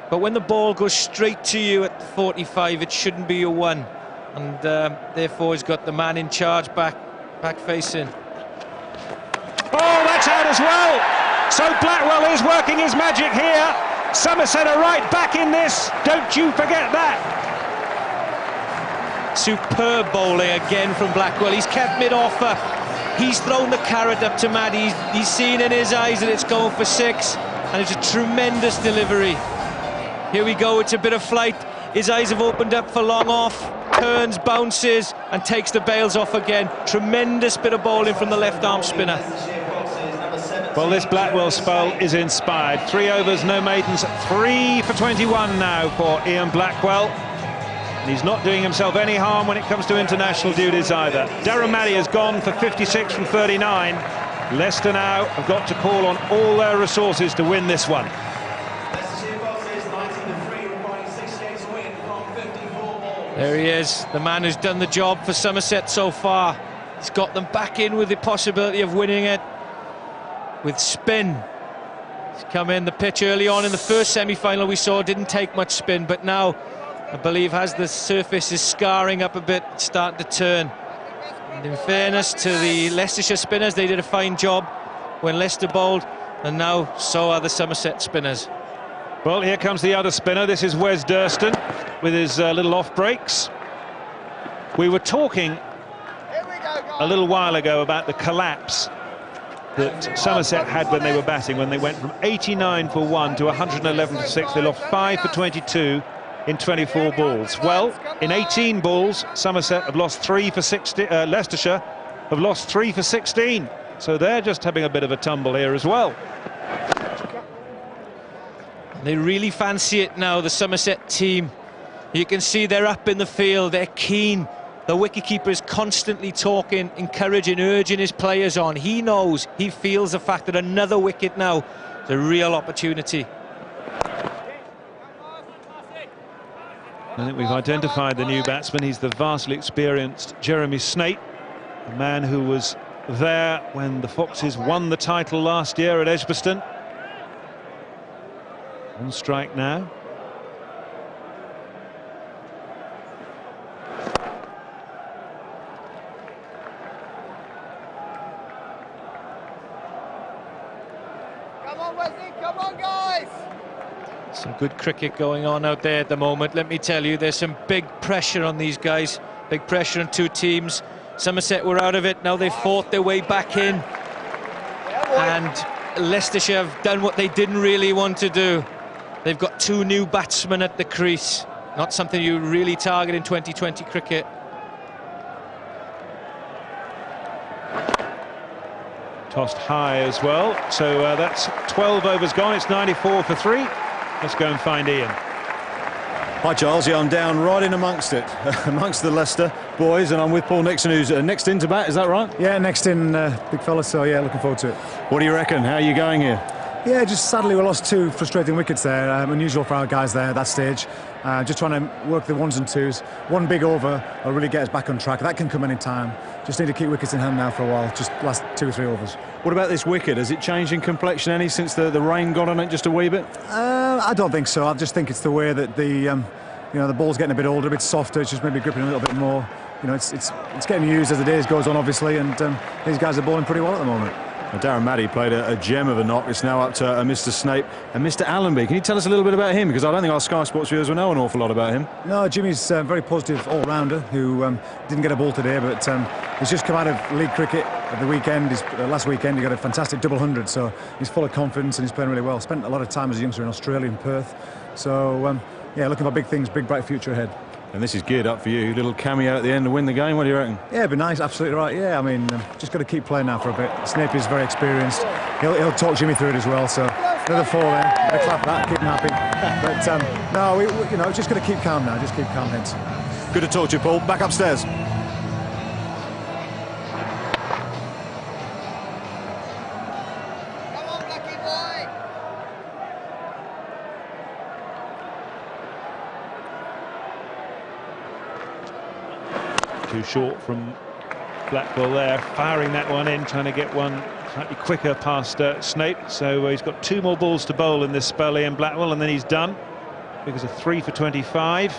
But when the ball goes straight to you at 45, it shouldn't be a 1. And therefore, he's got the man in charge back facing. Oh, that's out as well. So Blackwell is working his magic here. Somerset are right back in this. Don't you forget that. Superb bowling again from Blackwell. He's kept mid-offer. He's thrown the carrot up to Maddy. He's seen in his eyes that it's going for 6. And it's a tremendous delivery. Here we go, it's a bit of flight. His eyes have opened up for long off. Turns, bounces, and takes the bails off again. Tremendous bit of bowling from the left-arm spinner. Well, this Blackwell spell is inspired. 3 overs, no maidens, 3 for 21 now for Ian Blackwell. And he's not doing himself any harm when it comes to international duties either. Darren Maddy has gone for 56 from 39. Leicester now have got to call on all their resources to win this one. There he is, the man who's done the job for Somerset so far. He's got them back in with the possibility of winning it with spin. He's come in the pitch early on in the first semi-final we saw, didn't take much spin, but now I believe as the surface is scarring up a bit, it's starting to turn. And in fairness to the Leicestershire spinners, they did a fine job when Leicester bowled, and now so are the Somerset spinners. Well, here comes the other spinner. This is Wes Durston with his little off breaks. We were talking a little while ago about the collapse that Somerset had when they were batting, when they went from 89 for 1 to 111 for 6. They lost 5 for 22 in 24 balls. Well, in 18 balls, Somerset have lost 3 for 16. Leicestershire have lost 3 for 16. So they're just having a bit of a tumble here as well. They really fancy it now, the Somerset team. You can see they're up in the field, they're keen. The wicketkeeper is constantly talking, encouraging, urging his players on. He knows, he feels the fact that another wicket now is a real opportunity. I think we've identified the new batsman. He's the vastly experienced Jeremy Snape, a man who was there when the Foxes won the title last year at Edgbaston. On strike now. Come on, Wesley, come on, guys! Some good cricket going on out there at the moment. Let me tell you, there's some big pressure on these guys. Big pressure on 2 teams. Somerset were out of it, now they've fought their way back in. And Leicestershire have done what they didn't really want to do. They've got 2 new batsmen at the crease. Not something you really target in 2020 cricket. Tossed high as well. So that's 12 overs gone. It's 94 for 3. Let's go and find Ian. Hi Charles, yeah, I'm down right in amongst it, amongst the Leicester boys, and I'm with Paul Nixon, who's next in to bat, is that right? Yeah, next in, big fella, so yeah, looking forward to it. What do you reckon? How are you going here? Yeah, just sadly we lost 2 frustrating wickets there, unusual for our guys there at that stage. Just trying to work the 1s and 2s. 1 big over will really get us back on track. That can come any time. Just need to keep wickets in hand now for a while, just last 2 or 3 overs. What about this wicket? Has it changed in complexion any since the rain got on it just a wee bit? I don't think so. I just think it's the way that the ball's getting a bit older, a bit softer. It's just maybe gripping a little bit more. You know, it's getting used as the days goes on, obviously, and these guys are bowling pretty well at the moment. Darren Maddy played a gem of a knock. It's now up to Mr. Snape and Mr. Allenby. Can you tell us a little bit about him? Because I don't think our Sky Sports viewers will know an awful lot about him. No, Jimmy's a very positive all-rounder who didn't get a ball today, but he's just come out of league cricket at the weekend. Last weekend he got a fantastic double 100, so he's full of confidence and he's playing really well. Spent a lot of time as a youngster in Australia, in Perth. So, yeah, looking for big things, big bright future ahead. And this is geared up for you. Little cameo at the end to win the game. What do you reckon? Yeah, it'd be nice. Absolutely right. Yeah, I mean, just got to keep playing now for a bit. Snape is very experienced. He'll talk Jimmy through it as well. So another 4 then. Bit of clap that. Keep him happy. But no, we you know, just got to keep calm now. Just keep calm heads. Good to talk to you, Paul. Back upstairs. Too short from Blackwell there, firing that one in, trying to get one slightly quicker past Snape. So he's got 2 more balls to bowl in this spell, Ian Blackwell, and then he's done. Because of 3 for 25.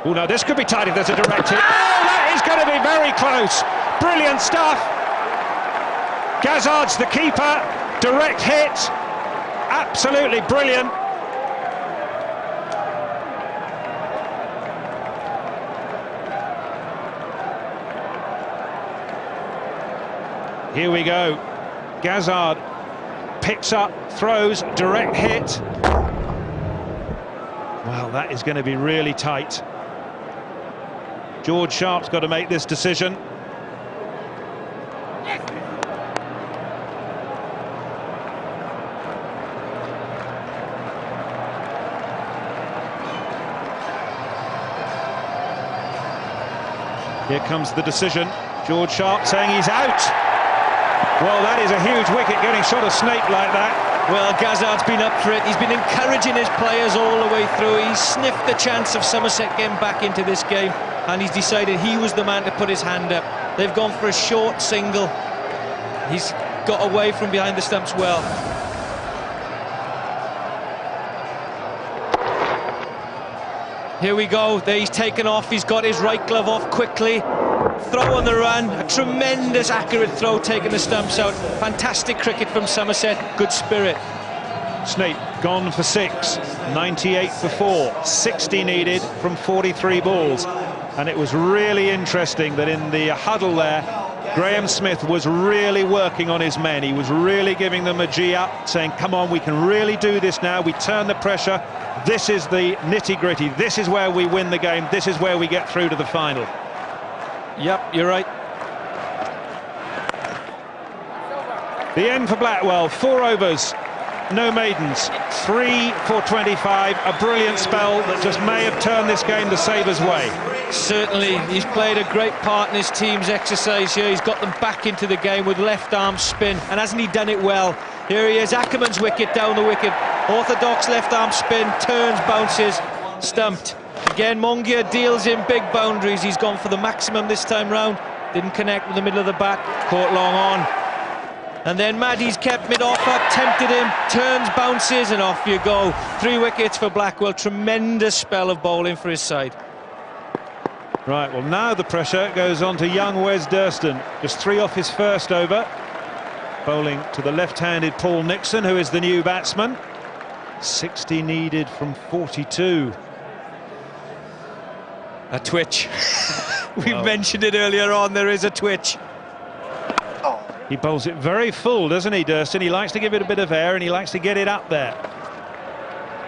Oh no, this could be tight if there's a direct hit. Oh, that is going to be very close. Brilliant stuff. Gazard's the keeper. Direct hit. Absolutely brilliant. Here we go. Gazard picks up, throws, direct hit. Well, that is going to be really tight. George Sharp's got to make this decision. Here comes the decision. George Sharp saying he's out. Well, that is a huge wicket, getting shot a Snape like that. Well, Gazard's been up for it. He's been encouraging his players all the way through. He's sniffed the chance of Somerset getting back into this game, and he's decided he was the man to put his hand up. They've gone for a short single. He's got away from behind the stumps well. Here we go. There he's taken off. He's got his right glove off quickly. Throw on the run. A tremendous accurate throw, taking the stumps out. Fantastic cricket from Somerset. Good spirit. Snape gone for 6. 98 for 4. 60 needed from 43 balls. And it was really interesting that in the huddle there, Graham Smith was really working on his men. He was really giving them a G up, saying, come on, we can really do this now. We turn the pressure. This is the nitty-gritty. This is where we win the game. This is where we get through to the final. Yep, you're right. The end for Blackwell. 4 overs, no maidens. 3 for 25. A brilliant spell that just may have turned this game the Sabres' way. Certainly, he's played a great part in his team's exercise here. He's got them back into the game with left arm spin, and hasn't he done it well? Here he is, Ackerman's wicket down the wicket. Orthodox left arm spin, turns, bounces, stumped. Again, Mongia deals in big boundaries. He's gone for the maximum this time round. Didn't connect with the middle of the bat, caught long on. And then Maddy's kept mid-off up, tempted him, turns, bounces, and off you go. 3 wickets for Blackwell. Tremendous spell of bowling for his side. Right, well now the pressure goes on to young Wes Durston. Just 3 off his first over. Bowling to the left-handed Paul Nixon, who is the new batsman. 60 needed from 42. A twitch. We mentioned it earlier on, there is a twitch. He bowls it very full, doesn't he, Durston? He likes to give it a bit of air and he likes to get it up there.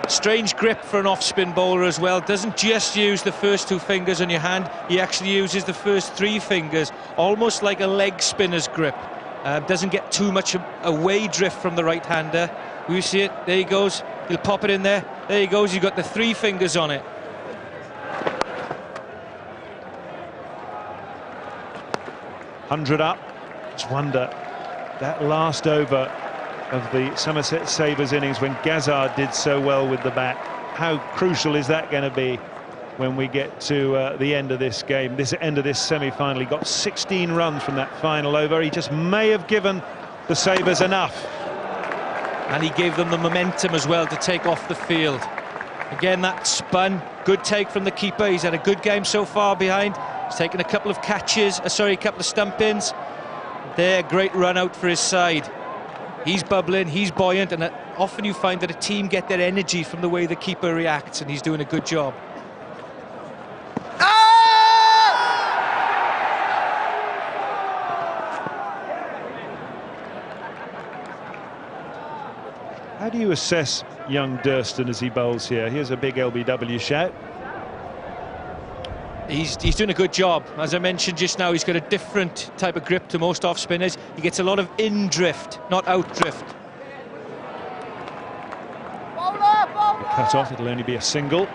Strange grip for an off-spin bowler as well. Doesn't just use the first 2 fingers on your hand, he actually uses the first 3 fingers, almost like a leg spinner's grip. Doesn't get too much away drift from the right-hander. You see it, there he goes, he'll pop it in there, there he goes, you've got the 3 fingers on it. $100 up. Just wonder, that last over of the Somerset Sabres innings when Gazard did so well with the bat, how crucial is that going to be when we get to the end of this game, this end of this semi-final? He got 16 runs from that final over. He just may have given the Sabres enough. And he gave them the momentum as well to take off the field. Again, that spun, good take from the keeper. He's had a good game so far behind. He's taken a couple of catches, a couple of stump-ins. There, great run out for his side. He's bubbling, he's buoyant, and often you find that a team get their energy from the way the keeper reacts, and he's doing a good job. How do you assess young Durston as he bowls here? Here's a big LBW shout. He's doing a good job. As I mentioned just now, he's got a different type of grip to most off-spinners. He gets a lot of in-drift, not out-drift. Cut off, it'll only be a single.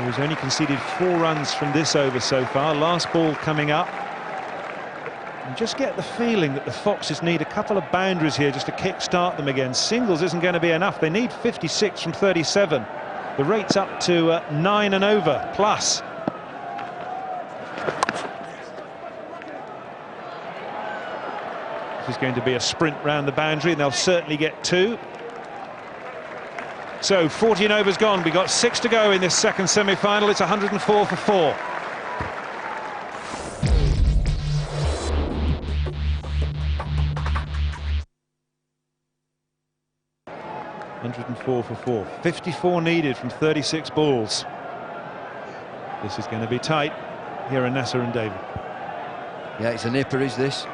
He's only conceded 4 runs from this over so far. Last ball coming up. You just get the feeling that the Foxes need a couple of boundaries here just to kick-start them again. Singles isn't going to be enough. They need 56 from 37. The rate's up to 9 and over, plus. This is going to be a sprint round the boundary, and they'll certainly get 2. So 14 overs gone. We've got 6 to go in this second semi-final. It's 104 for 4. For 4. 54 needed from 36 balls. This is going to be tight. Here are Nasser and David. Yeah, it's a nipper, is this?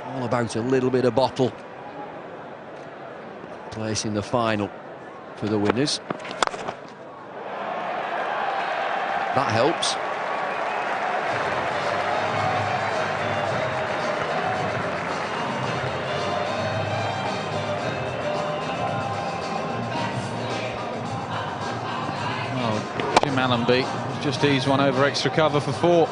All about a little bit of bottle. Placing the final for the winners. That helps. Allenby just eased one over extra cover for 4.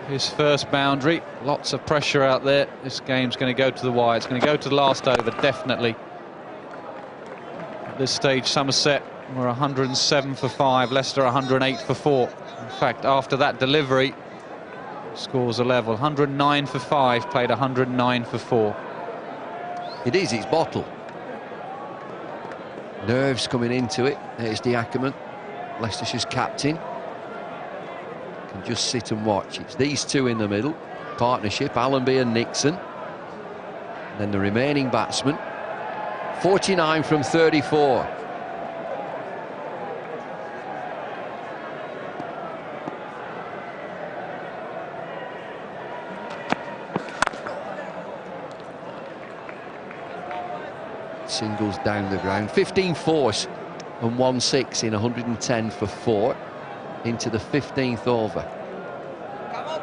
His first boundary. Lots of pressure out there. This game's going to go to the wire. It's going to go to the last over, definitely. At this stage, Somerset were 107 for 5. Leicester 108 for 4. In fact, after that delivery, scores are level. 109 for 5, played 109 for 4. It is, it's bottle. Nerves coming into it. There's the Ackerman, Leicestershire's captain. Can just sit and watch. It's these two in the middle. Partnership, Allenby and Nixon. And then the remaining batsmen. 49 from 34. Singles down the ground. 15 fours and 1-6 in 110 for 4 into the 15th over.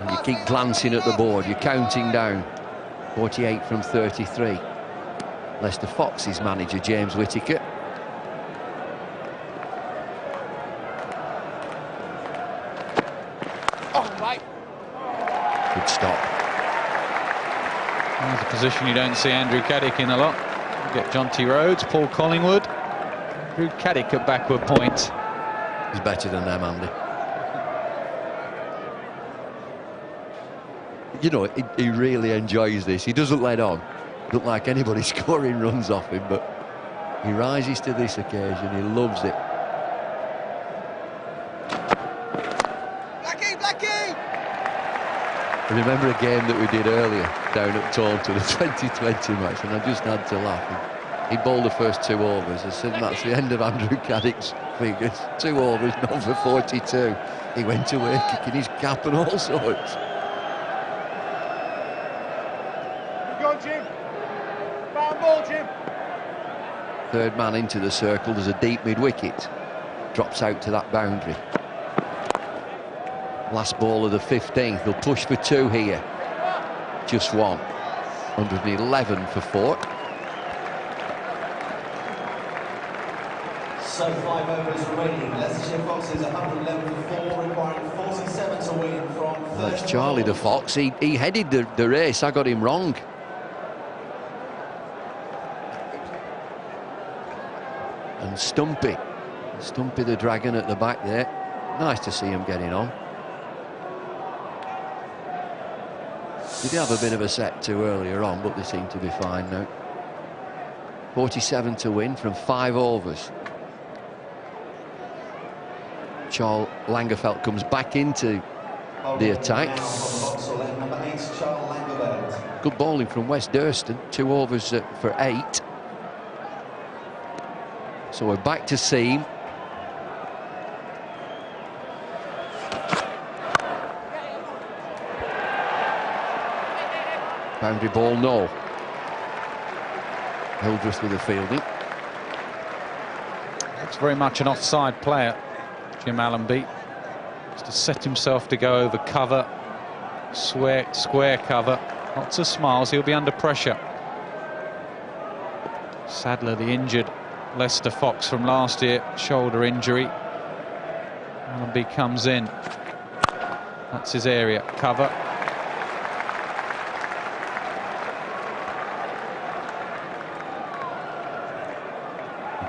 And you keep glancing at the board, you're counting down. 48 from 33. Leicester Foxes manager James Whittaker. Good stop. That's a position you don't see Andrew Caddick in a lot. You get John T. Rhodes, Paul Collingwood. Andrew Caddick at backward point. He's better than them, Andy. You know, he really enjoys this. He doesn't let on. Doesn't like anybody scoring runs off him, but he rises to this occasion. He loves it. Blackie! I remember a game that we did earlier down at Taunton, the 2020 match, and I just had to laugh. He bowled the first 2 overs. I said that's the end of Andrew Caddick's figures. 2 overs, not for 42. He went away kicking his cap and all sorts. Go, Jim. Foul ball, Jim. Third man into the circle. There's a deep mid-wicket. Drops out to that boundary. Last ball of the 15th. They'll push for 2 here. Just 1. 111 for 4. So 5 overs remaining. Leicestershire Foxes 111 for 4, requiring 47 to win from 30. Well, it's Charlie the Fox. He headed the race. I got him wrong. And Stumpy the Dragon at the back there. Nice to see him getting on. Did have a bit of a set to earlier on, but they seem to be fine now. 47 to win from 5 overs. Charles Langerfeldt comes back into the attack. Good bowling from West Durston, 2 overs for 8. So we're back to seam. Boundary ball, no. Hildreth with the fielding. Looks very much an offside player, Jim Allenby. Just to set himself to go over cover, square cover. Lots of smiles, he'll be under pressure. Sadler, the injured Leicester Fox from last year, shoulder injury. Allenby comes in. That's his area, cover.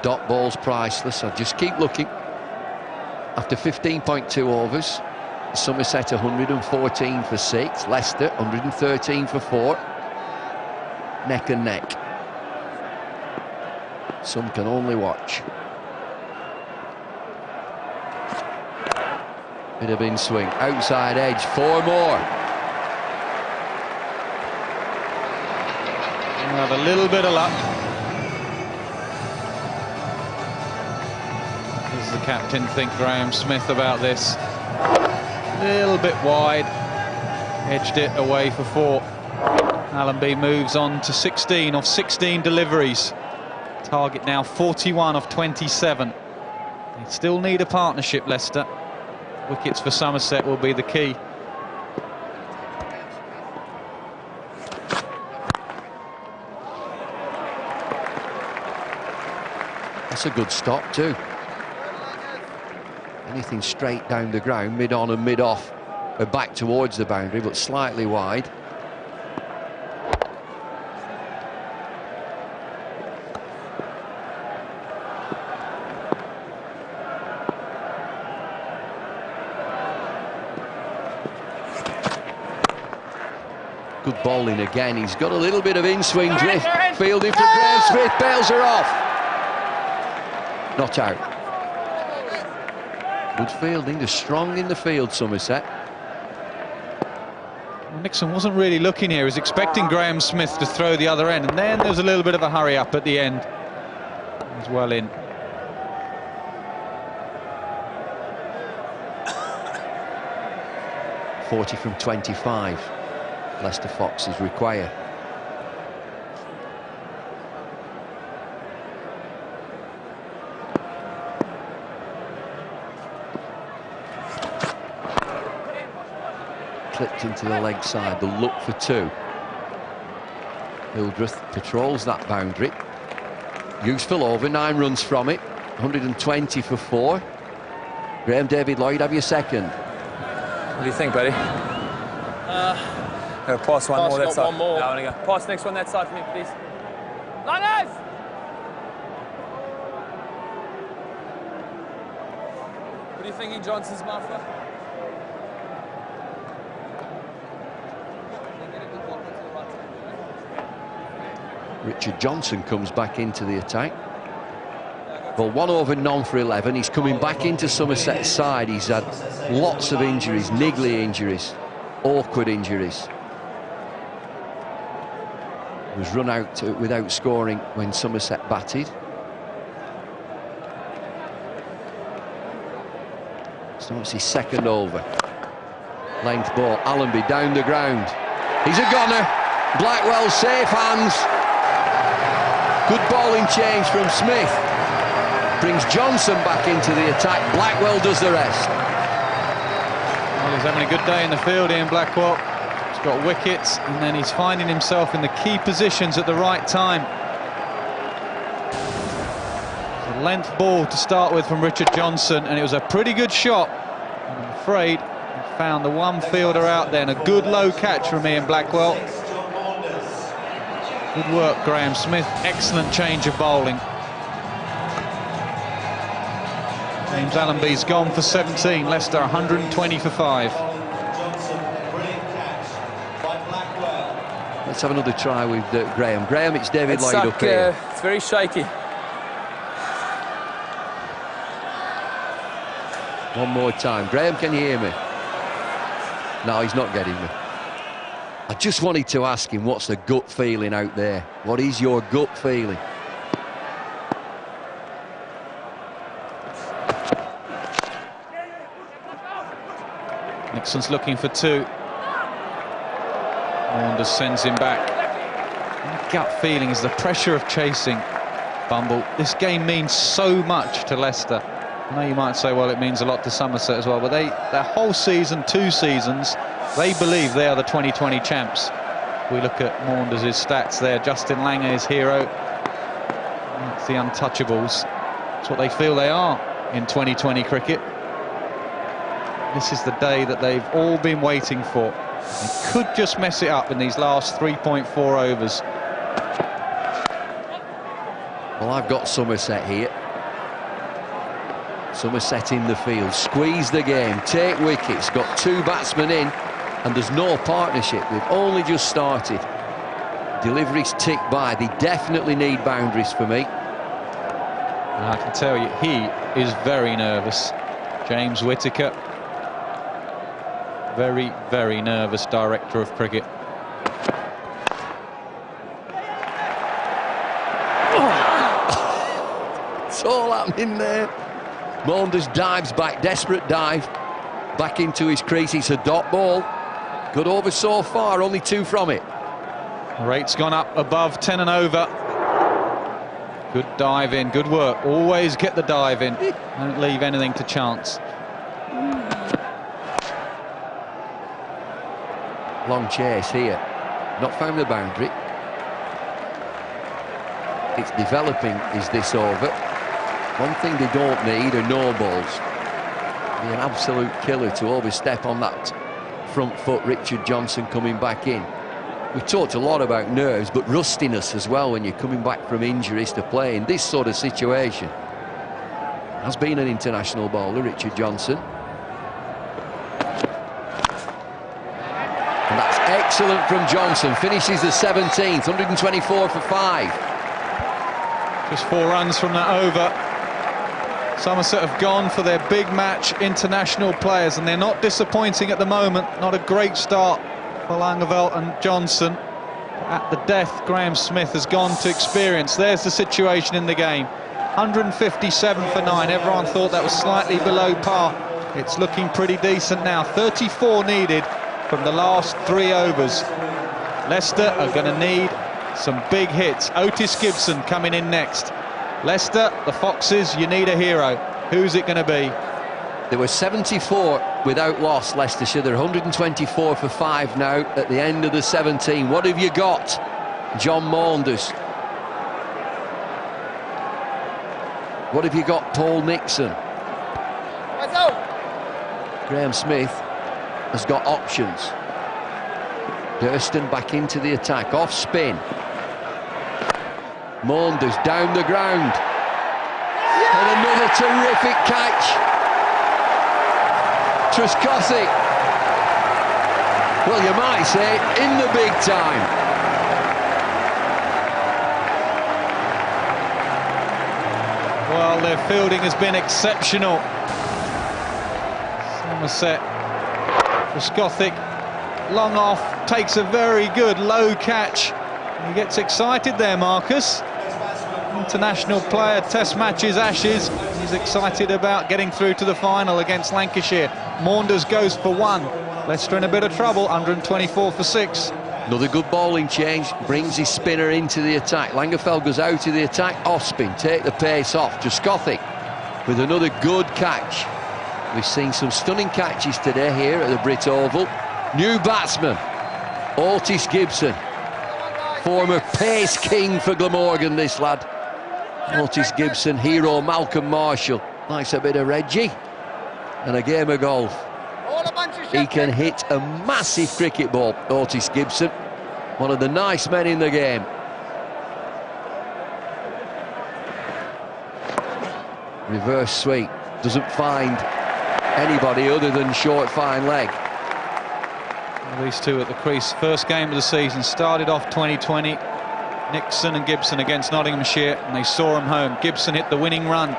Dot ball's priceless. I'll just keep looking. After 15.2 overs, Somerset 114 for 6, Leicester 113 for 4. Neck and neck. Some can only watch. Bit of in swing, outside edge, 4 more. Have a little bit of luck. Does the captain think Graham Smith about this? A little bit wide, edged it away for 4. Allenby moves on to 16 of 16 deliveries. Target now 41 of 27. They still need a partnership, Leicester. Wickets for Somerset will be the key. That's a good stop too. Anything straight down the ground, mid-on and mid-off, are back towards the boundary, but slightly wide. Good bowling again. He's got a little bit of in-swing drift. Fielding for Graham Smith, bails her off. Not out. Good fielding, they're strong in the field, Somerset. Well, Nixon wasn't really looking here, he was expecting Graham Smith to throw the other end, and then there was a little bit of a hurry up at the end. He was well in. .40 from 25. Leicester Foxes require. Clipped into the leg side, the look for 2. Hildreth patrols that boundary. Useful over, 9 runs from it. 120 for 4. Graham David Lloyd, have your second. What do you think, buddy? Pass one more that side. One more. No, I want to go. Pass next one that side for me, please. Liners! What are you thinking, Johnson's muffler? Richard Johnson comes back into the attack. Well, 1 over, none for 11. He's coming back into Somerset's side. He's had lots of injuries, niggly injuries, awkward injuries. He was run out without scoring when Somerset batted. So it's his second over. Length ball, Allenby down the ground. He's a goner. Blackwell safe hands. Good bowling change from Smith. Brings Johnson back into the attack. Blackwell does the rest. Well, he's having a good day in the field, Ian Blackwell. He's got wickets, and then he's finding himself in the key positions at the right time. A length ball to start with from Richard Johnson, and it was a pretty good shot. And I'm afraid he found the one fielder out there, and a good low catch from Ian Blackwell. Good work, Graham Smith. Excellent change of bowling. James Allenby's gone for 17. Leicester 120 for 5. Let's have another try with Graham. Graham, it's David Lloyd up here. It's very shaky. One more time. Graham, can you hear me? No, he's not getting me. I just wanted to ask him, what's the gut feeling out there? What is your gut feeling? Nixon's looking for 2. Maunders sends him back. My gut feeling is the pressure of chasing. Bumble, this game means so much to Leicester. I know you might say, well, it means a lot to Somerset as well, but their whole season, 2 seasons, they believe they are the 2020 champs. We look at Maunders' stats there. Justin Langer is hero. That's the untouchables. It's what they feel they are in 2020 cricket. This is the day that they've all been waiting for. They could just mess it up in these last 3.4 overs. Well, I've got Somerset here. Somerset in the field, squeeze the game, take wickets, got 2 batsmen in, and there's no partnership. They've only just started. Deliveries tick by. They definitely need boundaries for me. And I can tell you, he is very nervous. James Whittaker, very, very nervous director of cricket. It's all happening there. Maunders dives back, desperate dive. Back into his crease, it's a dot ball. Good over so far, only 2 from it. Rate's gone up above 10 and over. Good dive in, good work. Always get the dive in. Don't leave anything to chance. Long chase here. Not found the boundary. It's developing, is this over. One thing they don't need are no balls. Be an absolute killer to overstep on that front foot. Richard Johnson coming back in. We talked a lot about nerves, but rustiness as well when you're coming back from injuries to play in this sort of situation. Has been an international bowler, Richard Johnson. And that's excellent from Johnson. Finishes the 17th, 124 for 5. Just 4 runs from that over. Somerset have gone for their big match international players, and they're not disappointing at the moment. Not a great start for Langeveld and Johnson. At the death, Graham Smith has gone to experience. There's the situation in the game. 157 for 9. Everyone thought that was slightly below par. It's looking pretty decent now. 34 needed from the last 3 overs. Leicester are going to need some big hits. Otis Gibson coming in next. Leicester, the Foxes, you need a hero. Who's it going to be? There were 74 without loss, Leicestershire. They're 124 for 5 now at the end of the 17. What have you got, John Maunders? What have you got, Paul Nixon? Graham Smith has got options. Durston back into the attack, off spin. Maunders down the ground. And another terrific catch. Trescothick. Well, you might say, in the big time. Well, their fielding has been exceptional. Somerset. Trescothick, long off, takes a very good low catch. He gets excited there, Marcus. International player, Test matches, Ashes. He's excited about getting through to the final against Lancashire. Maunders goes for 1. Leicester in a bit of trouble, 124 for 6. Another good bowling change, brings his spinner into the attack. Langeveld goes out of the attack, off spin, take the pace off. Trescothick with another good catch. We've seen some stunning catches today here at the Brit Oval. New batsman, Otis Gibson. Former pace king for Glamorgan, this lad. Otis Gibson, hero Malcolm Marshall. Likes a bit of Reggie and a game of golf. He can hit a massive cricket ball, Otis Gibson. One of the nice men in the game. Reverse sweep, doesn't find anybody other than short fine leg. These two at the crease. First game of the season, started off 2020. Nixon and Gibson against Nottinghamshire, and they saw him home. Gibson hit the winning run.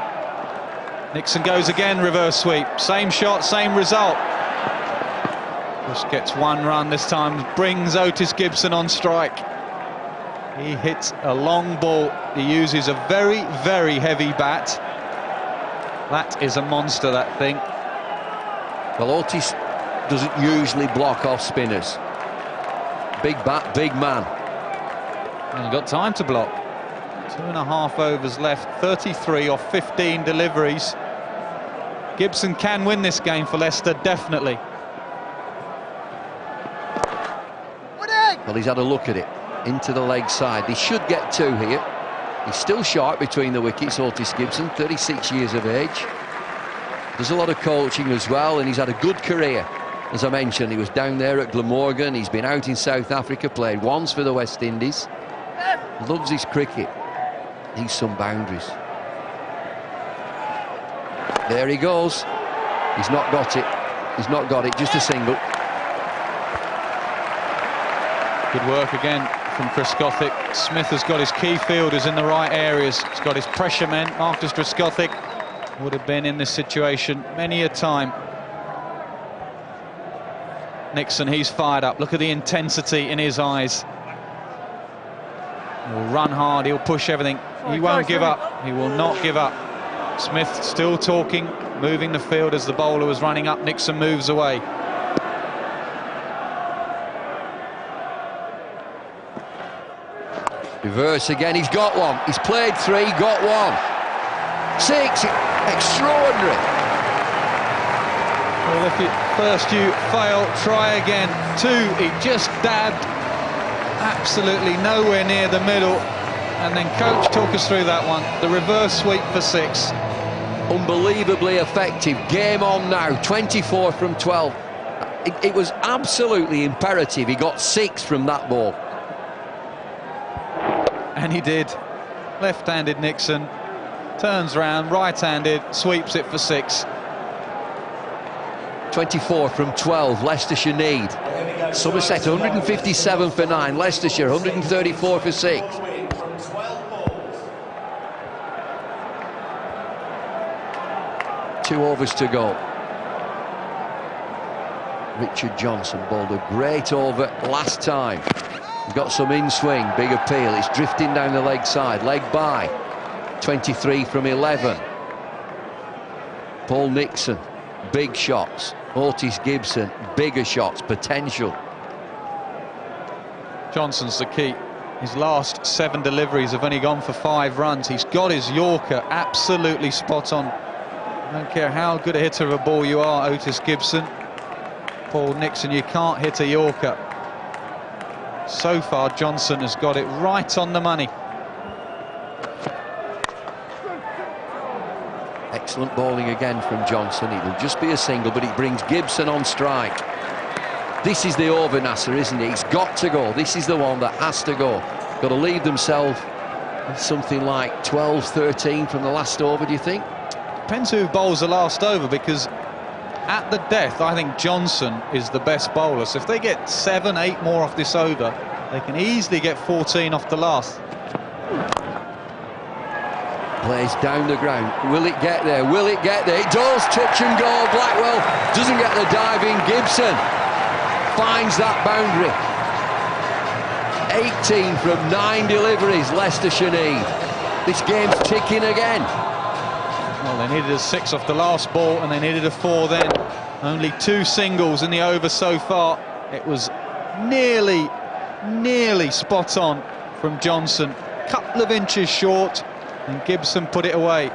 Nixon goes again, reverse sweep. Same shot, same result. Just gets one run this time, brings Otis Gibson on strike. He hits a long ball. He uses a very, very heavy bat. That is a monster, that thing. Well, Otis doesn't usually block off spinners. Big bat, big man. Hasn't got time to block. 2.5 overs left, 33 off 15 deliveries. Gibson can win this game for Leicester, definitely. Well, he's had a look at it. Into the leg side. They should get 2 here. He's still sharp between the wickets, Otis Gibson, 36 years of age. Does a lot of coaching as well, and he's had a good career. As I mentioned, he was down there at Glamorgan. He's been out in South Africa, played once for the West Indies. Loves his cricket. Needs some boundaries. There he goes. He's not got it. He's not got it. Just a single. Good work again from Trescothick. Smith has got his key fielders in the right areas. He's got his pressure men. Marcus Trescothick would have been in this situation many a time. Nixon, he's fired up. Look at the intensity in his eyes. He'll run hard, he'll push everything. He won't give up. He will not give up. Smith still talking, moving the field as the bowler was running up. Nixon moves away. Reverse again, he's got one. He's played 3, got 1. 6, extraordinary. Well, if you fail, try again. 2, he just dabbed absolutely nowhere near the middle. And then coach took us through that one. The reverse sweep for 6. Unbelievably effective. Game on now, 24 from 12. It was absolutely imperative he got 6 from that ball. And he did. Left-handed Nixon, turns round, right-handed, sweeps it for 6. 24 from 12, Leicestershire need. Somerset 157 for 9, Leicestershire 134 for 6. Two overs to go. Richard Johnson bowled a great over last time. He's got some in-swing, big appeal. It's drifting down the leg side, leg by. 23 from 11. Paul Nixon, big shots. Otis Gibson, bigger shots, potential. Johnson's the key. His last 7 deliveries have only gone for 5 runs. He's got his Yorker absolutely spot on. I don't care how good a hitter of a ball you are, Otis Gibson. Paul Nixon, you can't hit a Yorker. So far, Johnson has got it right on the money. Excellent bowling again from Johnson. It'll just be a single, but it brings Gibson on strike. This is the over, Nasser, isn't it? It's got to go. This is the one that has to go. Got to leave themselves something like 12, 13 from the last over, do you think? Depends who bowls the last over, because at the death, I think Johnson is the best bowler. So if they get 7, 8 more off this over, they can easily get 14 off the last. Plays down the ground. Will it get there? Will it get there? It does. Touch and go. Blackwell doesn't get the dive in. Gibson finds that boundary. 18 from 9 deliveries Leicestershire need. This game's ticking again. Well, they needed a 6 off the last ball, and they needed a 4 then. Only 2 singles in the over so far. It was nearly spot on from Johnson. Couple of inches short, and Gibson put it away.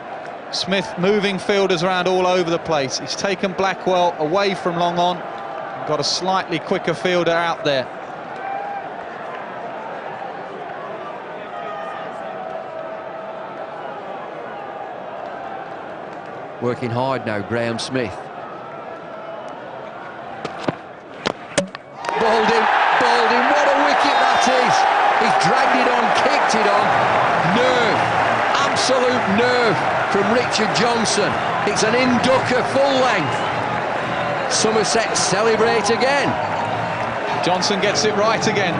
Smith moving fielders around all over the place. He's taken Blackwell away from long on. Got a slightly quicker fielder out there. Working hard now, Graham Smith. Bowled him, what a wicket that is! He's dragged it on, kicked it on. Nerve, absolute nerve from Richard Johnson. It's an in-ducker, full length. Somerset celebrate again. Johnson gets it right again.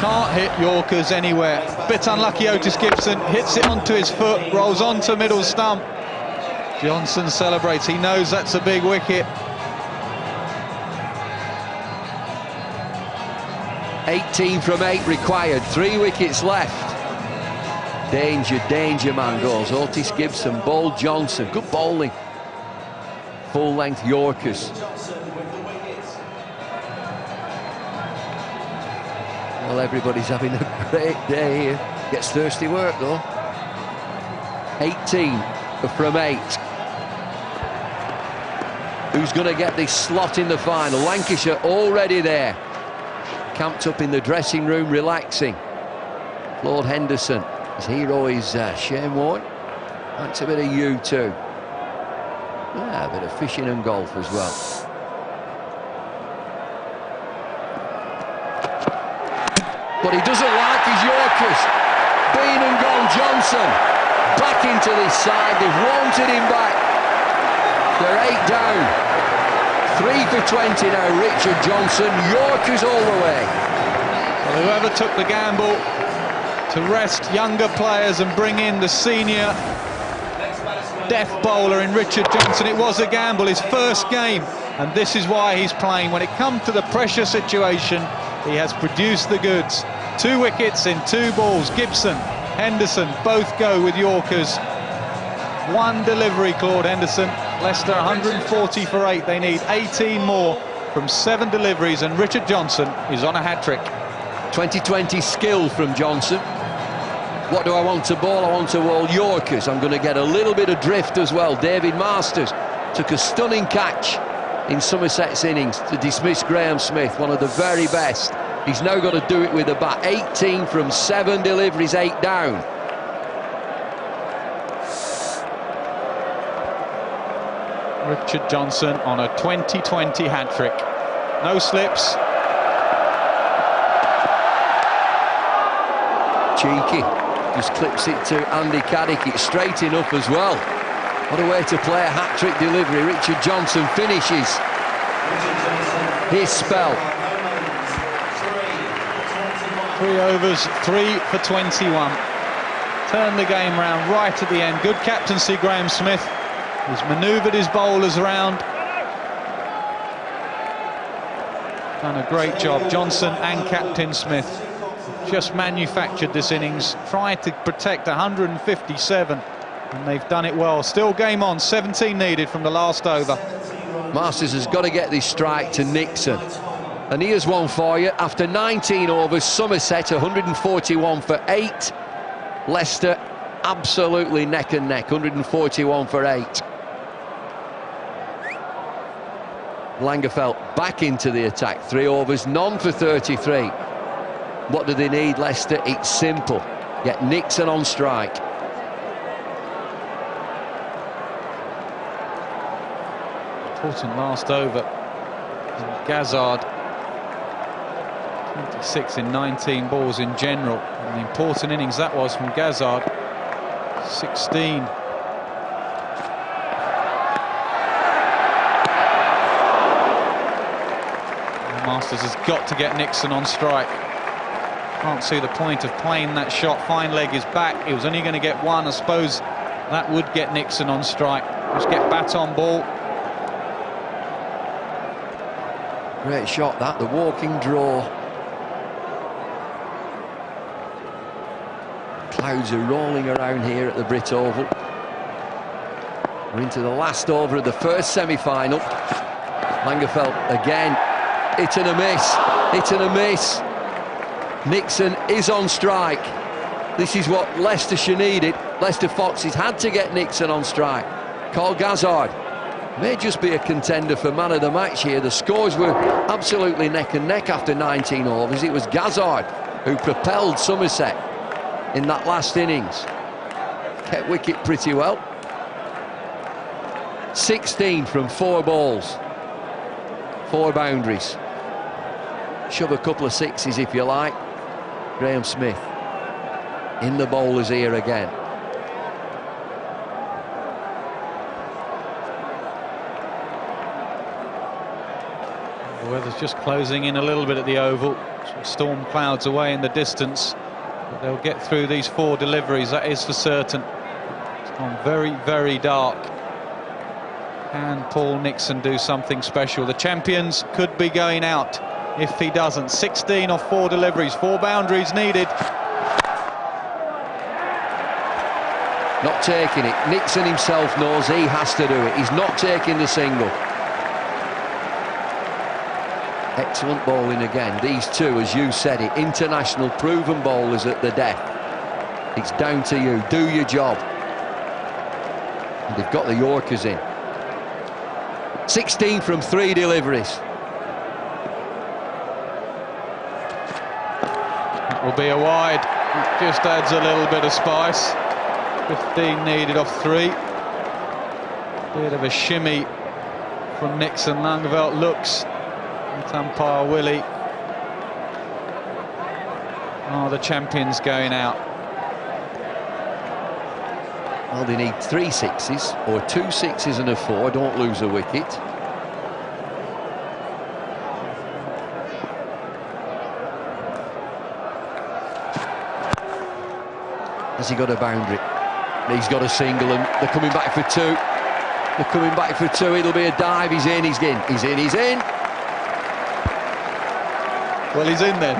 Can't hit Yorkers anywhere. Bit unlucky, Otis Gibson hits it onto his foot, rolls onto middle stump. Johnson celebrates. He knows that's a big wicket. 18 from 8 required, 3 wickets left. Danger, danger man goes. Otis Gibson, bowled Johnson. Good bowling. Full length Yorkers. Well, everybody's having a great day here. Gets thirsty work though. 18 from 8. Who's going to get this slot in the final? Lancashire already there. Camped up in the dressing room, relaxing. Claude Henderson. His hero is Shane Warne. That's a bit of U2. Yeah, a bit of fishing and golf as well. But he doesn't like his Yorkers. Been and gone Johnson. Back into this side. They've wanted him back. They're 8 down. 3 for 20 now, Richard Johnson. Yorkers all the way. Well, whoever took the gamble to rest younger players and bring in the senior death bowler in Richard Johnson, it was a gamble, his first game, and this is why he's playing. When it comes to the pressure situation, he has produced the goods. 2 wickets in 2 balls. Gibson, Henderson both go with Yorkers. 1 delivery, Claude Henderson. Leicester 140 for 8. They need 18 more from 7 deliveries, and Richard Johnson is on a hat-trick. 2020 skill from Johnson. What do I want to bowl? I want to bowl Yorkers. I'm going to get a little bit of drift as well. David Masters took a stunning catch in Somerset's innings to dismiss Graham Smith, one of the very best. He's now got to do it with a bat. 18 from 7 deliveries, 8 down. Richard Johnson on a 2020 hat-trick. No slips. Cheeky. Just clips it to Andy Caddick. It's straight enough as well. What a way to play a hat-trick delivery. Richard Johnson finishes his spell. 3 overs, 3 for 21. Turned the game round right at the end. Good captaincy, Graham Smith. He's manoeuvred his bowlers around. Done a great job, Johnson and Captain Smith. Just manufactured this innings, tried to protect 157, and they've done it well. Still game on, 17 needed from the last over. Masters has got to get this strike to Nixon. And here's one for you. After 19 overs, Somerset 141 for 8. Leicester absolutely neck and neck, 141 for 8. Langerfeld back into the attack. 3 overs, none for 33. What do they need, Leicester? It's simple. Get Nixon on strike. Important last over. Gazard. 26 in 19 balls in general. An important innings that was from Gazard. 16. Masters has got to get Nixon on strike. Can't see the point of playing that shot. Fine leg is back. He was only going to get 1. I suppose that would get Nixon on strike. Just get bat on ball. Great shot that, the walking draw. Clouds are rolling around here at the Brit Oval. We're into the last over of the first semi-final. Langerfeld again. Hit and a miss. Hit and a miss. Nixon is on strike. This is what Leicestershire needed. Leicester Foxes had to get Nixon on strike. Carl Gazard may just be a contender for man of the match here. The scores were absolutely neck and neck after 19 overs. It was Gazard who propelled Somerset in that last innings. Kept wicket pretty well. 16 from 4 balls. 4 boundaries. Shove a couple of 6s if you like. Graham Smith in the bowler's ear again. The weather's just closing in a little bit at the Oval. Some storm clouds away in the distance. But they'll get through these 4 deliveries, that is for certain. It's gone very, very dark. Can Paul Nixon do something special? The champions could be going out if he doesn't. 16 off 4 deliveries, 4 boundaries needed. Not taking it. Nixon himself knows he has to do it. He's not taking the single. Excellent bowling again. These two, as you said it, international proven bowlers at the death. It's down to you. Do your job. And they've got the Yorkers in. 16 from 3 deliveries. It will be a wide. It just adds a little bit of spice. 15 needed off 3. Bit of a shimmy from Nixon. Langeveld looks at umpire Willie. Oh, the champions going out. Well, they need 3 sixes or 2 sixes and a 4. Don't lose a wicket. Has he got a boundary? He's got a single, and they're coming back for 2. They're coming back for 2. It'll be a dive. He's in. He's in. He's in. He's in. Well, he's in then.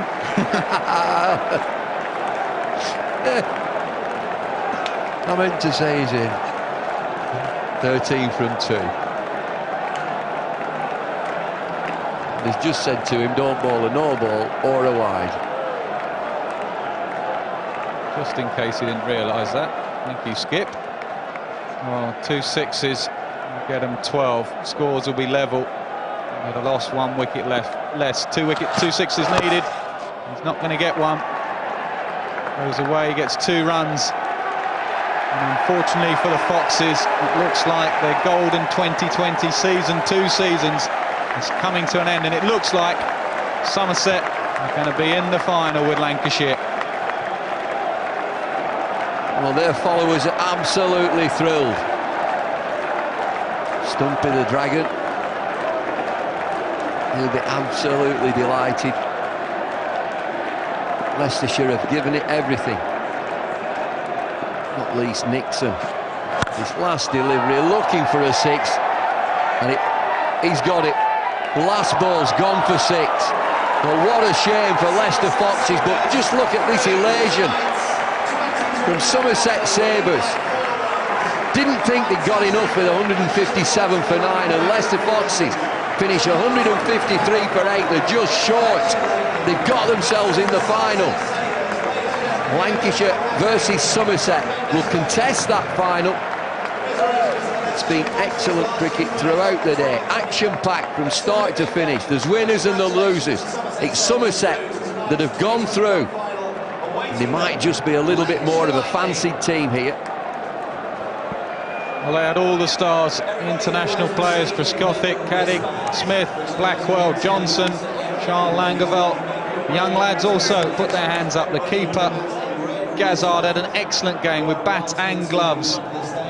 I meant to say he's in. 13 from 2. They've just said to him, don't bowl a no ball or a wide. Just in case he didn't realise that. Thank you, Skip. Oh, 2 sixes, get them 12. Scores will be level. They'd have lost 1 wicket less. 2 sixes needed. He's not going to get one. Goes away, gets 2 runs. And unfortunately for the Foxes, it looks like their golden 2020 season, 2 seasons, is coming to an end. And it looks like Somerset are going to be in the final with Lancashire. Well, their followers are absolutely thrilled. Stumpy the Dragon. He'll be absolutely delighted. Leicestershire have given it everything. Not least Nixon. His last delivery, looking for a 6. And he's got it. Last ball's gone for 6. Well, what a shame for Leicester Foxes, but just look at this elation from Somerset Sabres. Didn't think they got enough with 157 for 9, and Leicester Foxes finish 153 for 8. They're just short. They've got themselves in the final. Lancashire versus Somerset will contest that final. It's been excellent cricket throughout the day. Action-packed from start to finish. There's winners and the losers. It's Somerset that have gone through. They might just be a little bit more of a fancied team here. Well, they had all the stars, international players, Trescothick, Caddick, Smith, Blackwell, Johnson, Charles Langeveld. Young lads also put their hands up. The keeper, Gazard, had an excellent game with bat and gloves.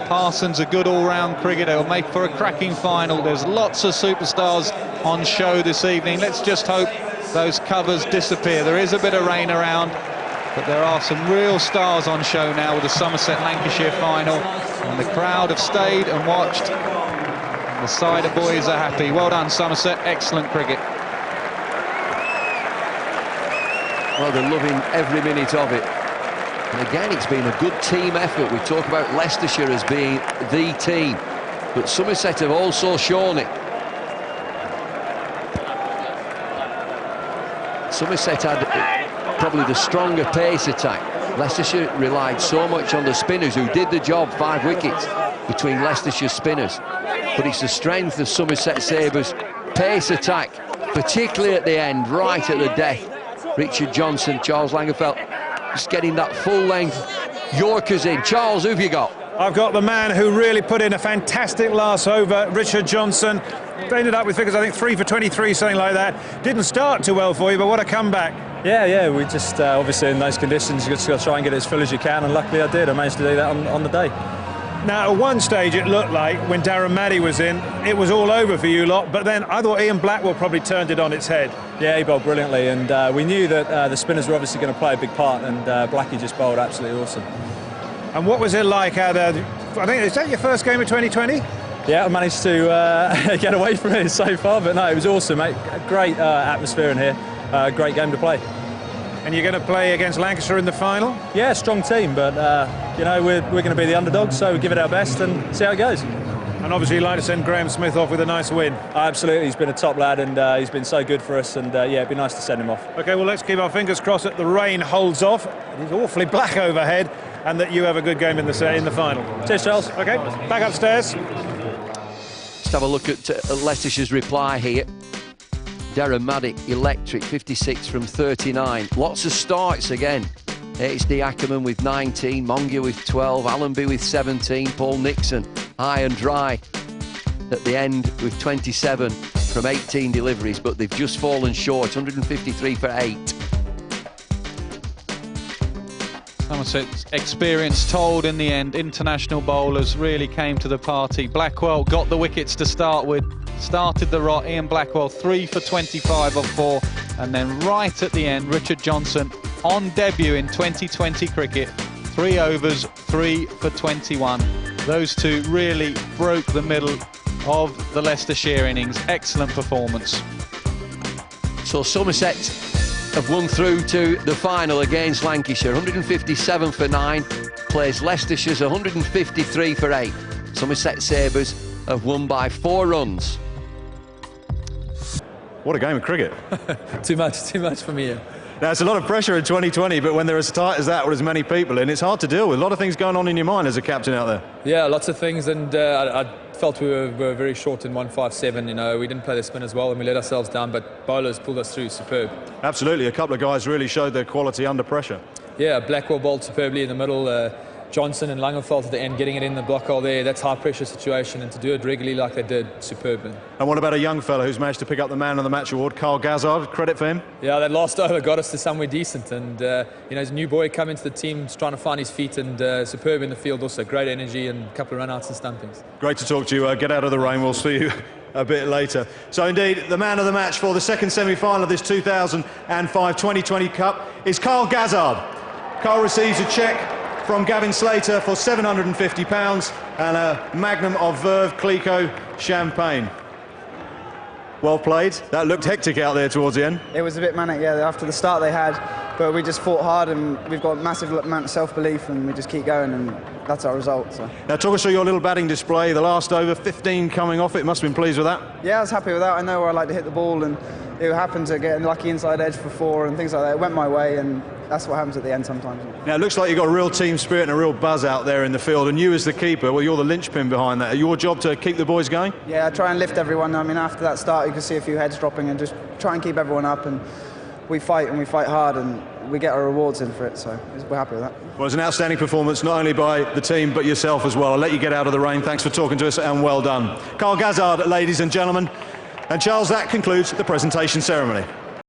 Parsons, a good all-round cricketer, will make for a cracking final. There's lots of superstars on show this evening. Let's just hope those covers disappear. There is a bit of rain around, but there are some real stars on show now with the Somerset-Lancashire final. And the crowd have stayed and watched. And the Cider boys are happy. Well done, Somerset. Excellent cricket. Well, they're loving every minute of it. And again, it's been a good team effort. We talk about Leicestershire as being the team, but Somerset have also shown it. Somerset had probably the stronger pace attack. Leicestershire relied so much on the spinners, who did the job. 5 wickets between Leicestershire spinners. But it's the strength of Somerset Sabres' pace attack, particularly at the end, right at the death. Richard Johnson, Charles Langeveld, just getting that full length. Yorkers in. Charles, who've you got? I've got the man who really put in a fantastic last over, Richard Johnson. They ended up with figures, I think 3 for 23, something like that. Didn't start too well for you, but what a comeback. Yeah, we just obviously in those conditions you just got to try and get it as full as you can, and luckily I did. I managed to do that on the day. Now, at one stage it looked like when Darren Maddy was in, it was all over for you lot, but then I thought Ian Blackwell probably turned it on its head. Yeah, he bowled brilliantly, and we knew that the spinners were obviously going to play a big part, and Blackie just bowled absolutely awesome. And what was it like out there? I think, is that your first game of 2020? Yeah, I managed to get away from it so far, but no, it was awesome, mate. Great atmosphere in here, great game to play. And you're going to play against Lancashire in the final? Yeah, strong team, but you know, we're going to be the underdogs, so we give it our best and see how it goes. And obviously you'd like to send Graham Smith off with a nice win. Absolutely, he's been a top lad and he's been so good for us, and yeah, it'd be nice to send him off. OK, well, let's keep our fingers crossed that the rain holds off. It is awfully black overhead, and that you have a good game in the final. Cheers, Charles. OK, back upstairs. Let's have a look at Leicestershire's reply here. Darren Maddock, electric, 56 from 39. Lots of starts again. HD Ackerman with 19, Mongia with 12, Allenby with 17, Paul Nixon high and dry at the end with 27 from 18 deliveries, but they've just fallen short, 153 for 8. Somerset's experience told in the end. International bowlers really came to the party. Blackwell got the wickets to start with, started the rot. Ian Blackwell 3 for 25 of 4, and then right at the end, Richard Johnson on debut in 2020 cricket, 3 overs, 3 for 21. Those two really broke the middle of the Leicestershire innings. Excellent performance. So Somerset have won through to the final against Lancashire. 157 for 9, plays Leicestershire's 153 for 8. Somerset Sabres have won by 4 runs. What a game of cricket. Too much for me. Now, it's a lot of pressure in 2020, but when they're as tight as that with as many people in, it's hard to deal with. A lot of things going on in your mind as a captain out there. Yeah, lots of things, and I felt we were very short in 157. You know, we didn't play the spin as well, and we let ourselves down, but bowlers pulled us through superb. Absolutely, a couple of guys really showed their quality under pressure. Yeah, Blackwell bowled superbly in the middle. Johnson and Langenfeld at the end, getting it in the block hole there. That's high pressure situation, and to do it regularly like they did, superb. And what about a young fella who's managed to pick up the Man of the Match award, Carl Gazzard? Credit for him? Yeah, that last over got us to somewhere decent, and you know, he's a new boy coming to the team, trying to find his feet, and superb in the field also. Great energy and a couple of run-outs and stumpings. Great to talk to you. Get out of the rain. We'll see you a bit later. So indeed, the Man of the Match for the second semi-final of this 2005 Twenty20 Cup is Carl Gazzard. Carl receives a cheque from Gavin Slater for £750 and a magnum of Verve Clicquot champagne. Well played. That looked hectic out there towards the end. It was a bit manic, yeah, after the start they had, but we just fought hard and we've got a massive amount of self-belief and we just keep going, and that's our result. So. Now talk us through your little batting display, the last over, 15 coming off it. Must have been pleased with that. Yeah, I was happy with that. I know where I like to hit the ball, and it happened to get a lucky inside edge for 4 and things like that. It went my way, and that's what happens at the end sometimes. Now it looks like you've got a real team spirit and a real buzz out there in the field, and you as the keeper, well, you're the linchpin behind that. Your job to keep the boys going? Yeah, I try and lift everyone. I mean, after that start you can see a few heads dropping, and just try and keep everyone up, and we fight hard, and we get our rewards in for it, so we're happy with that. Well, it's an outstanding performance, not only by the team but yourself as well. I'll let you get out of the rain. Thanks for talking to us, and well done. Carl Gazzard, ladies and gentlemen. And Charles, that concludes the presentation ceremony.